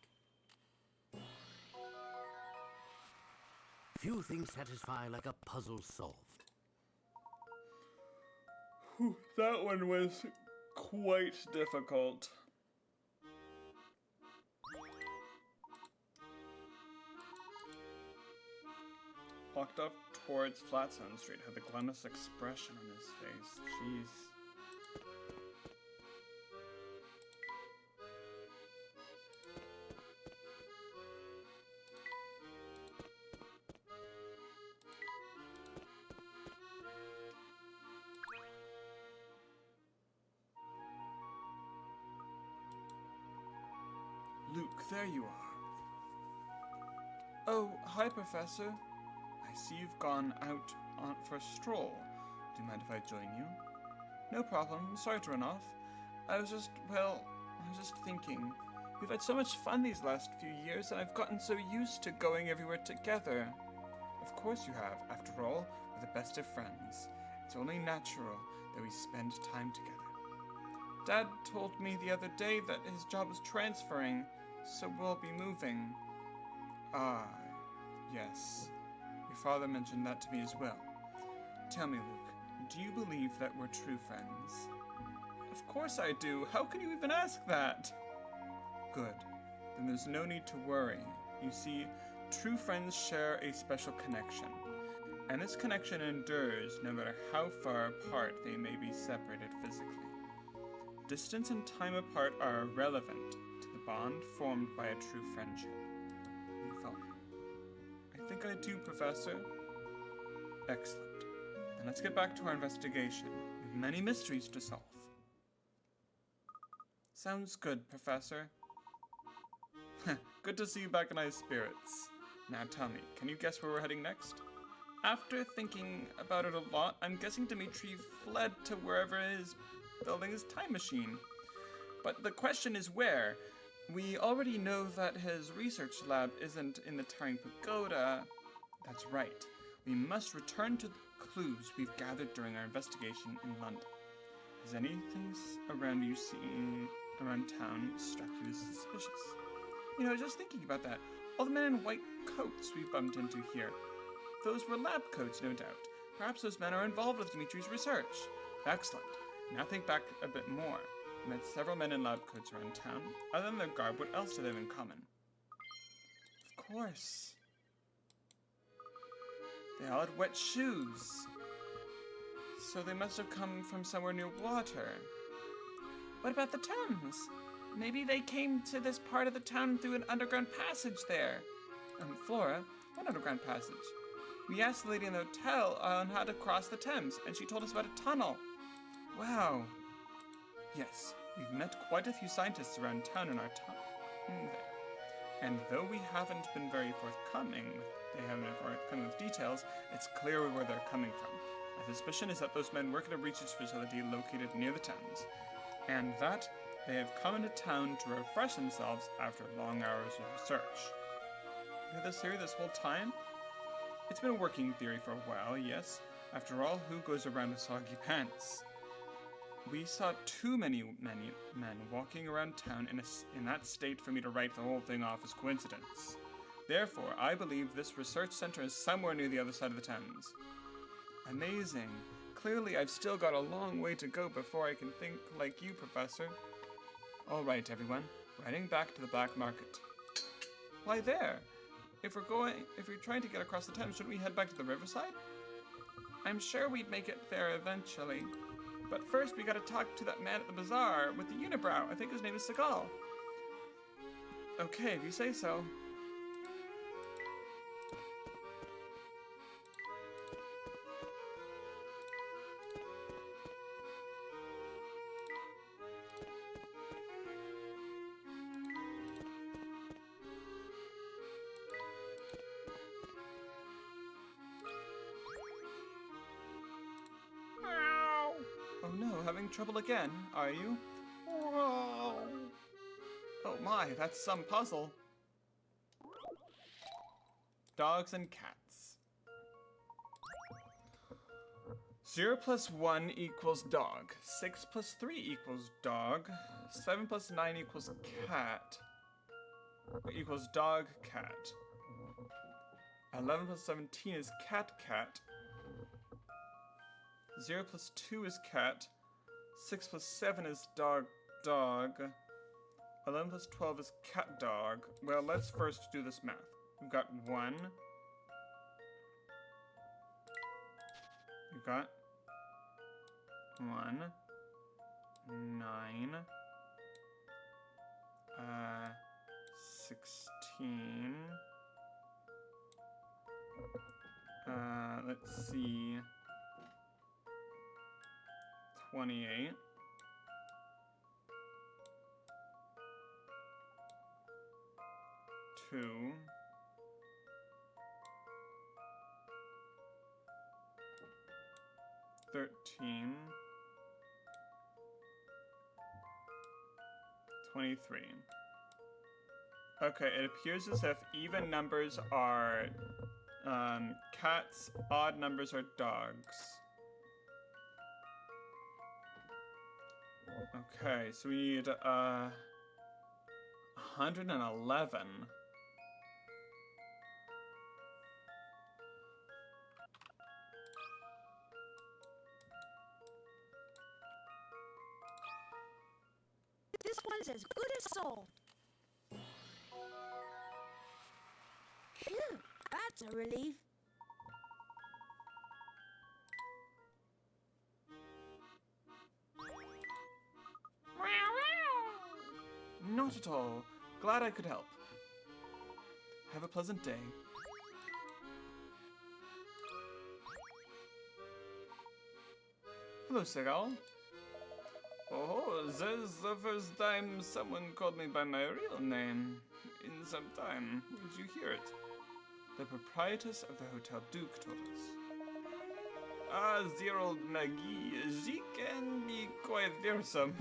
Few things satisfy like a puzzle solved. Whew, that one was quite difficult. Walked off towards Flatzone Street, had the glumest expression on his face. Jeez. Luke, there you are. Oh, hi, Professor. I see you've gone out for a stroll. Do you mind if I join you? No problem. Sorry to run off. I was just thinking. We've had so much fun these last few years, and I've gotten so used to going everywhere together. Of course you have. After all, we're the best of friends. It's only natural that we spend time together. Dad told me the other day that his job was transferring, so we'll be moving. Ah, yes. Your father mentioned that to me as well. Tell me, Luke, do you believe that we're true friends? Of course I do. How can you even ask that? Good. Then there's no need to worry. You see, true friends share a special connection. And this connection endures no matter how far apart they may be separated physically. Distance and time apart are irrelevant to the bond formed by a true friendship. You follow me? I think I do, Professor. Excellent. Then let's get back to our investigation. We have many mysteries to solve. Sounds good, Professor. Good to see you back in high spirits. Now tell me, can you guess where we're heading next? After thinking about it a lot, I'm guessing Dimitri fled to wherever his building his time machine. But the question is where? We already know that his research lab isn't in the Towering Pagoda. That's right. We must return to the clues we've gathered during our investigation in London. Has anything around you seen around town struck you as suspicious? You know, just thinking about that, all the men in white coats we bumped into here. Those were lab coats, no doubt. Perhaps those men are involved with Dimitri's research. Excellent. Now think back a bit more. We met several men in lab coats around town. Other than their garb, what else do they have in common? Of course. They all had wet shoes. So they must have come from somewhere near water. What about the Thames? Maybe they came to this part of the town through an underground passage there. Flora, what underground passage? We asked the lady in the hotel on how to cross the Thames, and she told us about a tunnel. Wow. Yes, we've met quite a few scientists around town in our time there. And though we haven't been very forthcoming, they haven't been forthcoming with details, it's clear where they're coming from. My suspicion is that those men work at a research facility located near the Thames, and that they have come into town to refresh themselves after long hours of research. You had this here this whole time? It's been a working theory for a while, yes. After all, who goes around with soggy pants? We saw too many men walking around town in that state for me to write the whole thing off as coincidence. Therefore, I believe this research center is somewhere near the other side of the Thames. Amazing. Clearly, I've still got a long way to go before I can think like you, Professor. All right, everyone. Riding back to the black market. Why there? If we're trying to get across the Thames, shouldn't we head back to the riverside? I'm sure we'd make it there eventually. But first, we gotta talk to that man at the bazaar with the unibrow. I think his name is Seagal. Okay, if you say so. Oh no, having trouble again, are you? Whoa. Oh my, that's some puzzle. Dogs and cats. 0 plus 1 equals dog. 6 plus 3 equals dog. 7 plus 9 equals cat. Equals dog, cat. 11 plus 17 is cat, cat. 0 plus 2 is cat. 6 plus 7 is dog, dog. 11 plus 12 is cat, dog. Well, let's first do this math. We've got 1. We've got 1. 9. 16. Let's see. 28. 2. 13. 23. Okay, it appears as if even numbers are cats, odd numbers are dogs. Okay, so we need 111. This one's as good as solved. Phew, that's a relief. Not at all. Glad I could help. Have a pleasant day. Hello, Seagal. Oh, this is the first time someone called me by my real name in some time. Did you hear it? The proprietress of the Hotel Duke told us. Ah, dear old Maggie, she can be quite fearsome.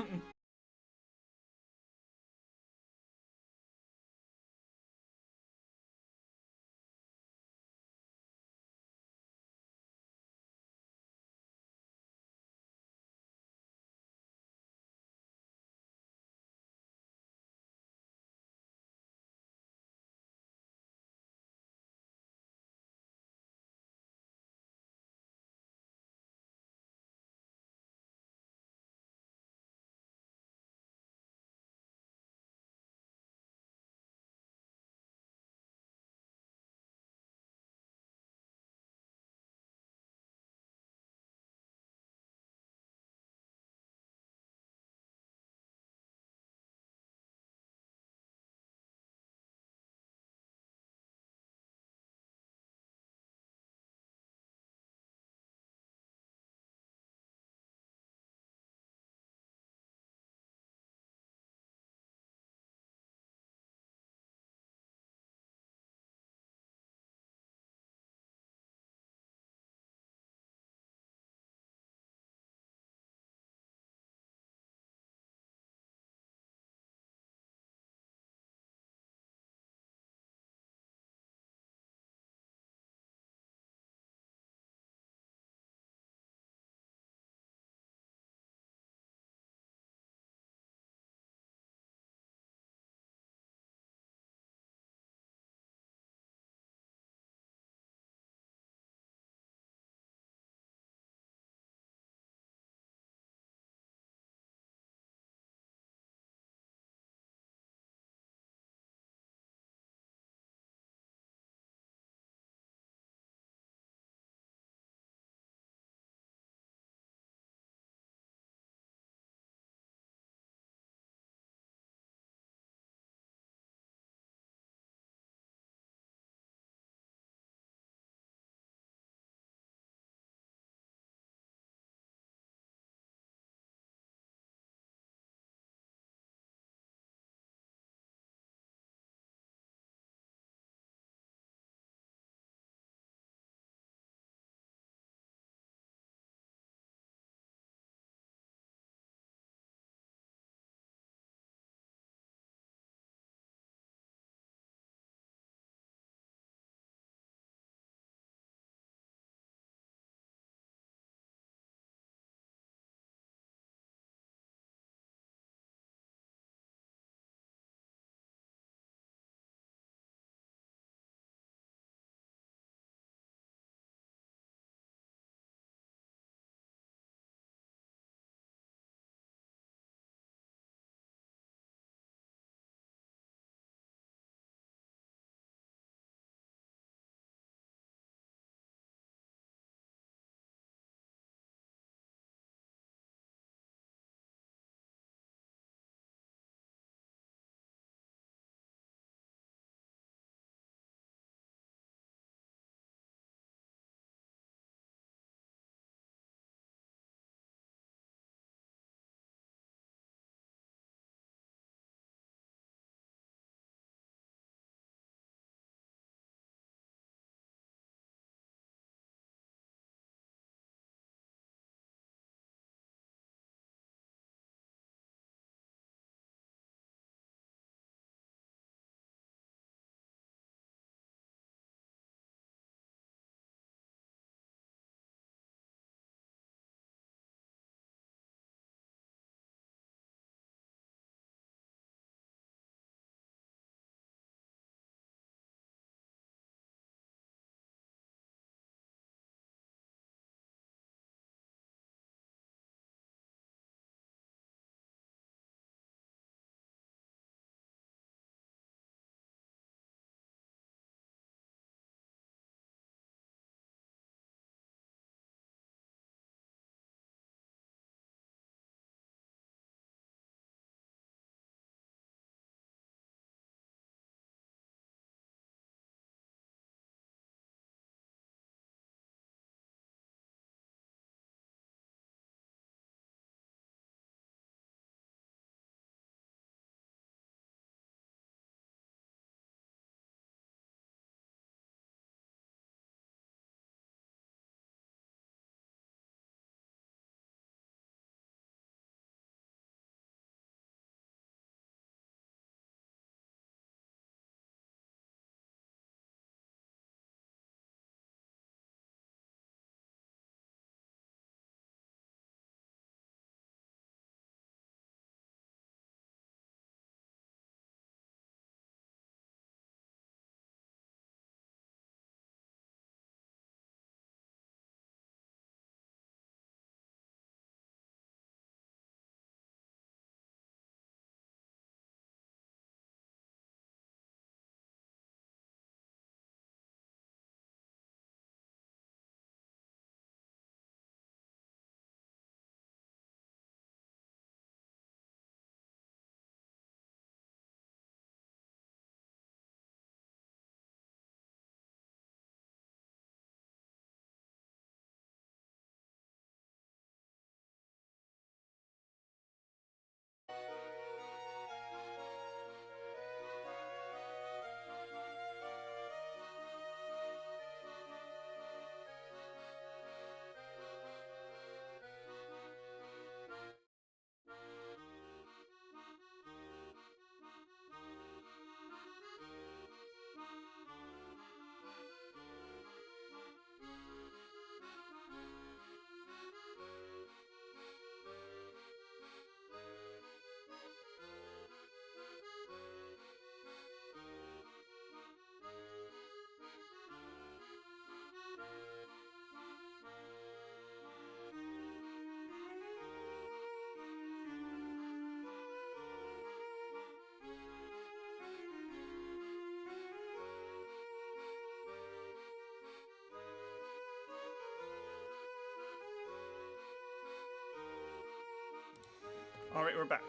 Alright, we're back.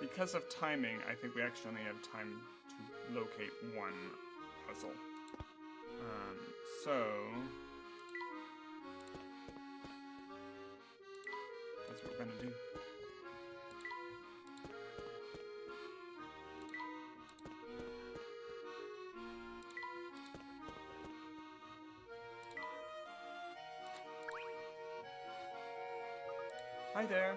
Because of timing, I think we actually only have time to locate one puzzle. So... that's what we're gonna do. Hi there.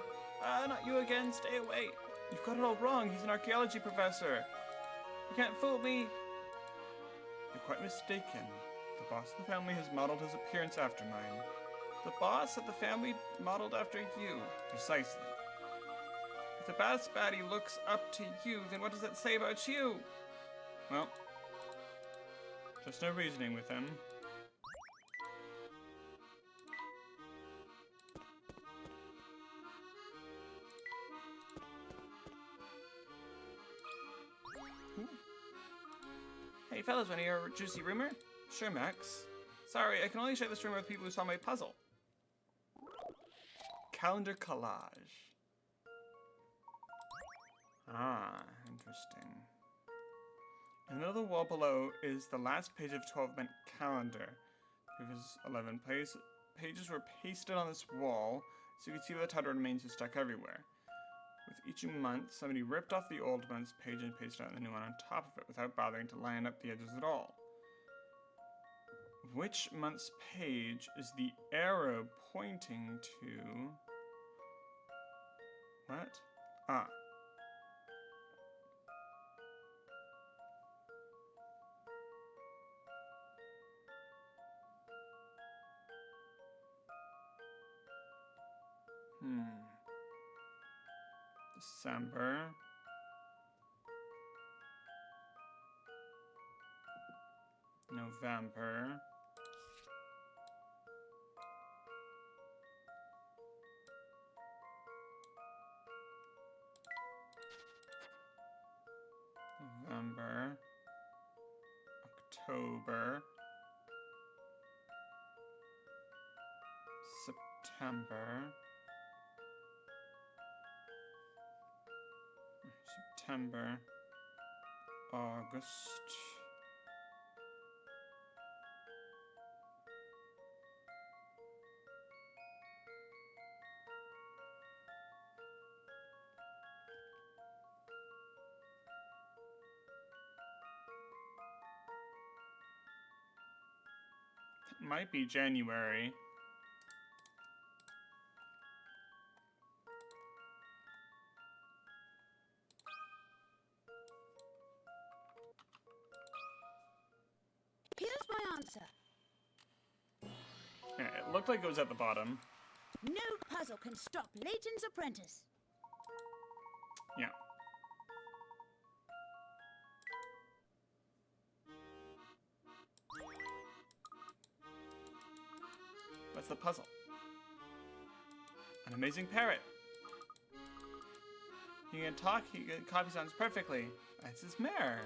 Not you again. Stay away. You've got it all wrong. He's an archaeology professor. You can't fool me. You're quite mistaken. The boss of the family has modeled his appearance after mine. The boss of the family modeled after you. Precisely. If the boss baddie looks up to you, then what does that say about you? Well, just no reasoning with him. Hey fellas, wanna hear a juicy rumor? Sure, Max. Sorry, I can only share this rumor with people who saw my puzzle. Calendar collage. Ah, interesting. In the middle of the wall below is the last page of 12-month calendar. Previous 11 pages were pasted on this wall, so you can see the title remains stuck everywhere. With each month, somebody ripped off the old month's page and pasted out the new one on top of it without bothering to line up the edges at all. Which month's page is the arrow pointing to? What? Ah. December. November. November. October. September. September, August, that might be January. Here's my answer. Yeah, it looked like it was at the bottom. No puzzle can stop Layton's apprentice. Yeah. What's the puzzle? An amazing parrot. He can talk, he can copy songs perfectly. That's his mare.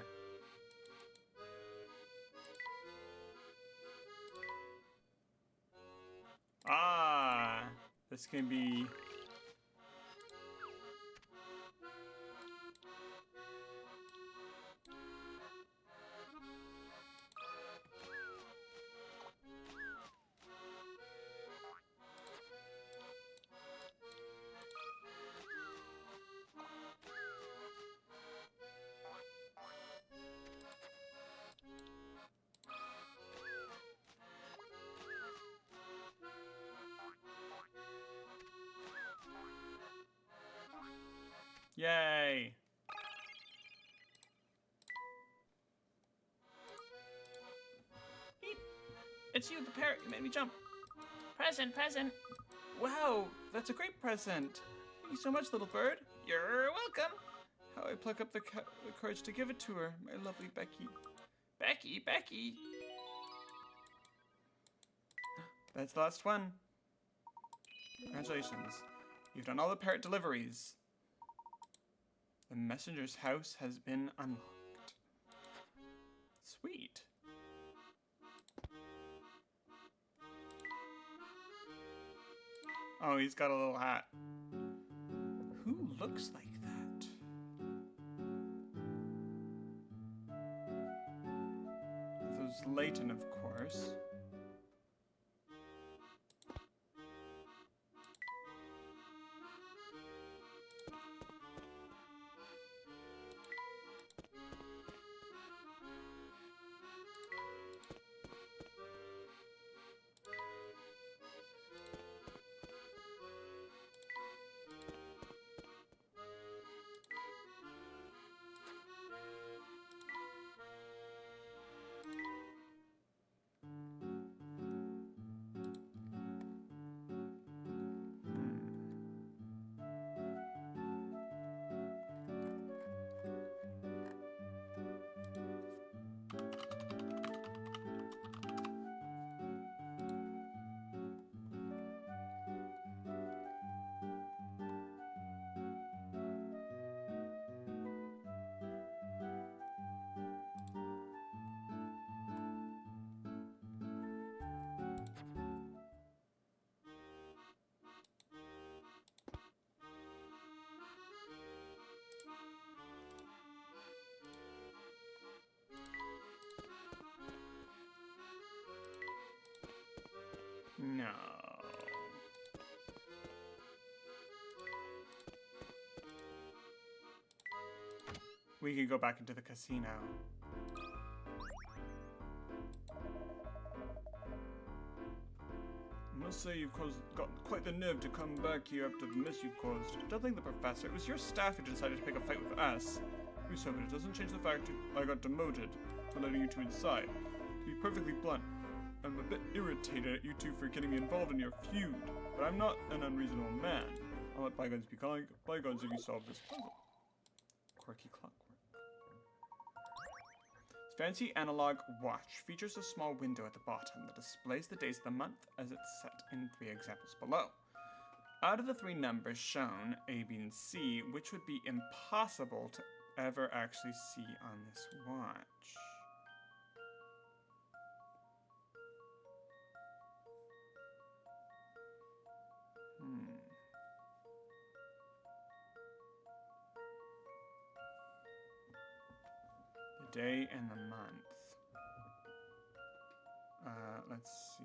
Ah, this can be... Yay! It's you, the parrot. You made me jump. Present, present. Wow, that's a great present. Thank you so much, little bird. You're welcome. How I pluck up the courage to give it to her, my lovely Becky. Becky, Becky. That's the last one. Congratulations. You've done all the parrot deliveries. The messenger's house has been unlocked. Sweet. Oh, he's got a little hat. Who looks like that? There's Layton, of course. No. We could go back into the casino. I must say you've got quite the nerve to come back here after the mess you caused. Don't blame the professor. It was your staff who decided to pick a fight with us. We saw, but it doesn't change the fact I got demoted for letting you two inside. To be perfectly blunt, I'm a bit irritated at you two for getting me involved in your feud, but I'm not an unreasonable man. I'll let bygones be bygones if you solve this puzzle. Quirky clockwork. This fancy analog watch features a small window at the bottom that displays the days of the month as it's set in 3 examples below. Out of the 3 numbers shown, A, B, and C, which would be impossible to ever actually see on this watch? The day and the month. Let's see.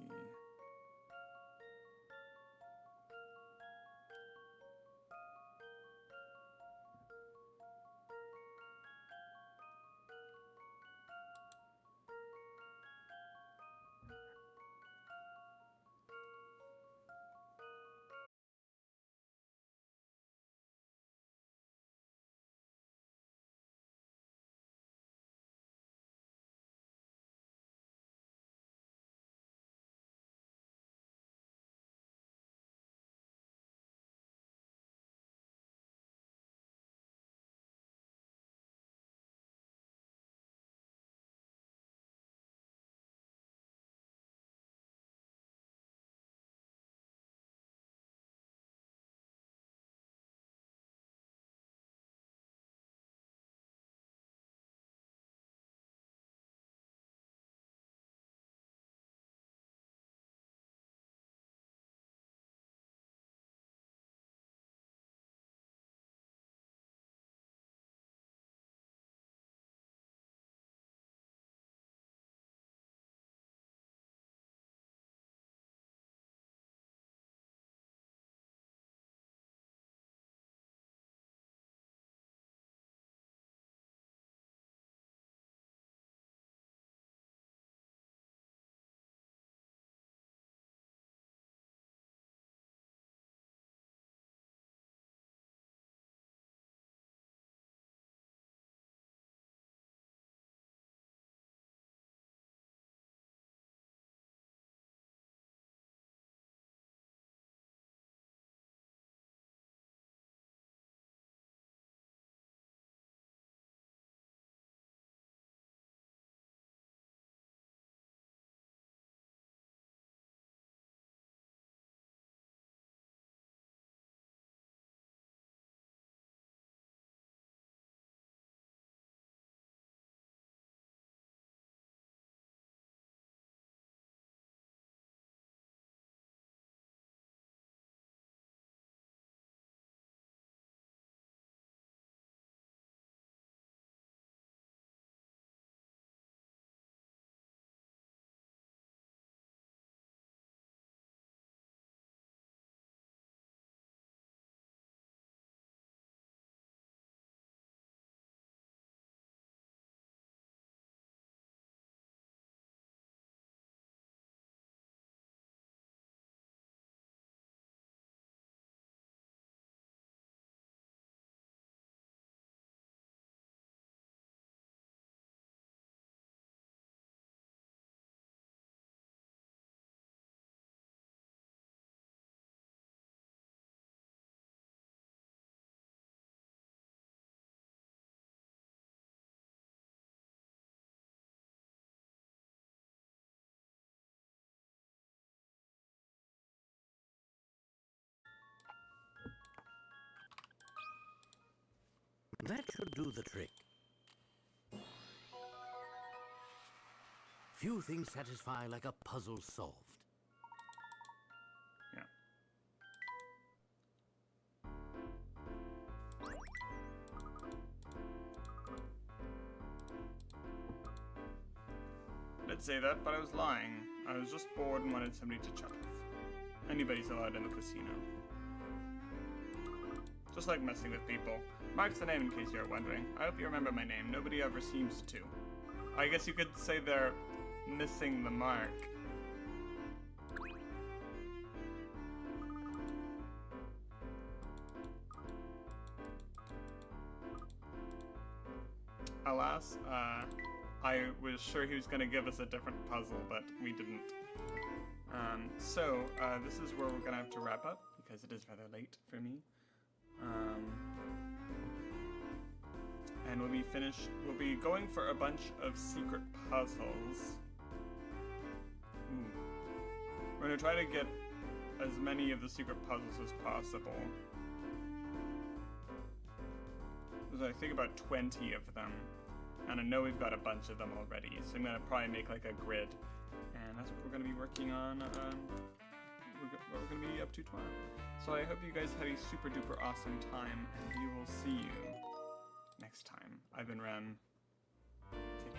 should do the trick. Few things satisfy like a puzzle solved. Yeah. I did say that, but I was lying. I was just bored and wanted somebody to chat with. Anybody's allowed in the casino. Just like messing with people. Mark's the name in case you're wondering. I hope you remember my name. Nobody ever seems to. I guess you could say they're missing the mark. Alas, I was sure he was going to give us a different puzzle, but we didn't. This is where we're going to have to wrap up, because it is rather late for me. And we'll be going for a bunch of secret puzzles. Ooh. We're going to try to get as many of the secret puzzles as possible. There's, I think, about 20 of them. And I know we've got a bunch of them already, so I'm going to probably make like a grid. And that's what we're going to be working on, what we're going to be up to tomorrow. So I hope you guys had a super duper awesome time, and we will see you next time. I've been Rem. Take